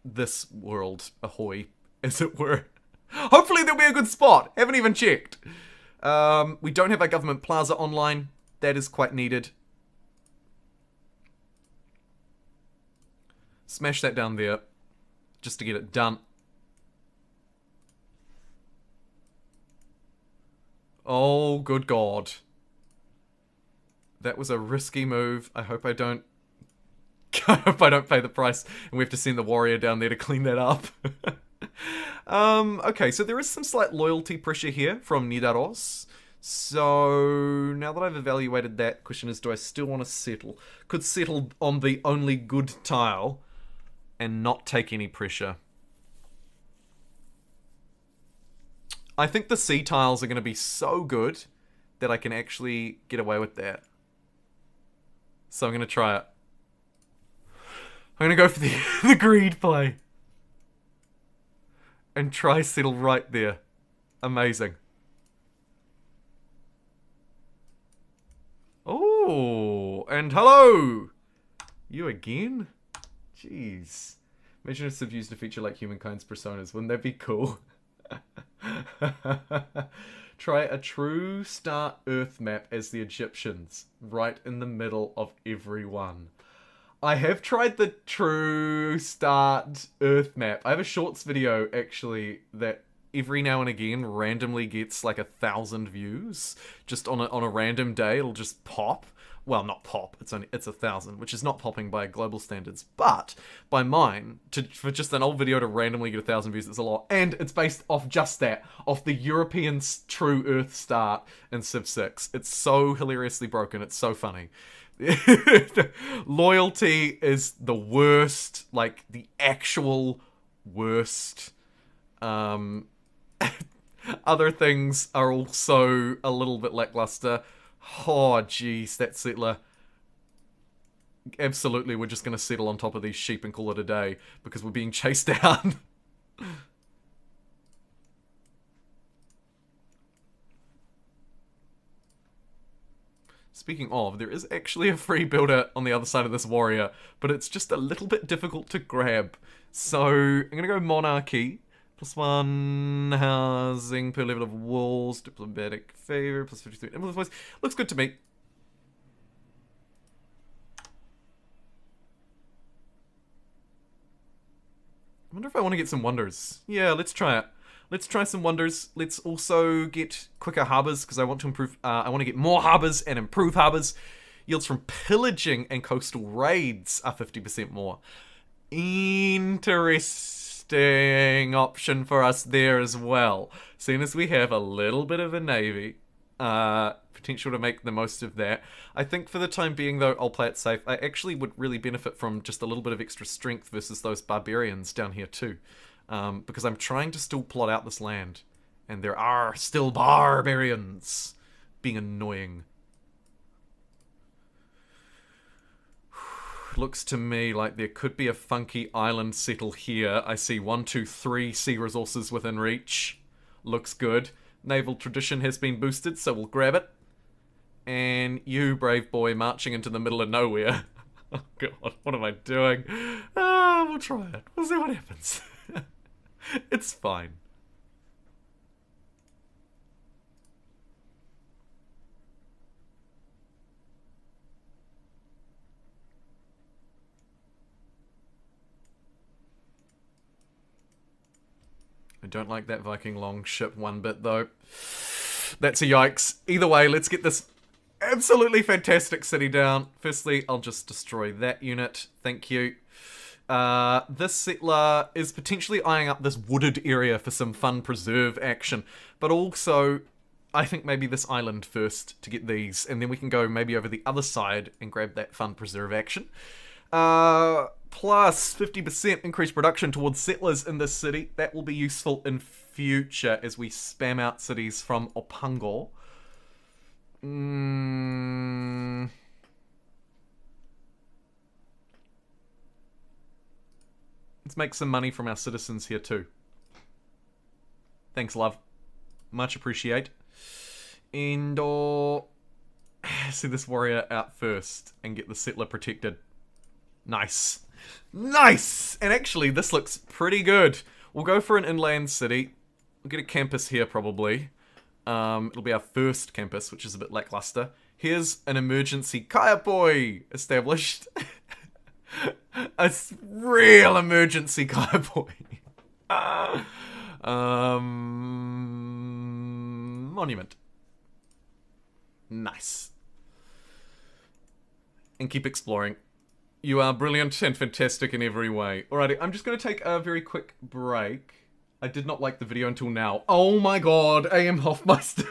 Speaker 1: this world Ahoy, as it were. Hopefully there'll be a good spot. Haven't even checked. We don't have our government plaza online. That is quite needed. Smash that down there. Just to get it done. Oh, good God. That was a risky move. I hope I don't... I hope I don't pay the price and we have to send the warrior down there to clean that up. Okay, so there is some slight loyalty pressure here from Nidaros. So, now that I've evaluated that, question is, do I still want to settle? Could settle on the only good tile and not take any pressure. I think the sea tiles are going to be so good that I can actually get away with that. So I'm going to try it. I'm going to go for the greed play. And try settle right there. Amazing. Oh, and hello! You again? Jeez. Imagine if Civ used a feature like humankind's personas. Wouldn't that be cool? Try a true star Earth map as the Egyptians. Right in the middle of everyone. I have tried the true start Earth map. I have a shorts video, actually, that every now and again randomly gets like 1,000 views. Just on a random day, it'll just pop. Well, not pop. It's 1,000, which is not popping by global standards, but by mine, for just an old video to randomly get 1,000 views, it's a lot. And it's based off just that, off the European true Earth start in Civ 6. It's so hilariously broken. It's so funny. Loyalty is the worst, like the actual worst. Other things are also a little bit lackluster. Oh jeez, that settler. Absolutely, we're just gonna settle on top of these sheep and call it a day because we're being chased down. Speaking of, there is actually a free builder on the other side of this warrior, but it's just a little bit difficult to grab. So, I'm gonna go monarchy. +1 housing per level of walls, diplomatic favor, +53 influence points. Looks good to me. I wonder if I want to get some wonders. Yeah, let's try it. Let's try some wonders. Let's also get quicker harbors because I want to improve. I want to get more harbors and improve harbors. Yields from pillaging and coastal raids are 50% more. Interesting option for us there as well. Seeing as we have a little bit of a navy, potential to make the most of that. I think for the time being, though, I'll play it safe. I actually would really benefit from just a little bit of extra strength versus those barbarians down here too. Because I'm trying to still plot out this land. And there are still barbarians being annoying. Looks to me like there could be a funky island settle here. I see 1, 2, 3 sea resources within reach. Looks good. Naval tradition has been boosted, so we'll grab it. And you, brave boy, marching into the middle of nowhere. Oh god, what am I doing? We'll try it. We'll see what happens. It's fine. I don't like that Viking longship one bit, though. That's a yikes. Either way, let's get this absolutely fantastic city down. Firstly, I'll just destroy that unit. Thank you. This settler is potentially eyeing up this wooded area for some fun preserve action. But also, I think maybe this island first to get these. And then we can go maybe over the other side and grab that fun preserve action. Plus 50% increased production towards settlers in this city. That will be useful in future as we spam out cities from Opango. Let's make some money from our citizens here too. Thanks, love. Much appreciate. And see this warrior out first and get the settler protected. Nice. Nice! And actually, this looks pretty good. We'll go for an inland city. We'll get a campus here, probably. It'll be our first campus, which is a bit lackluster. Here's an emergency kaya boy established. A real emergency kaya boy. Monument. Nice. and keep exploring. You are brilliant and fantastic in every way. Alrighty, I'm just going to take a very quick break. I did not like the video until now. Oh my god, AM Hoffmeister.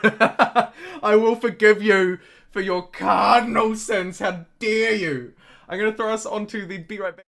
Speaker 1: I will forgive you for your cardinal sins. How dare you? I'm going to throw us onto the Be Right Back.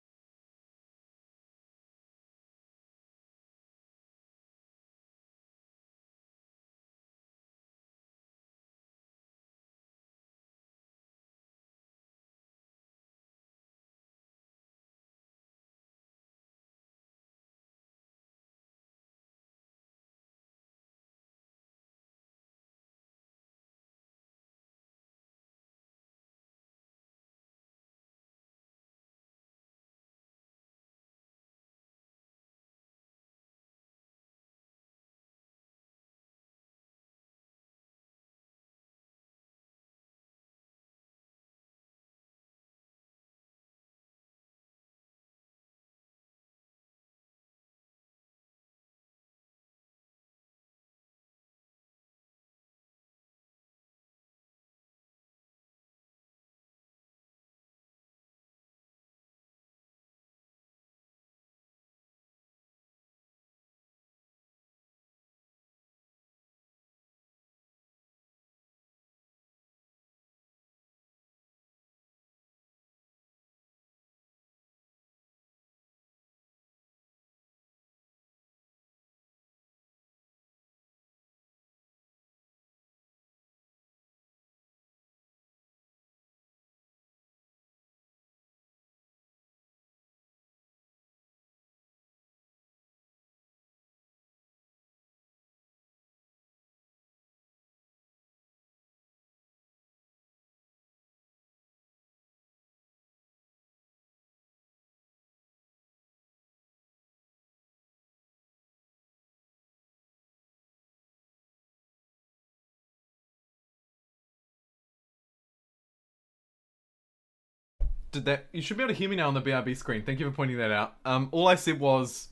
Speaker 1: Did that? You should be able to hear me now on the BRB screen. Thank you for pointing that out. All I said was,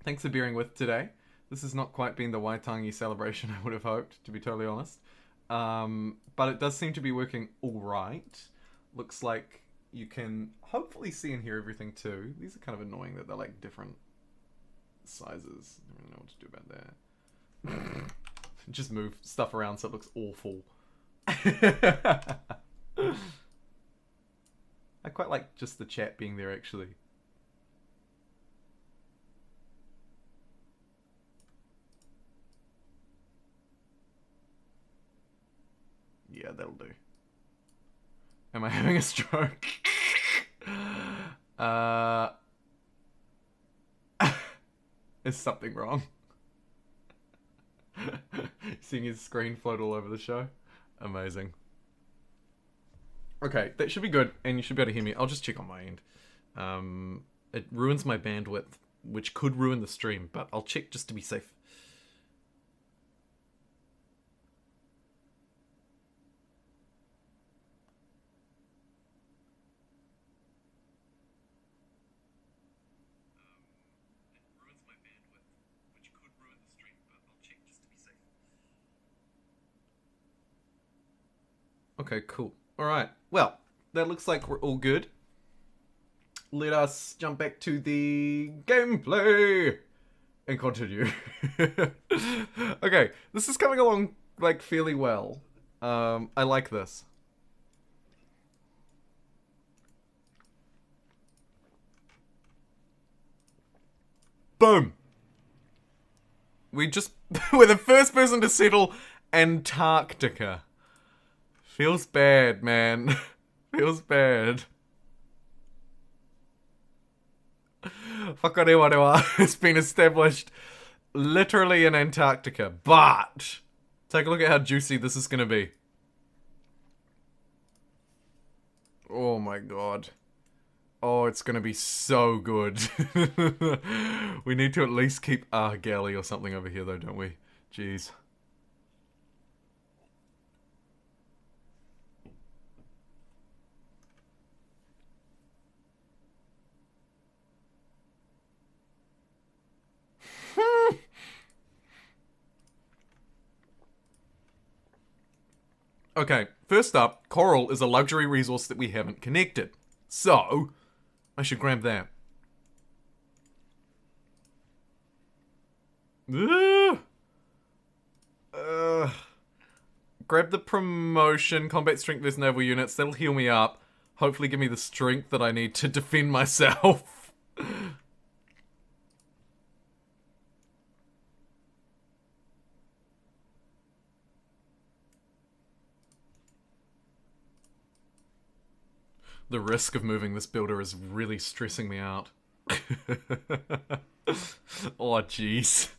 Speaker 1: thanks for bearing with today. This has not quite been the Waitangi celebration I would have hoped, to be totally honest. But it does seem to be working all right. Looks like you can hopefully see and hear everything too. These are kind of annoying that they're like different sizes. I don't really know what to do about that. Just move stuff around so it looks awful. I quite like just the chat being there, actually. Yeah, that'll do. Am I having a stroke? Is something wrong? Seeing his screen float all over the show. Amazing. Okay, that should be good, and you should be able to hear me. I'll just check on my end. It ruins my bandwidth, which could ruin the stream, but I'll check just to be safe. Okay, cool. Alright, well, that looks like we're all good. Let us jump back to the gameplay and continue. Okay, this is coming along, like, fairly well. I like this. Boom! We're the first person to settle Antarctica. Feels bad, man. Feels bad. Whakarewarewa has been established literally in Antarctica, but take a look at how juicy this is going to be. Oh my god. Oh, it's going to be so good. We need to at least keep our galley or something over here though, don't we? Jeez. Okay, first up, coral is a luxury resource that we haven't connected. So, I should grab that. Grab the promotion, combat strength versus naval units. That'll heal me up. Hopefully give me the strength that I need to defend myself. The risk of moving this builder is really stressing me out. Oh, jeez.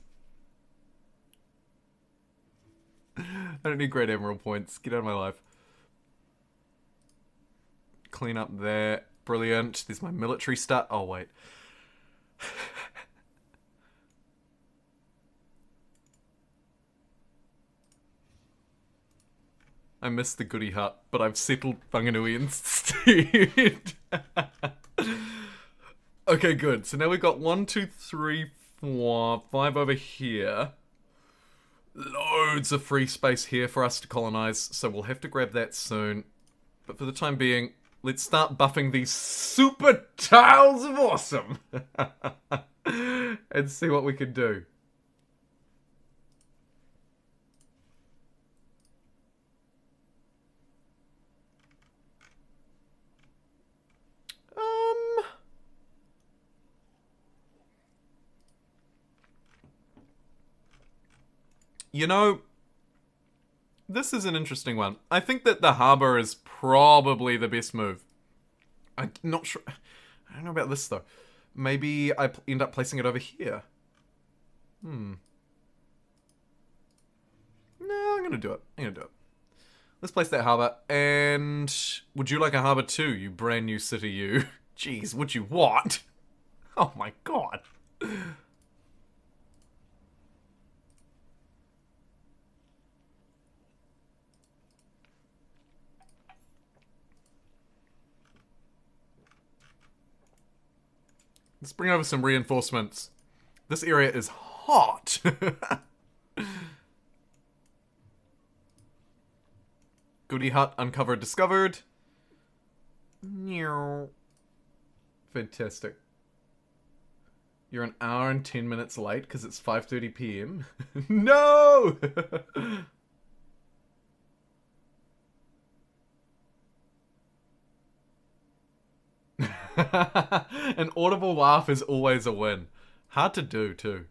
Speaker 1: I don't need Great Admiral points. Get out of my life. Clean up there. Brilliant. There's my military stat. Oh, wait. I missed the goody hut, but I've settled Whanganui instead. Okay, good. So now we've got 1, 2, 3, 4, 5 over here. Loads of free space here for us to colonize, so we'll have to grab that soon. But for the time being, let's start buffing these super tiles of awesome. And see what we can do. You know, this is an interesting one. I think that the harbour is probably the best move. I'm not sure. I don't know about this, though. Maybe I end up placing it over here. No, I'm going to do it. Let's place that harbour. And would you like a harbour too, you brand new city, you? Jeez, would you what? Oh my god. Let's bring over some reinforcements. This area is hot. Goody hut uncovered, discovered. Fantastic. You're an hour and 10 minutes late because it's 5:30 p.m. No! An audible laugh is always a win. Hard to do, too.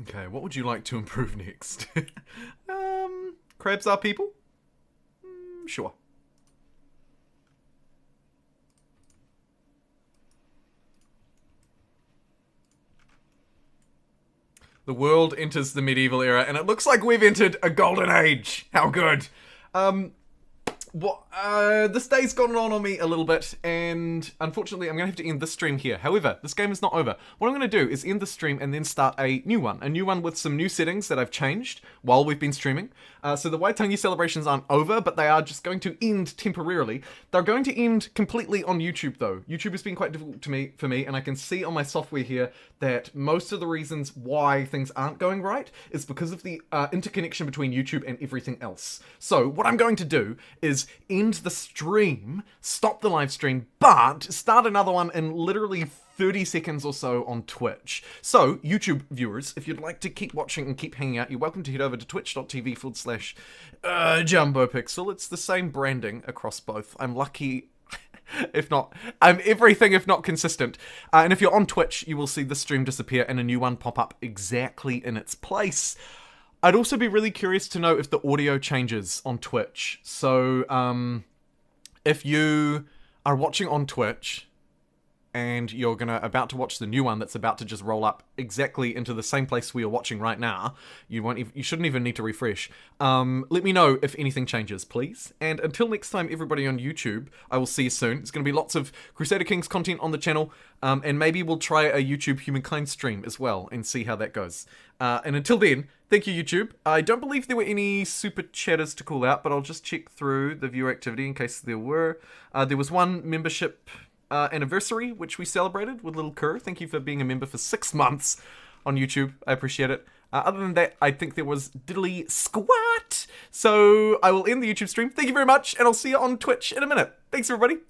Speaker 1: Okay, what would you like to improve next? Crabs are people? Sure. The world enters the medieval era, and it looks like we've entered a golden age. How good. This day's gone on me a little bit, and unfortunately I'm going to have to end this stream here. However, this game is not over. What I'm going to do is end the stream and then start a new one with some new settings that I've changed while we've been streaming. So the Waitangi celebrations aren't over, but they are just going to end temporarily. They're going to end completely on YouTube, though. YouTube has been quite difficult for me, and I can see on my software here that most of the reasons why things aren't going right is because of the interconnection between YouTube and everything else. So what I'm going to do is end the stream, stop the live stream, but start another one in literally 30 seconds or so on Twitch. So, YouTube viewers, if you'd like to keep watching and keep hanging out, you're welcome to head over to twitch.tv/JumboPixel. It's the same branding across both. I'm lucky. I'm everything if not consistent. And if you're on Twitch, you will see the stream disappear and a new one pop up exactly in its place. I'd also be really curious to know if the audio changes on Twitch. So, if you are watching on Twitch and you're about to watch the new one that's about to just roll up exactly into the same place we are watching right now, you shouldn't even need to refresh. Let me know if anything changes, please. And until next time, everybody on YouTube, I will see you soon. There's going to be lots of Crusader Kings content on the channel, and maybe we'll try a YouTube Humankind stream as well and see how that goes. And until then, thank you, YouTube. I don't believe there were any super chatters to call out, but I'll just check through the viewer activity in case there were. There was one membership anniversary, which we celebrated with Little Kerr. Thank you for being a member for 6 months. on YouTube. I appreciate it. Other than that, I think there was diddly squat. So I will end the YouTube stream. Thank you very much, and I'll see you on Twitch in a minute. Thanks, everybody.